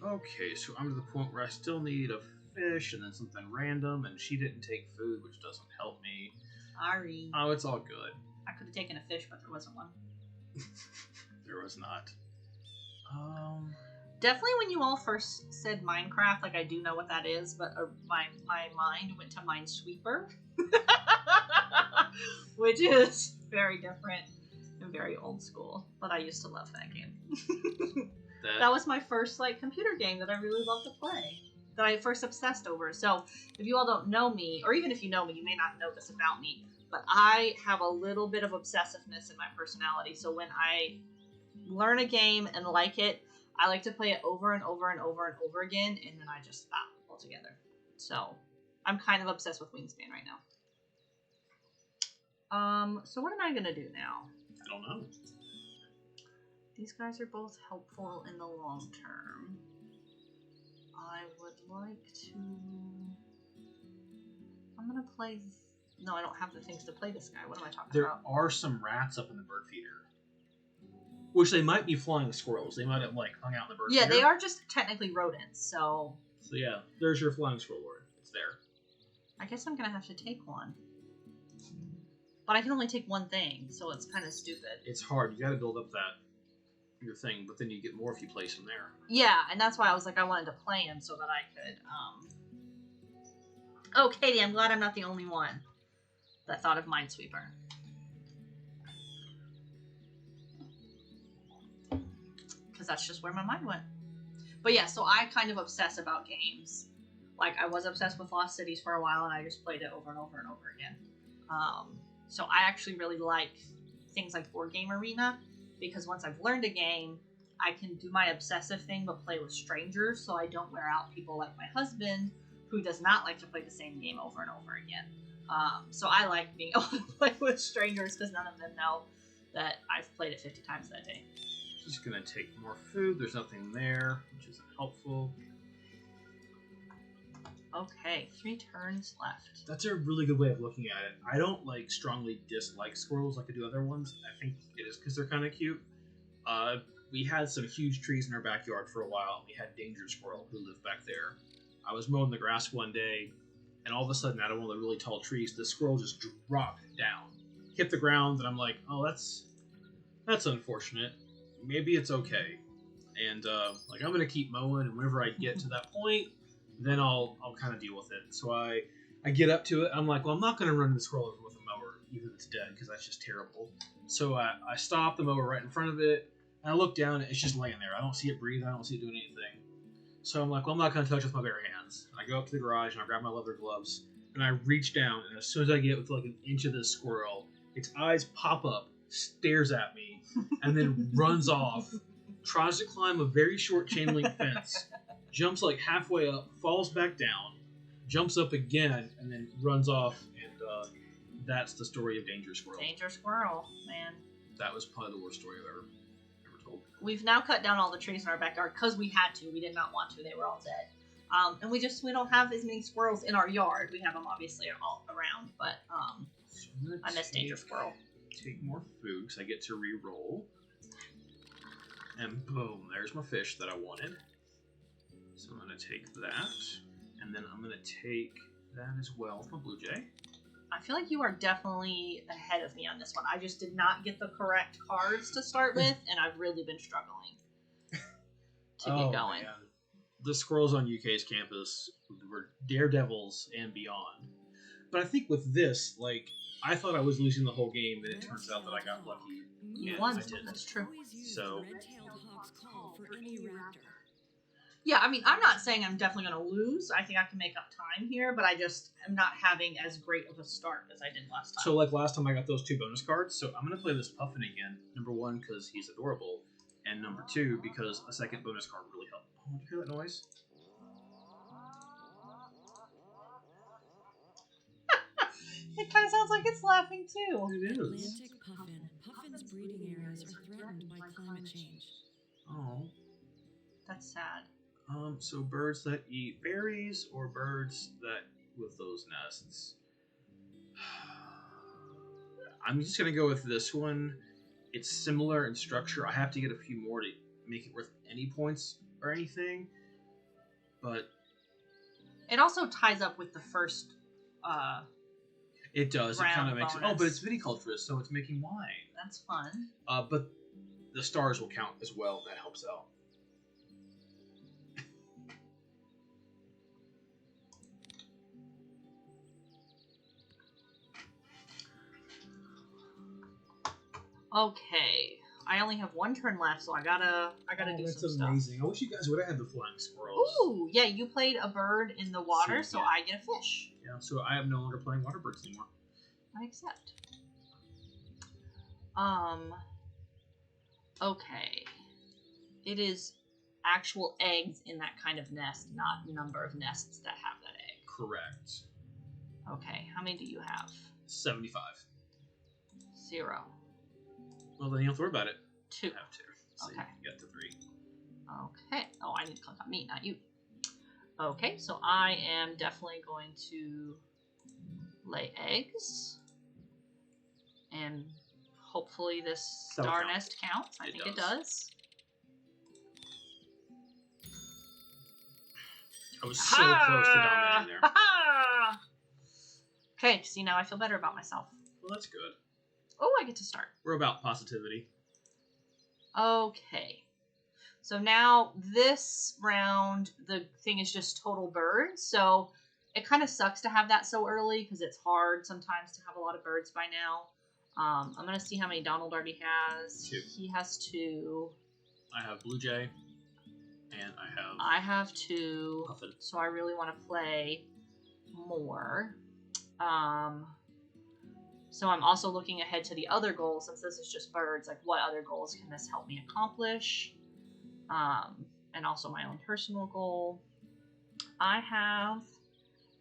[SPEAKER 1] Okay, so I'm to the point where I still need a fish and then something random, and she didn't take food, which doesn't help me.
[SPEAKER 2] Sorry.
[SPEAKER 1] Oh, it's all good.
[SPEAKER 2] I could have taken a fish, but there wasn't one.
[SPEAKER 1] There was not.
[SPEAKER 2] Definitely when you all first said Minecraft, like I do know what that is, but my mind went to Minesweeper. Which is very different and very old school, but I used to love that game. That was my first like computer game that I really loved to play, that I first obsessed over. So if you all don't know me, or even if you know me, you may not know this about me, but I have a little bit of obsessiveness in my personality. So when I learn a game and like it, I like to play it over and over and over and over again, and then I just stop altogether. So I'm kind of obsessed with Wingspan right now. So what am I gonna do now?
[SPEAKER 1] I don't know.
[SPEAKER 2] These guys are both helpful in the long term. I would like to... I'm gonna play... No, I don't have the things to play this guy. What am I talking
[SPEAKER 1] There
[SPEAKER 2] about?
[SPEAKER 1] are some rats up in the bird feeder. Which they might be flying squirrels. They might have, like, hung out in the bird feeder.
[SPEAKER 2] Yeah, they are just technically rodents, so...
[SPEAKER 1] So yeah, there's your flying squirrel lord. It's there.
[SPEAKER 2] I guess I'm gonna have to take one. But I can only take one thing, so it's kind of stupid.
[SPEAKER 1] It's hard. You gotta build up your thing, but then you get more if you place them there.
[SPEAKER 2] Yeah, and that's why I was like, I wanted to play him so that I could, Oh, Katie, I'm glad I'm not the only one that thought of Minesweeper. Because that's just where my mind went. But yeah, so I kind of obsess about games. Like, I was obsessed with Lost Cities for a while, and I just played it over and over and over again. So I actually really like things like Board Game Arena, because once I've learned a game, I can do my obsessive thing but play with strangers, so I don't wear out people like my husband, who does not like to play the same game over and over again. So I like being able to play with strangers because none of them know that I've played it 50 times that day.
[SPEAKER 1] Just gonna take more food. There's nothing there, which isn't helpful.
[SPEAKER 2] Okay, 3 turns left.
[SPEAKER 1] That's a really good way of looking at it. I don't like strongly dislike squirrels like I do other ones. I think it is because they're kind of cute. We had some huge trees in our backyard for a while. We had Danger Squirrel who lived back there. I was mowing the grass one day, and all of a sudden, out of one of the really tall trees, the squirrel just dropped down, hit the ground, and I'm like, oh, that's unfortunate. Maybe it's okay. And like I'm gonna keep mowing, and whenever I get to that point, then I'll kind of deal with it. So I get up to it. I'm like, well, I'm not going to run the squirrel over with a mower, even if it's dead, because that's just terrible. So I stop the mower right in front of it, and I look down, and it's just laying there. I don't see it breathing. I don't see it doing anything. So I'm like, well, I'm not going to touch it with my bare hands. And I go up to the garage, and I grab my leather gloves, and I reach down, and as soon as I get within like an inch of this squirrel, its eyes pop up, stares at me, and then runs off, tries to climb a very short chain link fence, jumps like halfway up, falls back down, jumps up again, and then runs off, and that's the story of Danger Squirrel.
[SPEAKER 2] Danger Squirrel, man.
[SPEAKER 1] That was probably the worst story I've ever told.
[SPEAKER 2] We've now cut down all the trees in our backyard because we had to. We did not want to. They were all dead. And we don't have as many squirrels in our yard. We have them obviously all around, but
[SPEAKER 1] So
[SPEAKER 2] I miss Danger Squirrel.
[SPEAKER 1] Take more food because I get to re-roll. And boom, there's my fish that I wanted. So I'm going to take that, and then I'm going to take that as well from Blue Jay.
[SPEAKER 2] I feel like you are definitely ahead of me on this one. I just did not get the correct cards to start with, and I've really been struggling to get going.
[SPEAKER 1] Man. The squirrels on UK's campus were daredevils and beyond. But I think with this, like, I thought I was losing the whole game, and it turns out that I got lucky.
[SPEAKER 2] You
[SPEAKER 1] Yeah,
[SPEAKER 2] won.
[SPEAKER 1] I did.
[SPEAKER 2] That's true.
[SPEAKER 1] So-
[SPEAKER 3] red-tailed hawk's call for any raptor.
[SPEAKER 2] Yeah, I mean, I'm not saying I'm definitely going to lose. I think I can make up time here, but I just am not having as great of a start as I did last time.
[SPEAKER 1] So, like, last time I got those 2 bonus cards, so I'm going to play this Puffin again. Number 1, because he's adorable, and number 2, because a second bonus card really helped. Oh, did you hear that noise?
[SPEAKER 2] It kind of sounds like it's laughing too.
[SPEAKER 1] It is.
[SPEAKER 3] Atlantic puffin. Puffin's breeding areas are threatened by climate change.
[SPEAKER 1] Oh.
[SPEAKER 2] That's sad.
[SPEAKER 1] So birds that eat berries or birds that with those nests. I'm just gonna go with this one. It's similar in structure. I have to get a few more to make it worth any points or anything. But
[SPEAKER 2] It also ties up with the first.
[SPEAKER 1] it does. It kind
[SPEAKER 2] Round
[SPEAKER 1] of makes it.
[SPEAKER 2] bonus.
[SPEAKER 1] Oh, but it's viticulturist, so it's making wine.
[SPEAKER 2] That's fun.
[SPEAKER 1] But the stars will count as well. That helps out.
[SPEAKER 2] Okay, I only have 1 turn left, so I gotta do
[SPEAKER 1] That's
[SPEAKER 2] some stuff.
[SPEAKER 1] amazing. I wish you guys would have had the flying squirrels.
[SPEAKER 2] Ooh, yeah, you played a bird in the water,
[SPEAKER 1] See,
[SPEAKER 2] so
[SPEAKER 1] yeah.
[SPEAKER 2] I get a fish.
[SPEAKER 1] Yeah, so I am no longer playing water birds anymore.
[SPEAKER 2] I accept. Okay. It is actual eggs in that kind of nest, not number of nests that have that egg.
[SPEAKER 1] Correct.
[SPEAKER 2] Okay, how many do you have?
[SPEAKER 1] 75.
[SPEAKER 2] 0.
[SPEAKER 1] Well, then you don't have to worry about it.
[SPEAKER 2] 2.
[SPEAKER 1] You have to. So
[SPEAKER 2] Okay.
[SPEAKER 1] you got to 3.
[SPEAKER 2] Okay. Oh, I need to click on me, not you. Okay, so I am definitely going to lay eggs. And hopefully this
[SPEAKER 1] That'll
[SPEAKER 2] star
[SPEAKER 1] count.
[SPEAKER 2] nest counts. I
[SPEAKER 1] It
[SPEAKER 2] think it
[SPEAKER 1] does.
[SPEAKER 2] does.
[SPEAKER 1] I was so close to dominating there.
[SPEAKER 2] Ha! Okay, see, now I feel better about myself.
[SPEAKER 1] Well, that's good.
[SPEAKER 2] Oh, I get to start.
[SPEAKER 1] We're about positivity.
[SPEAKER 2] Okay. So now this round, the thing is just total birds. So it kind of sucks to have that so early because it's hard sometimes to have a lot of birds by now. I'm going to see how many Donald already has.
[SPEAKER 1] 2.
[SPEAKER 2] He has 2.
[SPEAKER 1] I have Blue Jay, and
[SPEAKER 2] I have 2.
[SPEAKER 1] Puffin.
[SPEAKER 2] So I really want to play more. So I'm also looking ahead to the other goals since this is just birds. Like, what other goals can this help me accomplish? And also my own personal goal. I have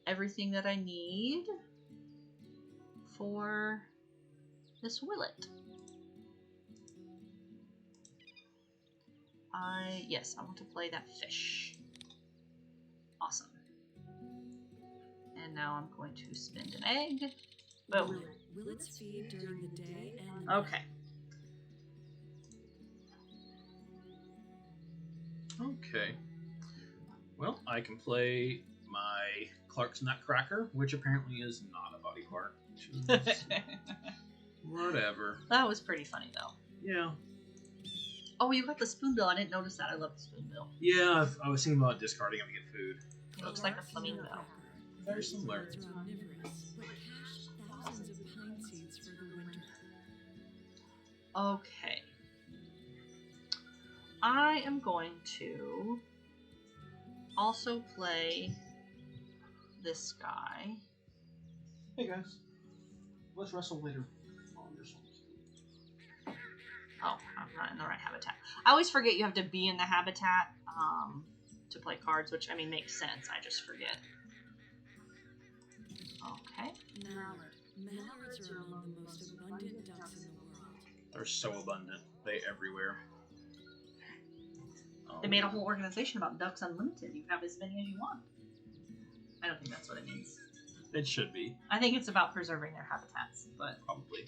[SPEAKER 2] everything that I need for this willet. Yes, I want to play that fish. Awesome. And now I'm going to spend an egg. Boom.
[SPEAKER 3] Willets feed during the day and the night.
[SPEAKER 2] Okay.
[SPEAKER 1] Okay. Well, I can play my Clark's Nutcracker, which apparently is not a body part. Which is whatever.
[SPEAKER 2] That was pretty funny, though.
[SPEAKER 1] Yeah.
[SPEAKER 2] Oh, you got the spoonbill. I didn't notice that. I love the spoonbill.
[SPEAKER 1] Yeah, I was thinking about discarding them to get food.
[SPEAKER 2] It looks like a flamingo.
[SPEAKER 1] Very similar.
[SPEAKER 3] Birds are omnivorous, but cache thousands of pine seeds for the winter.
[SPEAKER 2] Okay. I am going to also play this guy.
[SPEAKER 1] Hey guys, let's wrestle later.
[SPEAKER 2] Oh, I'm not in the right habitat. I always forget you have to be in the habitat to play cards, which, I mean, makes sense. I just forget. Okay.
[SPEAKER 3] Mallards are among the most abundant ducks in the world.
[SPEAKER 1] They're so abundant. They everywhere.
[SPEAKER 2] They made a whole organization about Ducks Unlimited. You can have as many as you want. I don't think that's what it means.
[SPEAKER 1] It should be.
[SPEAKER 2] I think it's about preserving their habitats, but...
[SPEAKER 1] Probably.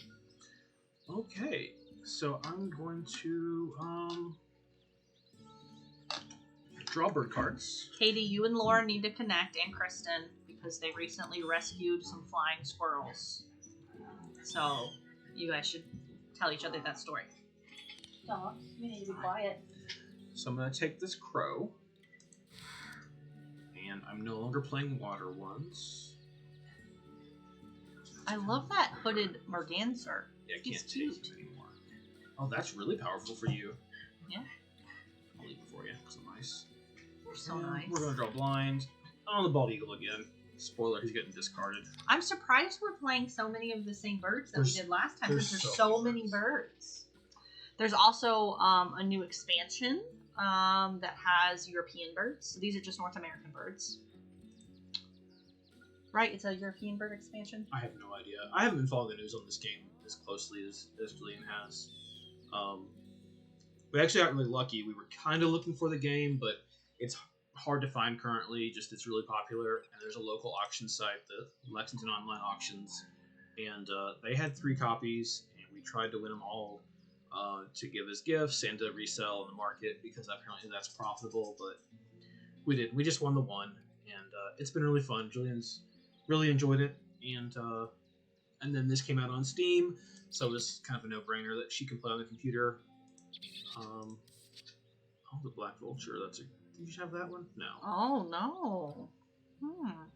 [SPEAKER 1] Okay, so I'm going to draw bird cards.
[SPEAKER 2] Katie, you and Laura need to connect, and Kristen, because they recently rescued some flying squirrels. So, you guys should tell each other that story.
[SPEAKER 4] Stop. You need to be quiet.
[SPEAKER 1] So I'm going to take this crow. And I'm no longer playing water ones.
[SPEAKER 2] I love that hooded Merganser.
[SPEAKER 1] Yeah, I
[SPEAKER 2] He's
[SPEAKER 1] can't
[SPEAKER 2] cute.
[SPEAKER 1] take him anymore. Oh, that's really powerful for you.
[SPEAKER 2] Yeah.
[SPEAKER 1] I'll leave it for you, because I'm nice.
[SPEAKER 2] You're so
[SPEAKER 1] And
[SPEAKER 2] nice.
[SPEAKER 1] We're going to draw blind. Oh, the bald eagle again. Spoiler, he's getting discarded.
[SPEAKER 2] I'm surprised we're playing so many of the same birds that we did last time because there's
[SPEAKER 1] there's
[SPEAKER 2] so many birds. There's also a new expansion that has European birds. So these are just North American birds. Right, it's a European bird expansion.
[SPEAKER 1] I have no idea. I haven't been following the news on this game as closely as Julian has. We actually got really lucky. We were kind of looking for the game, but it's hard to find currently. Just it's really popular, and there's a local auction site, the Lexington Online Auctions, and they had 3 copies, and we tried to win them all to give as gifts and to resell in the market because apparently that's profitable. But we didn't. We just won the one, and it's been really fun. Julian's really enjoyed it, and then this came out on Steam, so it was kind of a no-brainer that she can play on the computer. Oh, the Black Vulture. That's a. Did you have that one? No.
[SPEAKER 2] Oh, no.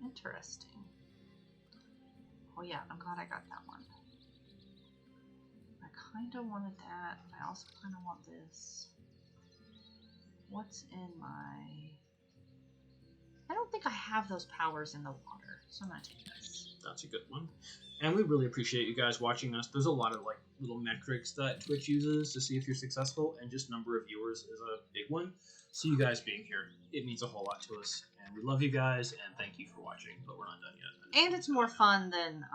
[SPEAKER 2] Interesting. Oh, yeah, I'm glad I got that one. I kind of wanted that, but I also kind of want this. What's in my... I don't think I have those powers in the water, so I'm going to take this.
[SPEAKER 1] That's a good one. And we really appreciate you guys watching us. There's a lot of like little metrics that Twitch uses to see if you're successful, and just number of viewers is a big one. So you guys being here, it means a whole lot to us. And we love you guys, and thank you for watching, but we're not done yet.
[SPEAKER 2] And it's more fun than,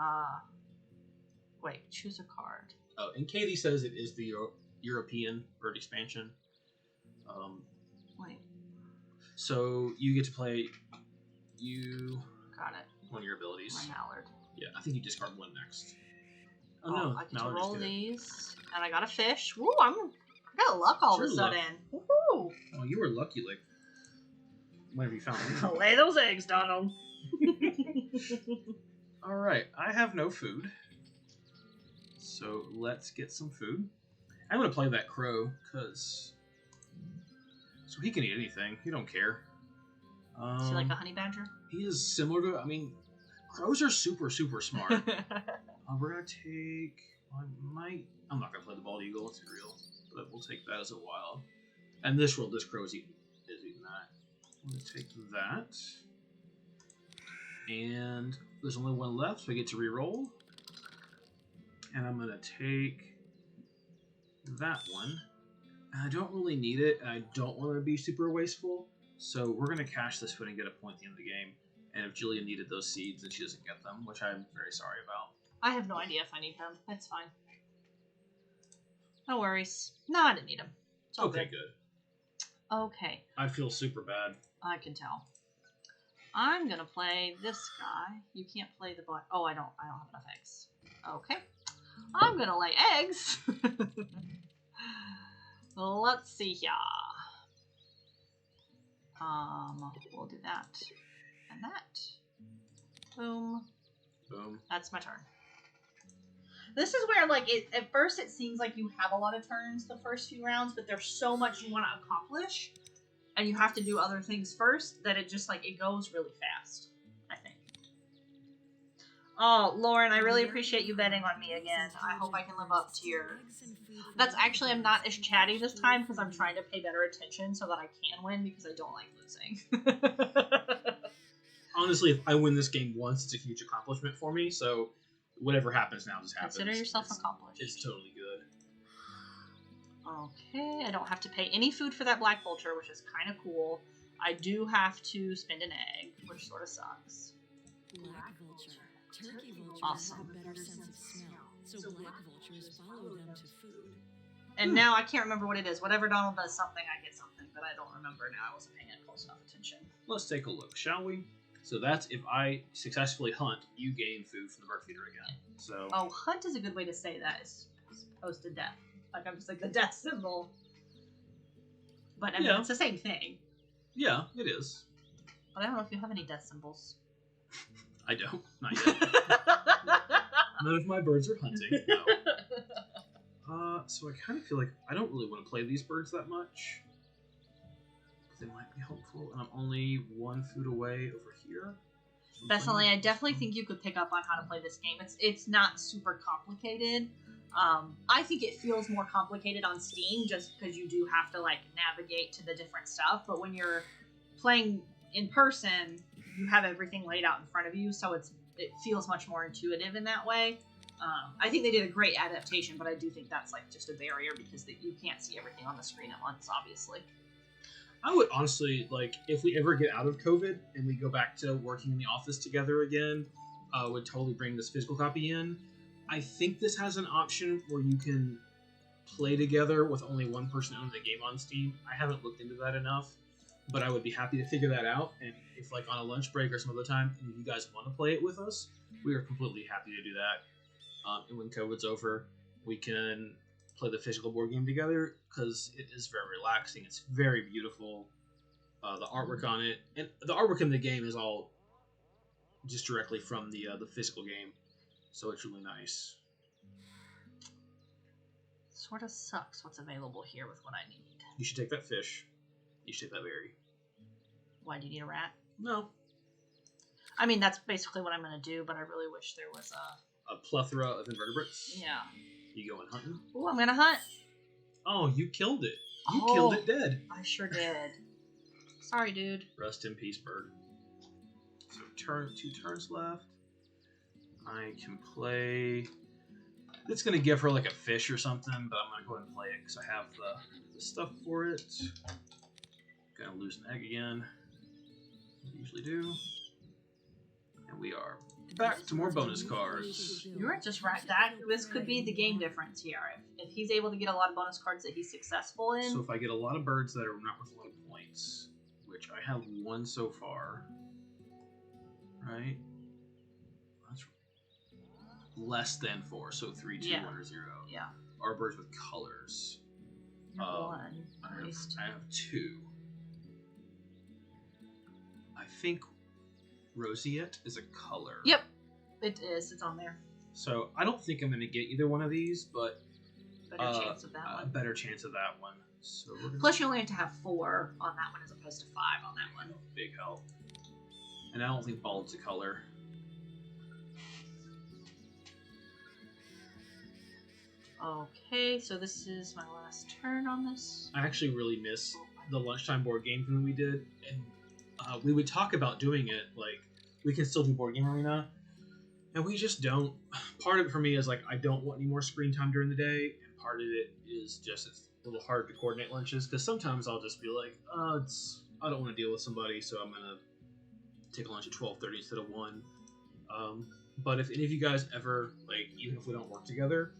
[SPEAKER 2] wait, choose a card.
[SPEAKER 1] Oh, and Katie says it is the European bird expansion.
[SPEAKER 2] Wait.
[SPEAKER 1] So you get to play
[SPEAKER 2] Got it.
[SPEAKER 1] one of your abilities.
[SPEAKER 2] My mallard.
[SPEAKER 1] Yeah, I think you discard one next. Oh,
[SPEAKER 2] Oh,
[SPEAKER 1] no,
[SPEAKER 2] I get to
[SPEAKER 1] Mallard just
[SPEAKER 2] roll
[SPEAKER 1] did it.
[SPEAKER 2] these, and I got a fish. Woo, I got luck all of a
[SPEAKER 1] Sure luck.
[SPEAKER 2] sudden. Woohoo!
[SPEAKER 1] Oh, you were lucky, like, whenever you found me.
[SPEAKER 2] Lay those eggs, Donald.
[SPEAKER 1] Alright, I have no food. So let's get some food. I'm going to play that crow, because... So he can eat anything. He don't care.
[SPEAKER 2] Is he like a honey badger?
[SPEAKER 1] He is similar to... I mean, crows are super, super smart. We're going to take... I'm not going to play the bald eagle, let's be real. But we'll take that as a wild. And this roll, this crow is eating that. I'm going to take that. And there's only one left, so I get to re-roll. And I'm going to take that one. And I don't really need it, and I don't want to be super wasteful. So we're going to cash this one and get a point at the end of the game. And if Jillian needed those seeds, then she doesn't get them, which I'm very sorry about.
[SPEAKER 2] I have no idea if I need them. It's fine. No worries. No, I didn't need them. It's all
[SPEAKER 1] Okay,
[SPEAKER 2] good.
[SPEAKER 1] good.
[SPEAKER 2] Okay,
[SPEAKER 1] I feel super bad.
[SPEAKER 2] I can tell. I'm gonna play this guy. You can't play the black. Oh, I don't have enough eggs. Okay. I'm gonna lay eggs. Let's see here. We'll do that and that. Boom.
[SPEAKER 1] Boom.
[SPEAKER 2] That's my turn. This is where, like, at first it seems like you have a lot of turns the first few rounds, but there's so much you want to accomplish, and you have to do other things first, that it just, like, it goes really fast, I think. Oh, Lauren, I really appreciate you betting on me again. I hope I can live up to your... That's actually, I'm not as chatty this time, because I'm trying to pay better attention so that I can win, because I don't like losing.
[SPEAKER 1] Honestly, if I win this game once, it's a huge accomplishment for me, so... Whatever happens now just happens.
[SPEAKER 2] Consider yourself accomplished.
[SPEAKER 1] It's totally good.
[SPEAKER 2] Okay, I don't have to pay any food for that black vulture, which is kind of cool. I do have to spend an egg, which sort of sucks.
[SPEAKER 3] Black vulture. Turkey vultures
[SPEAKER 2] Awesome.
[SPEAKER 3] have a better sense of smell, so black vultures follow them to food.
[SPEAKER 2] And now I can't remember what it is. Whatever Donald does something, I get something, but I don't remember now. I wasn't paying close enough attention.
[SPEAKER 1] Let's take a look, shall we? So that's if I successfully hunt, you gain food from the bird feeder again. So
[SPEAKER 2] Oh, hunt is a good way to say that, as opposed to death. Like, I'm just like the death symbol. But I mean,
[SPEAKER 1] Yeah.
[SPEAKER 2] it's the same thing.
[SPEAKER 1] yeah, it is.
[SPEAKER 2] But I don't know if you have any death symbols.
[SPEAKER 1] I don't, not yet. None of my birds are hunting. No. So I kind of feel like I don't really want to play these birds that much. They might be helpful, and I'm only one food away over here.
[SPEAKER 2] Definitely, I definitely think you could pick up on how to play this game. It's not super complicated. I think it feels more complicated on Steam just because you do have to like navigate to the different stuff. But when you're playing in person, you have everything laid out in front of you, so it feels much more intuitive in that way. I think they did a great adaptation, but I do think that's like just a barrier because you can't see everything on the screen at once, obviously.
[SPEAKER 1] I would honestly, like, if we ever get out of COVID and we go back to working in the office together again, would totally bring this physical copy in. I think this has an option where you can play together with only one person owning the game on Steam. I haven't looked into that enough, but I would be happy to figure that out. And if, like, on a lunch break or some other time, and you guys want to play it with us, we are completely happy to do that. And when COVID's over, we can play the physical board game together because it is very relaxing. It's very beautiful. The artwork on it, and the artwork in the game is all just directly from the physical game, so it's really nice.
[SPEAKER 2] Sort of sucks what's available here with what I need.
[SPEAKER 1] You should take that fish. You should take that berry.
[SPEAKER 2] Why do you need a rat?
[SPEAKER 1] No.
[SPEAKER 2] I mean, that's basically what I'm going to do, but I really wish there was
[SPEAKER 1] a plethora of invertebrates.
[SPEAKER 2] Yeah.
[SPEAKER 1] You going hunting?
[SPEAKER 2] Oh, I'm going to hunt.
[SPEAKER 1] Oh, you killed it. You killed it dead.
[SPEAKER 2] I sure did. Sorry, dude.
[SPEAKER 1] Rest in peace, bird. So 2 turns left. I can play... It's going to give her like a fish or something, but I'm going to go ahead and play it because I have the stuff for it. Going to lose an egg again. I usually do. And we are back to more bonus cards.
[SPEAKER 2] You're just right. This could be the game difference here. If he's able to get a lot of bonus cards that he's successful in.
[SPEAKER 1] So if I get a lot of birds that are not worth a lot of points, which I have 1 so far, right? That's less than 4, so 3, 2, 1, or 0.
[SPEAKER 2] Yeah.
[SPEAKER 1] Are birds with colors.
[SPEAKER 2] One, at least.
[SPEAKER 1] I have 2. I think roseate is a color.
[SPEAKER 2] Yep, it is. It's on there.
[SPEAKER 1] So I don't think I'm going to get either one of these, but
[SPEAKER 2] better chance of that one.
[SPEAKER 1] A better chance of that one. So
[SPEAKER 2] plus, you only have to have 4 on that one as opposed to 5 on that one.
[SPEAKER 1] Big help. And I don't think bald's a color.
[SPEAKER 2] Okay, so this is my last turn on this.
[SPEAKER 1] I actually really miss the lunchtime board game thing we did, and we would talk about doing it, like, we can still do Board Game Arena, and we just don't. Part of it for me is, like, I don't want any more screen time during the day, and part of it is just it's a little hard to coordinate lunches, because sometimes I'll just be like, I don't want to deal with somebody, so I'm going to take a lunch at 12:30 instead of 1. But if any of you guys ever, like, even if we don't work together,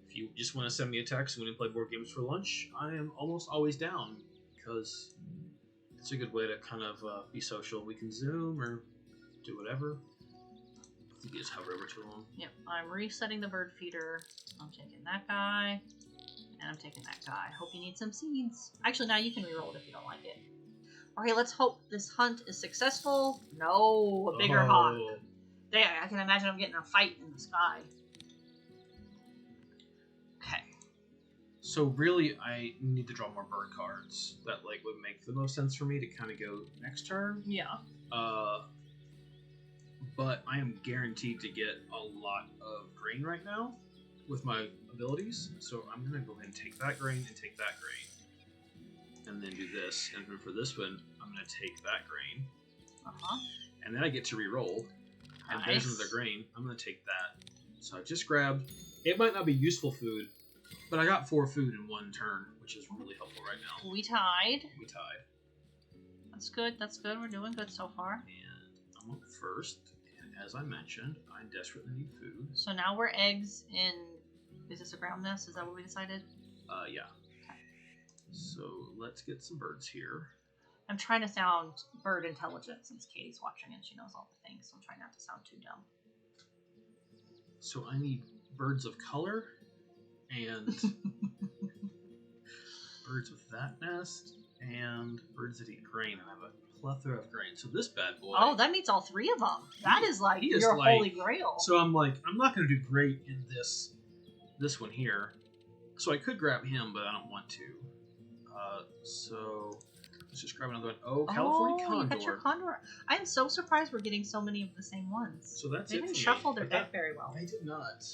[SPEAKER 1] if you just want to send me a text and we play board games for lunch, I am almost always down, because it's a good way to kind of be social. We can Zoom or do whatever. I think you just hover over too long.
[SPEAKER 2] Yep, I'm resetting the bird feeder. I'm taking that guy, and I'm taking that guy. Hope you need some seeds. Actually, now you can reroll it if you don't like it. Okay, let's hope this hunt is successful. No, a bigger hawk. There, I can imagine I'm getting a fight in the sky. Okay.
[SPEAKER 1] So really, I need to draw more bird cards. That like would make the most sense for me to kind of go next turn.
[SPEAKER 2] Yeah.
[SPEAKER 1] But I am guaranteed to get a lot of grain right now with my abilities. So I'm gonna go ahead and take that grain and take that grain, and then do this. And then for this one, I'm gonna take that grain. And then I get to re-roll. And there's another grain. I'm gonna take that. So I just grabbed. It might not be useful food, but I got 4 food in 1 turn, which is really helpful right now.
[SPEAKER 2] We tied.
[SPEAKER 1] We tied.
[SPEAKER 2] That's good. That's good. We're doing good so far.
[SPEAKER 1] And I'm up first. And as I mentioned, I desperately need food.
[SPEAKER 2] So now we're eggs in. Is this a ground nest? Is that what we decided?
[SPEAKER 1] Yeah. Okay. So let's get some birds here.
[SPEAKER 2] I'm trying to sound bird intelligent since Katie's watching and she knows all the things. So I'm trying not to sound too dumb.
[SPEAKER 1] So I need birds of color and birds with that nest and birds that eat grain. I have a plethora of grain. So this bad boy.
[SPEAKER 2] Oh, that meets all 3 of them. That is like your holy grail.
[SPEAKER 1] So I'm like, I'm not going to do great in this one here. So I could grab him, but I don't want to. So Let's just grab another one. Oh, California Condor.
[SPEAKER 2] You got your Condor. I am so surprised we're getting so many of the same ones.
[SPEAKER 1] So that's
[SPEAKER 2] they
[SPEAKER 1] it.
[SPEAKER 2] didn't
[SPEAKER 1] for
[SPEAKER 2] shuffle
[SPEAKER 1] me.
[SPEAKER 2] their deck very well.
[SPEAKER 1] They did not.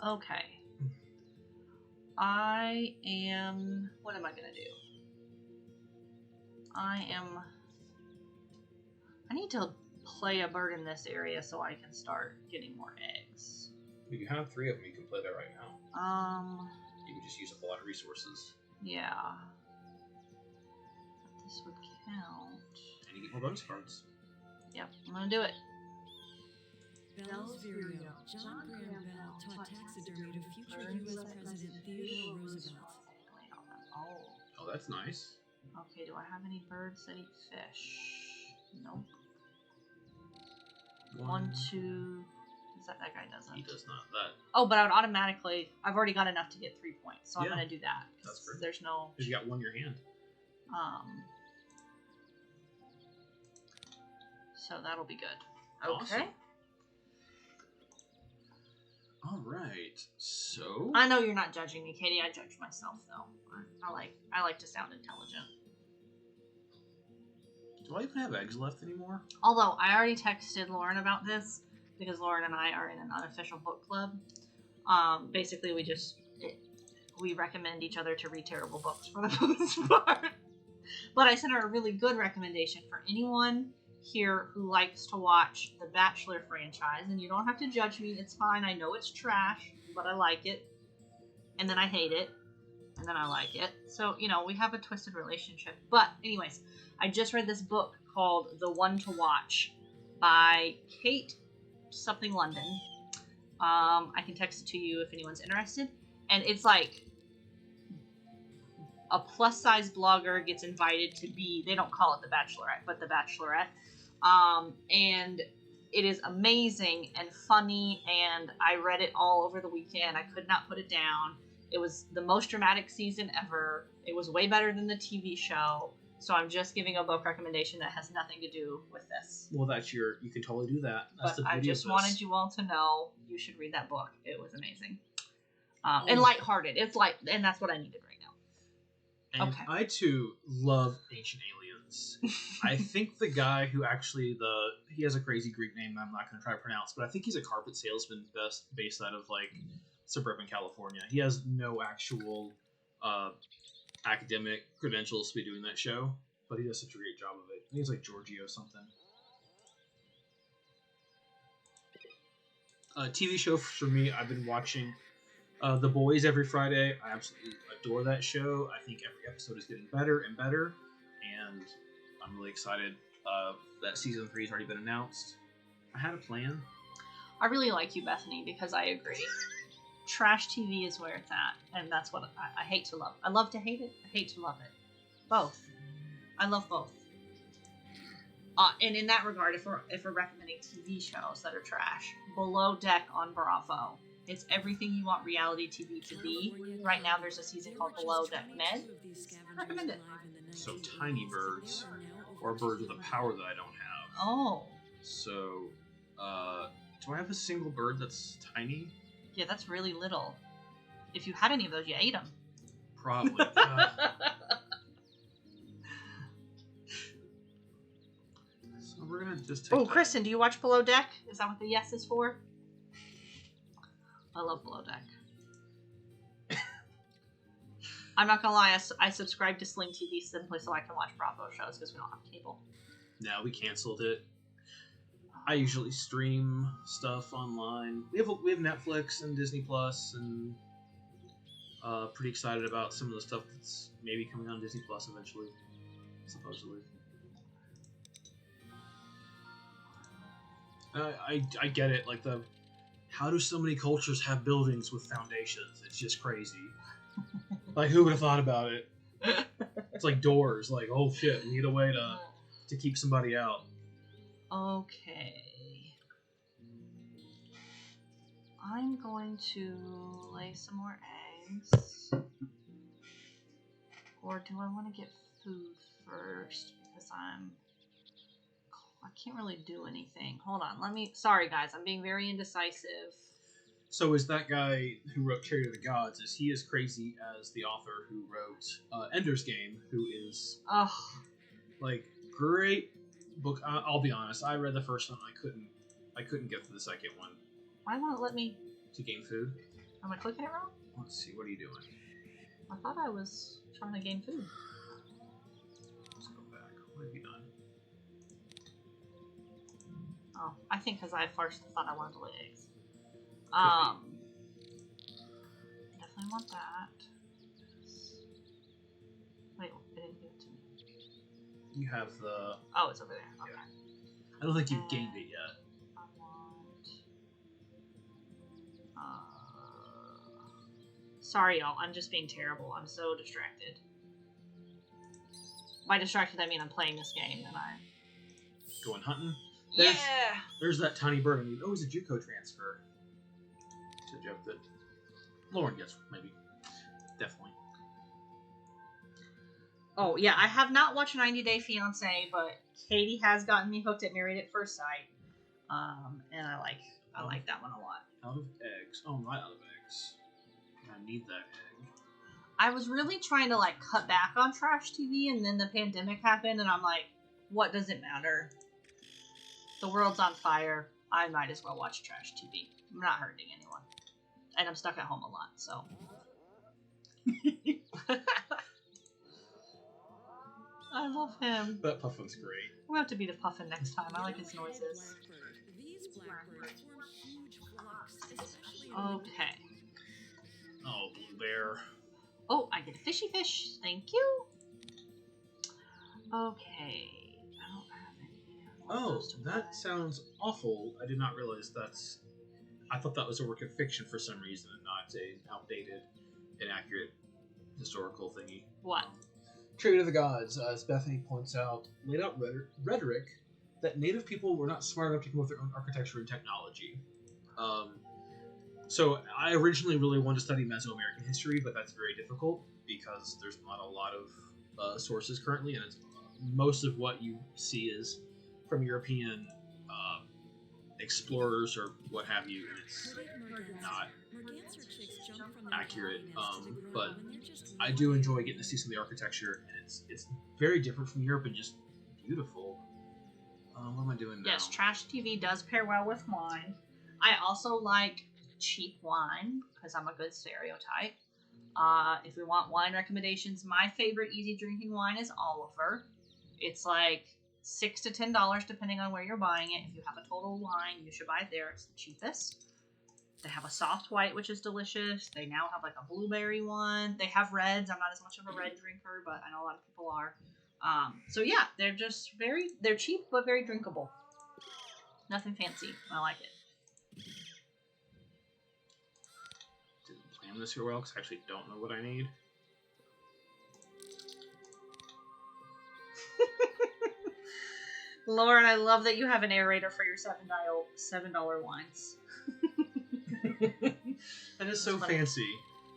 [SPEAKER 2] Okay. I am... What am I going to do? I need to play a bird in this area so I can start getting more eggs.
[SPEAKER 1] Well, you have 3 of them. You can play that right now. You would just use up a lot of resources.
[SPEAKER 2] Yeah. But this would count.
[SPEAKER 1] And you get more bonus cards.
[SPEAKER 2] Yep, I'm going to do it.
[SPEAKER 3] Bell's Vireo. John Graham Bell taught taxidermy to future U.S. President Theodore Roosevelt.
[SPEAKER 1] Oh, that's nice.
[SPEAKER 2] Okay, do I have any birds that eat fish? Nope. 1, 2... That guy doesn't.
[SPEAKER 1] He does not. That.
[SPEAKER 2] Oh, but I would automatically... I've already got enough to get 3 points, so I'm going to do that.
[SPEAKER 1] That's great.
[SPEAKER 2] There's no...
[SPEAKER 1] Because you got 1 in your hand.
[SPEAKER 2] So that'll be good.
[SPEAKER 1] Awesome.
[SPEAKER 2] Okay.
[SPEAKER 1] All right. So...
[SPEAKER 2] I know you're not judging me, Katie. I judge myself, though. I like to sound intelligent.
[SPEAKER 1] Do I even have eggs left anymore?
[SPEAKER 2] Although, I already texted Lauren about this, because Lauren and I are in an unofficial book club. Basically, we recommend each other to read terrible books for the most part. But I sent her a really good recommendation for anyone here who likes to watch the Bachelor franchise. And you don't have to judge me. It's fine. I know it's trash, but I like it. And then I hate it. And then I like it. So, we have a twisted relationship. But anyways, I just read this book called The One to Watch by Kate something London. I can text it to you if anyone's interested. And it's like a plus size blogger gets invited to be, they don't call it the Bachelorette, but the Bachelorette. And it is amazing and funny, and I read it all over the weekend. I could not put it down. It was the most dramatic season ever. It was way better than the TV show. So I'm just giving a book recommendation that has nothing to do with this.
[SPEAKER 1] Well, you can totally do that. That's
[SPEAKER 2] but
[SPEAKER 1] the
[SPEAKER 2] I
[SPEAKER 1] beauty
[SPEAKER 2] just
[SPEAKER 1] of this.
[SPEAKER 2] wanted you all to know you should read that book. It was amazing. And lighthearted. It's light, and that's what I needed right now.
[SPEAKER 1] And
[SPEAKER 2] okay.
[SPEAKER 1] I too love Ancient Aliens. I think the guy who actually he has a crazy Greek name that I'm not going to try to pronounce, but I think he's a carpet salesman based out of like suburban California. He has no actual academic credentials to be doing that show, but he does such a great job of it. I think it's like Giorgio or something. TV show for me, I've been watching The Boys every Friday. I absolutely adore that show. I think every episode is getting better and better, and I'm really excited that season 3 has already been announced. I had a plan.
[SPEAKER 2] I really like you, Bethany, because I agree. Trash TV is where it's at, and that's what I hate to love. I love to hate it. I hate to love it. Both. I love both. And in that regard, if we're recommending TV shows that are trash, Below Deck on Bravo. It's everything you want reality TV to be. Right now, there's a season called Below Deck Med. I recommend it.
[SPEAKER 1] So tiny birds, or birds with a power that I don't have.
[SPEAKER 2] Oh.
[SPEAKER 1] So, do I have a single bird that's tiny?
[SPEAKER 2] Yeah, that's really little. If you had any of those, you ate them.
[SPEAKER 1] Probably. So we're gonna just take.
[SPEAKER 2] Oh, Kristen, do you watch Below Deck? Is that what the yes is for? I love Below Deck. I'm not gonna lie, I subscribe to Sling TV simply so I can watch Bravo shows because we don't have cable.
[SPEAKER 1] No, we canceled it. I usually stream stuff online. We have Netflix and Disney Plus, and pretty excited about some of the stuff that's maybe coming on Disney Plus eventually, supposedly. I get it. Like how do so many cultures have buildings with foundations? It's just crazy. Like, who would have thought about it? It's like doors. Like, oh shit, we need a way to keep somebody out.
[SPEAKER 2] Okay. I'm going to lay some more eggs. Or do I want to get food first? Because I can't really do anything. Hold on. Sorry guys, I'm being very indecisive.
[SPEAKER 1] So is that guy who wrote Chariot of the Gods, is he as crazy as the author who wrote Ender's Game, who is,
[SPEAKER 2] Ugh.
[SPEAKER 1] like, great book. I'll be honest, I read the first one, I couldn't get to the second one.
[SPEAKER 2] Why won't it let me?
[SPEAKER 1] To gain food?
[SPEAKER 2] Am I clicking it wrong?
[SPEAKER 1] Let's see, what are you doing?
[SPEAKER 2] I thought I was trying to gain food.
[SPEAKER 1] Let's go back. What have you done?
[SPEAKER 2] Oh, I think because I first thought I wanted to lay eggs. Definitely want that. Wait, it didn't give it to me.
[SPEAKER 1] You have the...
[SPEAKER 2] Oh, it's over there. Okay.
[SPEAKER 1] Yeah. I don't think you've gained it yet.
[SPEAKER 2] I want... Sorry, y'all. I'm just being terrible. I'm so distracted. By distracted, I mean I'm playing this game and I'm...
[SPEAKER 1] Going hunting?
[SPEAKER 2] Yeah!
[SPEAKER 1] There's that tiny bird. I mean, oh, it's a JUCO transfer. It's a joke that Lauren gets, maybe. Definitely.
[SPEAKER 2] Oh, yeah, I have not watched 90 Day Fiancé, but Katie has gotten me hooked at Married at First Sight. And I like that one a lot.
[SPEAKER 1] Out of eggs. Oh, I'm not out of eggs. I need that egg.
[SPEAKER 2] I was really trying to, like, cut back on trash TV, and then the pandemic happened, and I'm like, what does it matter? The world's on fire. I might as well watch trash TV. I'm not hurting anyone. And I'm stuck at home a lot, so. I love him.
[SPEAKER 1] That puffin's great.
[SPEAKER 2] We'll have to be the puffin next time. I like his noises.
[SPEAKER 3] These blackbirds form huge flocks, especially in
[SPEAKER 2] Okay.
[SPEAKER 1] Oh, blue bear.
[SPEAKER 2] Oh, I get a fishy fish. Thank you. Okay. I don't have any.
[SPEAKER 1] Oh, that sounds awful. I did not realize that's... I thought that was a work of fiction for some reason and not an outdated, inaccurate historical thingy.
[SPEAKER 2] What?
[SPEAKER 1] Trade of the Gods, as Bethany points out, laid out rhetoric that native people were not smart enough to come up with their own architecture and technology. So I originally really wanted to study Mesoamerican history, but that's very difficult because there's not a lot of sources currently, and it's, most of what you see is from European explorers or what have you, and it's not accurate. But I do enjoy getting to see some of the architecture, and it's very different from Europe and just beautiful. What am I doing now?
[SPEAKER 2] Yes, trash TV does pair well with wine. I also like cheap wine because I'm a good stereotype. If we want wine recommendations, my favorite easy drinking wine is Oliver. It's like $6 to $10 depending on where you're buying it. If you have a total wine, you should buy it there. It's the cheapest. They have a soft white, which is delicious. They now have like a blueberry one. They have reds. I'm not as much of a red drinker, but I know a lot of people are. So yeah, they're just they're cheap, but very drinkable. Nothing fancy. I like it.
[SPEAKER 1] Didn't plan this here well because I actually don't know what I need.
[SPEAKER 2] Lauren, I love that you have an aerator for your $7 wines.
[SPEAKER 1] That is so fancy.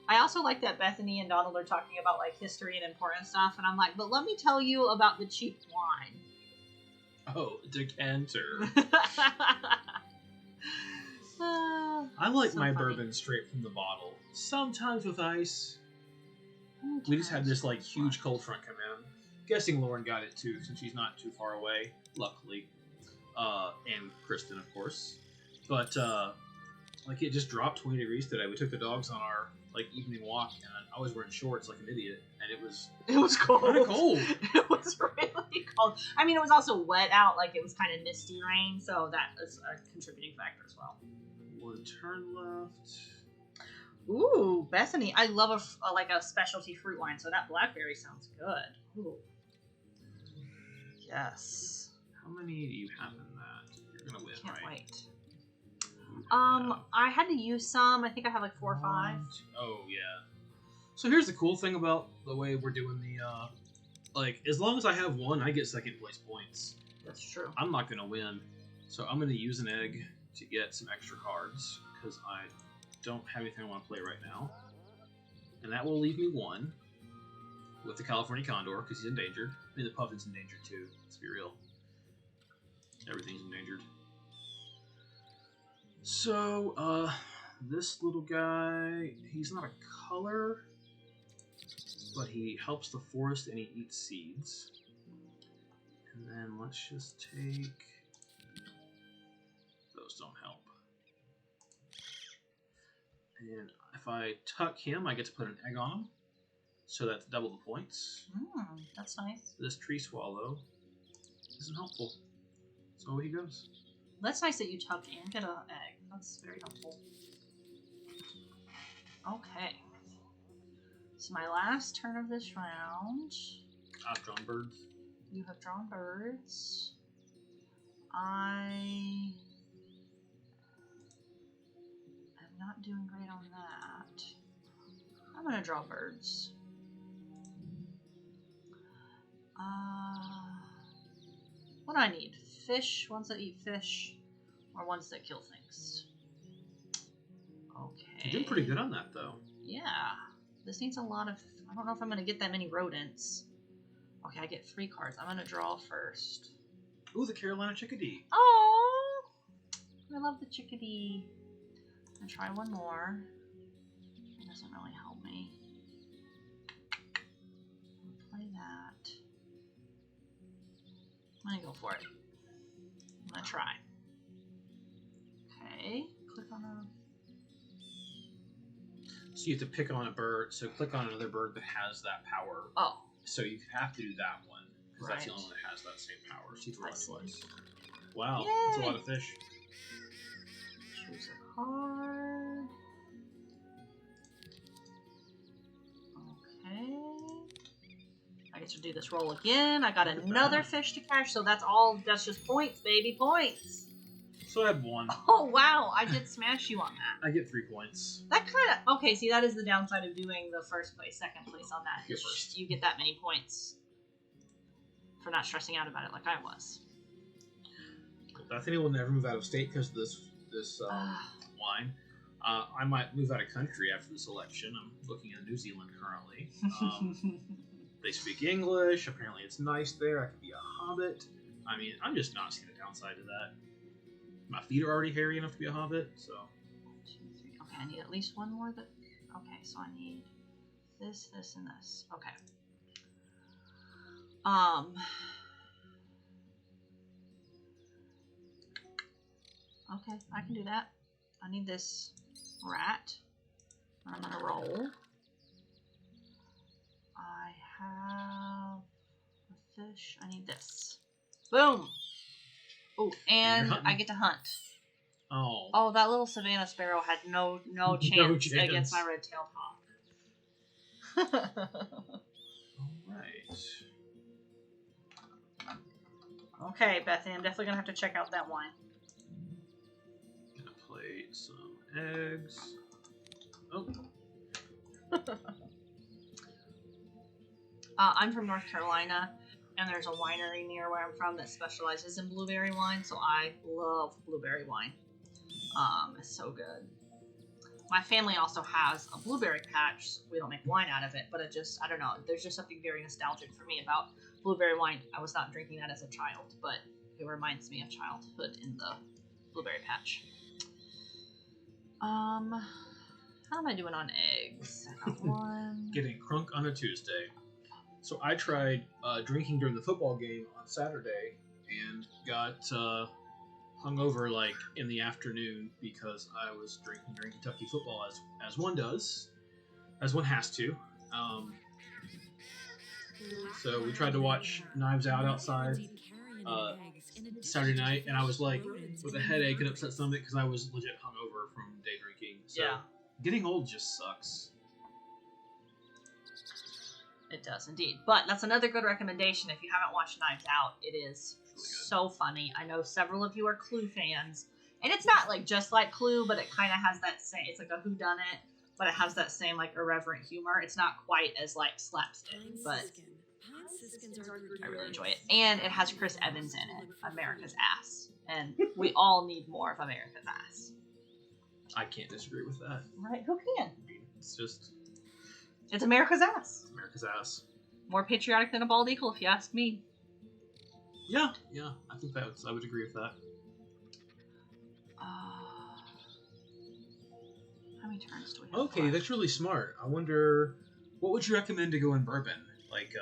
[SPEAKER 2] I also like that Bethany and Donald are talking about like history and important stuff, and I'm like, but let me tell you about the cheap wine.
[SPEAKER 1] Oh, decanter. I like my bourbon straight from the bottle. Sometimes with ice. We just had this like huge cold front come in. Guessing Lauren got it too, since she's not too far away, luckily. And Kristen, of course. But like it just dropped 20 degrees today. We took the dogs on our like evening walk, and I was wearing shorts like an idiot, and it was
[SPEAKER 2] cold.
[SPEAKER 1] Kind of cold.
[SPEAKER 2] It was really cold. I mean, it was also wet out, like it was kind of misty rain, so that was a contributing factor as well.
[SPEAKER 1] One turn left.
[SPEAKER 2] Ooh, Bethany, I love a specialty fruit wine, so that blackberry sounds good. Ooh. Yes.
[SPEAKER 1] How many do you have in that? You're gonna win,
[SPEAKER 2] Can't
[SPEAKER 1] right?
[SPEAKER 2] wait. I had to use some. I think I have like 4 or 5.
[SPEAKER 1] Oh yeah. So here's the cool thing about the way we're doing the like as long as I have one, I get second place points.
[SPEAKER 2] That's true.
[SPEAKER 1] I'm not gonna win, so I'm gonna use an egg to get some extra cards because I don't have anything I want to play right now, and that will leave me 1 with the California Condor because he's endangered. I mean the puffin's endangered too. Let's be real. Everything's endangered. So, this little guy, he's not a color, but he helps the forest and he eats seeds. And then let's just take... Those don't help. And if I tuck him, I get to put an egg on him. So that's double the points.
[SPEAKER 2] That's nice.
[SPEAKER 1] This tree swallow isn't helpful. So he goes.
[SPEAKER 2] That's nice that you tuck and get an egg. That's very helpful. Okay. So my last turn of this round.
[SPEAKER 1] I've drawn birds.
[SPEAKER 2] You have drawn birds. I am not doing great on that. I'm gonna draw birds. What do I need? Fish, ones that eat fish, or ones that kill things. Okay.
[SPEAKER 1] You're doing pretty good on that, though.
[SPEAKER 2] Yeah. This needs a lot of... I don't know if I'm going to get that many rodents. Okay, I get 3 cards. I'm going to draw first.
[SPEAKER 1] Ooh, the Carolina chickadee.
[SPEAKER 2] Oh, I love the chickadee. I'm going to try one more. It doesn't really help me. I'll play that. I'm going to go for it. I'm going to try. Okay, click on a...
[SPEAKER 1] So you have to pick on a bird. So click on another bird that has that power.
[SPEAKER 2] Oh.
[SPEAKER 1] So you have to do that one. Because that's the
[SPEAKER 2] Right.
[SPEAKER 1] only one that has that same power. So you have to
[SPEAKER 2] I
[SPEAKER 1] run
[SPEAKER 2] see.
[SPEAKER 1] twice. Wow,
[SPEAKER 2] Yay.
[SPEAKER 1] that's a lot of fish.
[SPEAKER 2] Choose a card. Okay. I get to do this roll again. I got another fish to catch, so that's all. That's just points, baby, points.
[SPEAKER 1] So I had 1.
[SPEAKER 2] Oh wow, I did smash you on that.
[SPEAKER 1] I get 3 points.
[SPEAKER 2] That kind of okay. See, that is the downside of doing the first place, second place on that.
[SPEAKER 1] You're first.
[SPEAKER 2] You get that many points for not stressing out about it like I was.
[SPEAKER 1] Bethany will never move out of state because of this wine. I might move out of country after this election. I'm looking at New Zealand currently. They speak English. Apparently it's nice there. I could be a hobbit. I mean, I'm just not seeing the downside to that. My feet are already hairy enough to be a hobbit, so...
[SPEAKER 2] 1, 2, 3. Okay, I need at least one more that... Okay, so I need this, this, and this. Okay. Okay, I can do that. I need this rat. I'm gonna roll. I have a fish. I need this. Boom! Oh, and I get to hunt.
[SPEAKER 1] Oh.
[SPEAKER 2] Oh, that little Savannah Sparrow had no chance
[SPEAKER 1] chance.
[SPEAKER 2] against my red-tailed hawk.
[SPEAKER 1] Alright.
[SPEAKER 2] Okay, Bethany, I'm definitely gonna have to check out that wine.
[SPEAKER 1] Gonna plate some eggs. Oh.
[SPEAKER 2] I'm from North Carolina, and there's a winery near where I'm from that specializes in blueberry wine, so I love blueberry wine. It's so good. My family also has a blueberry patch. So we don't make wine out of it, but it just, I don't know, there's just something very nostalgic for me about blueberry wine. I was not drinking that as a child, but it reminds me of childhood in the blueberry patch. How am I doing on eggs? I got 1.
[SPEAKER 1] Getting crunk on a Tuesday. So I tried drinking during the football game on Saturday and got hungover like in the afternoon because I was drinking during Kentucky football as one does, as one has to. So we tried to watch Knives Out outside Saturday night, and I was like with a headache and upset stomach because I was legit hungover from day drinking. So
[SPEAKER 2] Yeah.
[SPEAKER 1] Getting old just sucks.
[SPEAKER 2] It does indeed. But that's another good recommendation if you haven't watched Knives Out. It is
[SPEAKER 1] Really good.
[SPEAKER 2] so funny. I know several of you are Clue fans. And it's not like just like Clue, but it kind of has that same, it's like a whodunit, but it has that same like irreverent humor. It's not quite as like slapstick, but I really enjoy it. And it has Chris Evans in it, America's ass. And we all need more of America's ass.
[SPEAKER 1] I can't disagree with that.
[SPEAKER 2] Right? Who can?
[SPEAKER 1] I mean, it's just
[SPEAKER 2] It's America's ass.
[SPEAKER 1] America's ass.
[SPEAKER 2] More patriotic than a bald eagle, if you ask me.
[SPEAKER 1] Yeah, I think I would agree with that.
[SPEAKER 2] many turns do we have
[SPEAKER 1] Okay,
[SPEAKER 2] left?
[SPEAKER 1] that's really smart. I wonder, what would you recommend to go in bourbon? Like,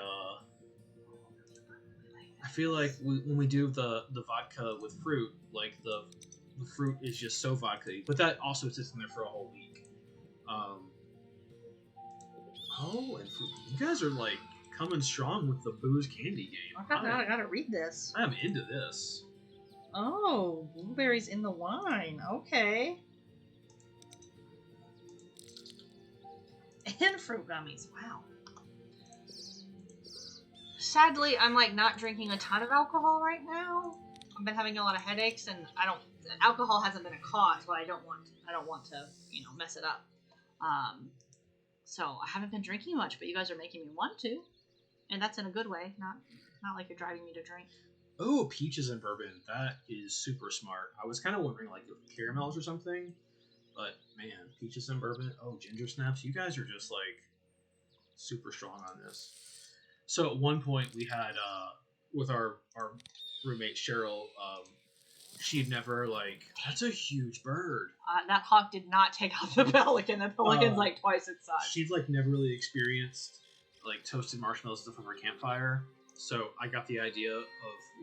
[SPEAKER 1] I feel like when we do the vodka with fruit, like the fruit is just so vodka-y, but that also sits in there for a whole week. And fruit. You guys are like coming strong with the booze candy game.
[SPEAKER 2] I gotta read this.
[SPEAKER 1] I'm into this.
[SPEAKER 2] Oh, blueberries in the wine. Okay. And fruit gummies. Wow. Sadly, I'm like not drinking a ton of alcohol right now. I've been having a lot of headaches, and alcohol hasn't been a cause, but I don't want to, mess it up. So I haven't been drinking much, but you guys are making me want to, and that's in a good way, not like you're driving me to drink.
[SPEAKER 1] Oh, peaches and bourbon. That is super smart. I was kind of wondering like if caramels or something, but man, peaches and bourbon. Oh, ginger snaps. You guys are just like super strong on this. So at one point we had with our roommate Cheryl, she'd never like, that's a huge bird.
[SPEAKER 2] That hawk did not take out the pelican. The pelican's like twice its size.
[SPEAKER 1] She'd like never really experienced like toasted marshmallows stuff over a campfire. So I got the idea of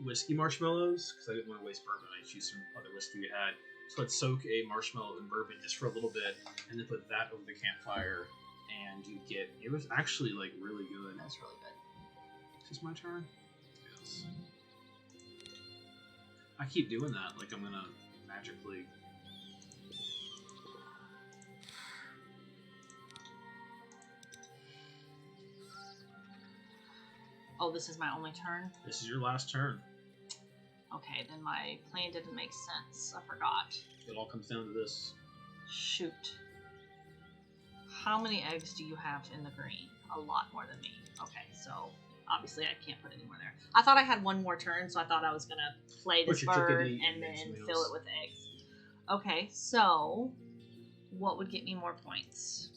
[SPEAKER 1] whiskey marshmallows because I didn't want to waste bourbon. I used some other whiskey we had. So I'd soak a marshmallow in bourbon just for a little bit and then put that over the campfire, and you get, it was actually like really good.
[SPEAKER 2] That's really good.
[SPEAKER 1] Is this my turn? Yes. I keep doing that, like I'm gonna magically.
[SPEAKER 2] Oh, this is my only turn?
[SPEAKER 1] This is your last turn.
[SPEAKER 2] Okay, then my plan didn't make sense. I forgot.
[SPEAKER 1] It all comes down to this.
[SPEAKER 2] Shoot. How many eggs do you have in the green? A lot more than me. Okay, so obviously I can't put any more there. I thought I had one more turn, so I thought I was going to play this bird and then fill it with eggs. Okay, so what would get me more points?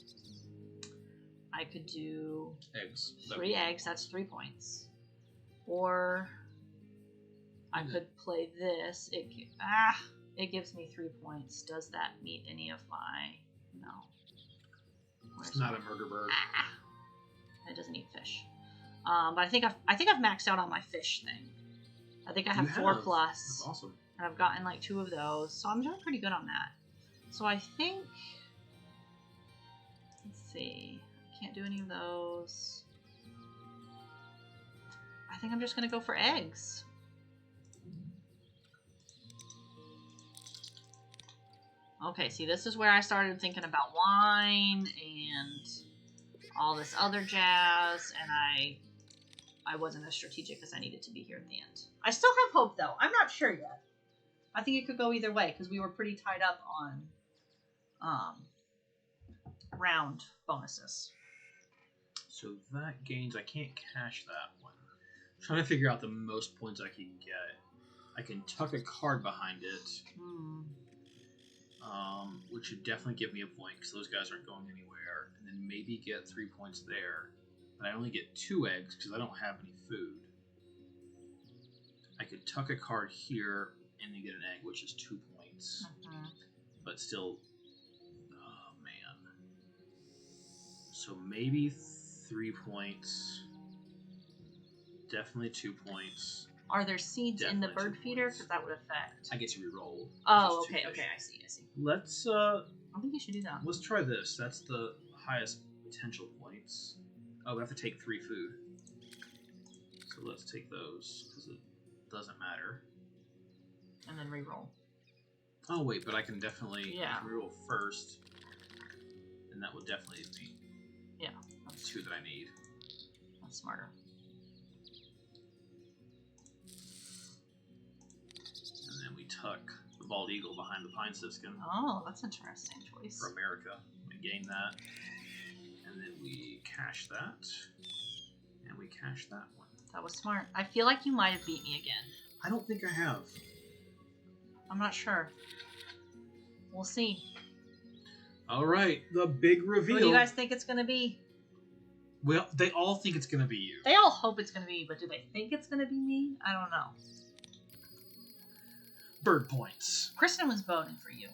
[SPEAKER 2] I could do
[SPEAKER 1] Eggs.
[SPEAKER 2] 3 eggs, that's 3 points. Or I could play this. It gives me 3 points. Does that meet any of my... No.
[SPEAKER 1] It's not a murder bird.
[SPEAKER 2] It doesn't eat fish. But I think I've maxed out on my fish thing. I think I have 4 plus.
[SPEAKER 1] That's awesome.
[SPEAKER 2] And I've gotten like 2 of those, so I'm doing pretty good on that. So I think, let's see, I can't do any of those. I think I'm just gonna go for eggs. Okay, see, this is where I started thinking about wine and all this other jazz, and I wasn't as strategic as I needed to be here at the end. I still have hope, though. I'm not sure yet. I think it could go either way, because we were pretty tied up on round bonuses.
[SPEAKER 1] So that gains, I can't cash that one. I'm trying to figure out the most points I can get. I can tuck a card behind it, which would definitely give me a point, because those guys aren't going anywhere, and then maybe get 3 points there. But I only get 2 eggs, because I don't have any food. I could tuck a card here, and then get an egg, which is 2 points. But still, oh man. So maybe 3 points. Definitely 2 points.
[SPEAKER 2] Are there seeds in the bird feeder?
[SPEAKER 1] points.
[SPEAKER 2] Because that would affect.
[SPEAKER 1] I get to re-roll.
[SPEAKER 2] Oh, okay, I see.
[SPEAKER 1] Let's
[SPEAKER 2] I think you should do that.
[SPEAKER 1] let's try this. That's the highest potential points. Oh, we have to take 3 food. So let's take those, because it doesn't matter.
[SPEAKER 2] And then re-roll.
[SPEAKER 1] Oh wait, but I can definitely re-roll first, and that will definitely be the 2 that I need.
[SPEAKER 2] That's smarter.
[SPEAKER 1] And then we tuck the bald eagle behind the pine siskin.
[SPEAKER 2] Oh, that's an interesting choice.
[SPEAKER 1] For America. We gain that. And then we cash that. And we cash that one.
[SPEAKER 2] That was smart. I feel like you might have beat me again.
[SPEAKER 1] I don't think I have.
[SPEAKER 2] I'm not sure. We'll see.
[SPEAKER 1] Alright, the big reveal.
[SPEAKER 2] Who do you guys think it's going to be?
[SPEAKER 1] Well, they all think it's going to be you.
[SPEAKER 2] They all hope it's going to be me, but do they think it's going to be me? I don't know.
[SPEAKER 1] Bird points.
[SPEAKER 2] Kristen was voting for you.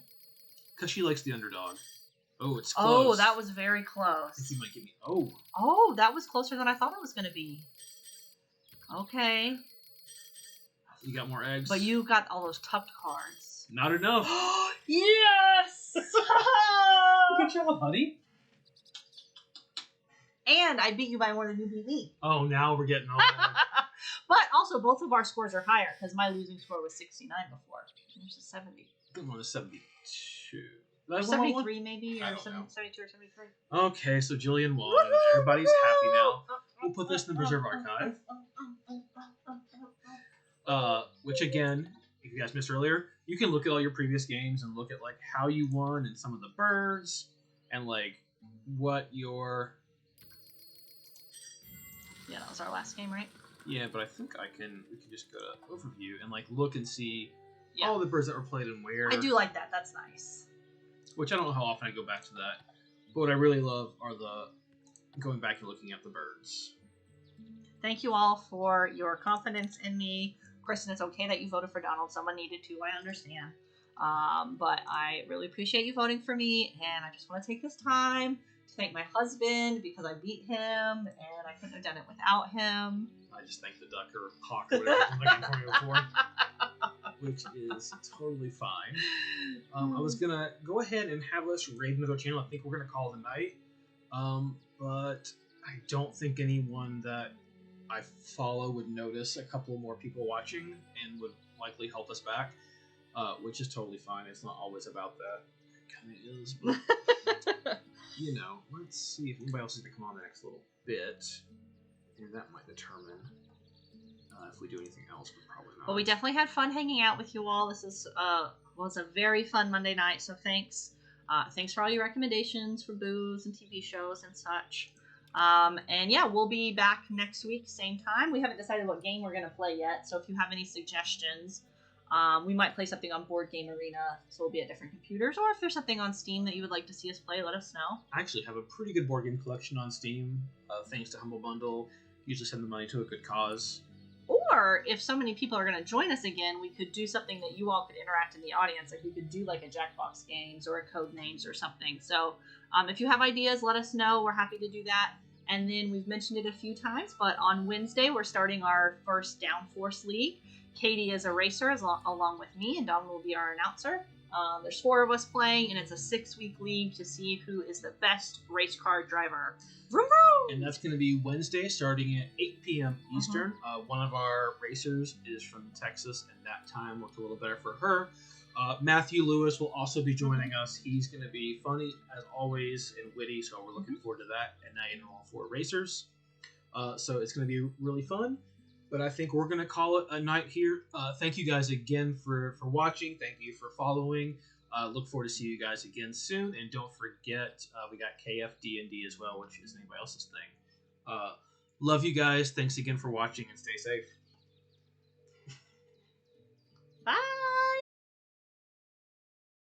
[SPEAKER 1] Because she likes the underdog. Oh, it's close.
[SPEAKER 2] Oh, that was very
[SPEAKER 1] I think
[SPEAKER 2] close.
[SPEAKER 1] you might give me. Oh,
[SPEAKER 2] Oh, that was closer than I thought it was going to be. Okay.
[SPEAKER 1] you got more eggs.
[SPEAKER 2] But you got all those tucked cards.
[SPEAKER 1] Not enough.
[SPEAKER 2] Yes!
[SPEAKER 1] Good job, honey.
[SPEAKER 2] And I beat you by more than you beat me.
[SPEAKER 1] Oh, now we're getting all.
[SPEAKER 2] But also, both of our scores are higher because my losing score was 69 before. Yours is 70.
[SPEAKER 1] I'm on a 72.
[SPEAKER 2] Or 73 maybe,
[SPEAKER 1] I
[SPEAKER 2] or
[SPEAKER 1] don't know.
[SPEAKER 2] 72 or 73.
[SPEAKER 1] Okay, so Jillian won. Everybody's happy now. We'll put this in the Preserve Archive. Which again, if you guys missed earlier, you can look at all your previous games and look at like how you won and some of the birds and like what your.
[SPEAKER 2] Yeah, that was our last game, right?
[SPEAKER 1] Yeah, but I think we can just go to overview and like look and see
[SPEAKER 2] Yeah.
[SPEAKER 1] all the birds that were played and where.
[SPEAKER 2] I do like that. That's nice.
[SPEAKER 1] Which I don't know how often I go back to that. But what I really love are the going back and looking at the birds.
[SPEAKER 2] Thank you all for your confidence in me. Kristen, it's okay that you voted for Donald. Someone needed to. I understand. But I really appreciate you voting for me. And I just want to take this time to thank my husband because I beat him and I couldn't have done it without him.
[SPEAKER 1] I just thank the duck or hawk or whatever was looking for me before. Which is totally fine. I was gonna go ahead and have us raid another channel. I think we're gonna call it a night. But I don't think anyone that I follow would notice a couple more people watching and would likely help us back, which is totally fine. It's not always about that. It kind of is, but you know, let's see if anybody else is gonna come on the next little bit, and that might determine if we do anything else. But probably not.
[SPEAKER 2] But we definitely had fun hanging out with you all. This was a very fun Monday night, so thanks. Thanks for all your recommendations for booze and TV shows and such. And yeah, we'll be back next week, same time. We haven't decided what game we're going to play yet, so if you have any suggestions, we might play something on Board Game Arena, so we'll be at different computers, or if there's something on Steam that you would like to see us play, let us know.
[SPEAKER 1] I actually have a pretty good board game collection on Steam, thanks to Humble Bundle. Usually send the money to a good cause.
[SPEAKER 2] Or if so many people are going to join us again, we could do something that you all could interact in the audience. Like we could do like a Jackbox Games or a Code Names or something. So if you have ideas, let us know. We're happy to do that. And then we've mentioned it a few times, but on Wednesday, we're starting our first Downforce League. Katie is a racer along with me, and Don will be our announcer. There's 4 of us playing, and it's a 6-week league to see who is the best race car driver. Vroom, vroom!
[SPEAKER 1] And that's going to be Wednesday starting at 8 p.m. Eastern. One of our racers is from Texas, and that time worked a little better for her. Matthew Lewis will also be joining us. He's going to be funny, as always, and witty, so we're looking forward to that. And now you know all 4 racers. So it's going to be really fun. But I think we're going to call it a night here. Thank you guys again for watching. Thank you for following. Look forward to see you guys again soon. And don't forget, we got KFD&D as well, which isn't anybody else's thing. Love you guys. Thanks again for watching, and stay safe.
[SPEAKER 2] Bye!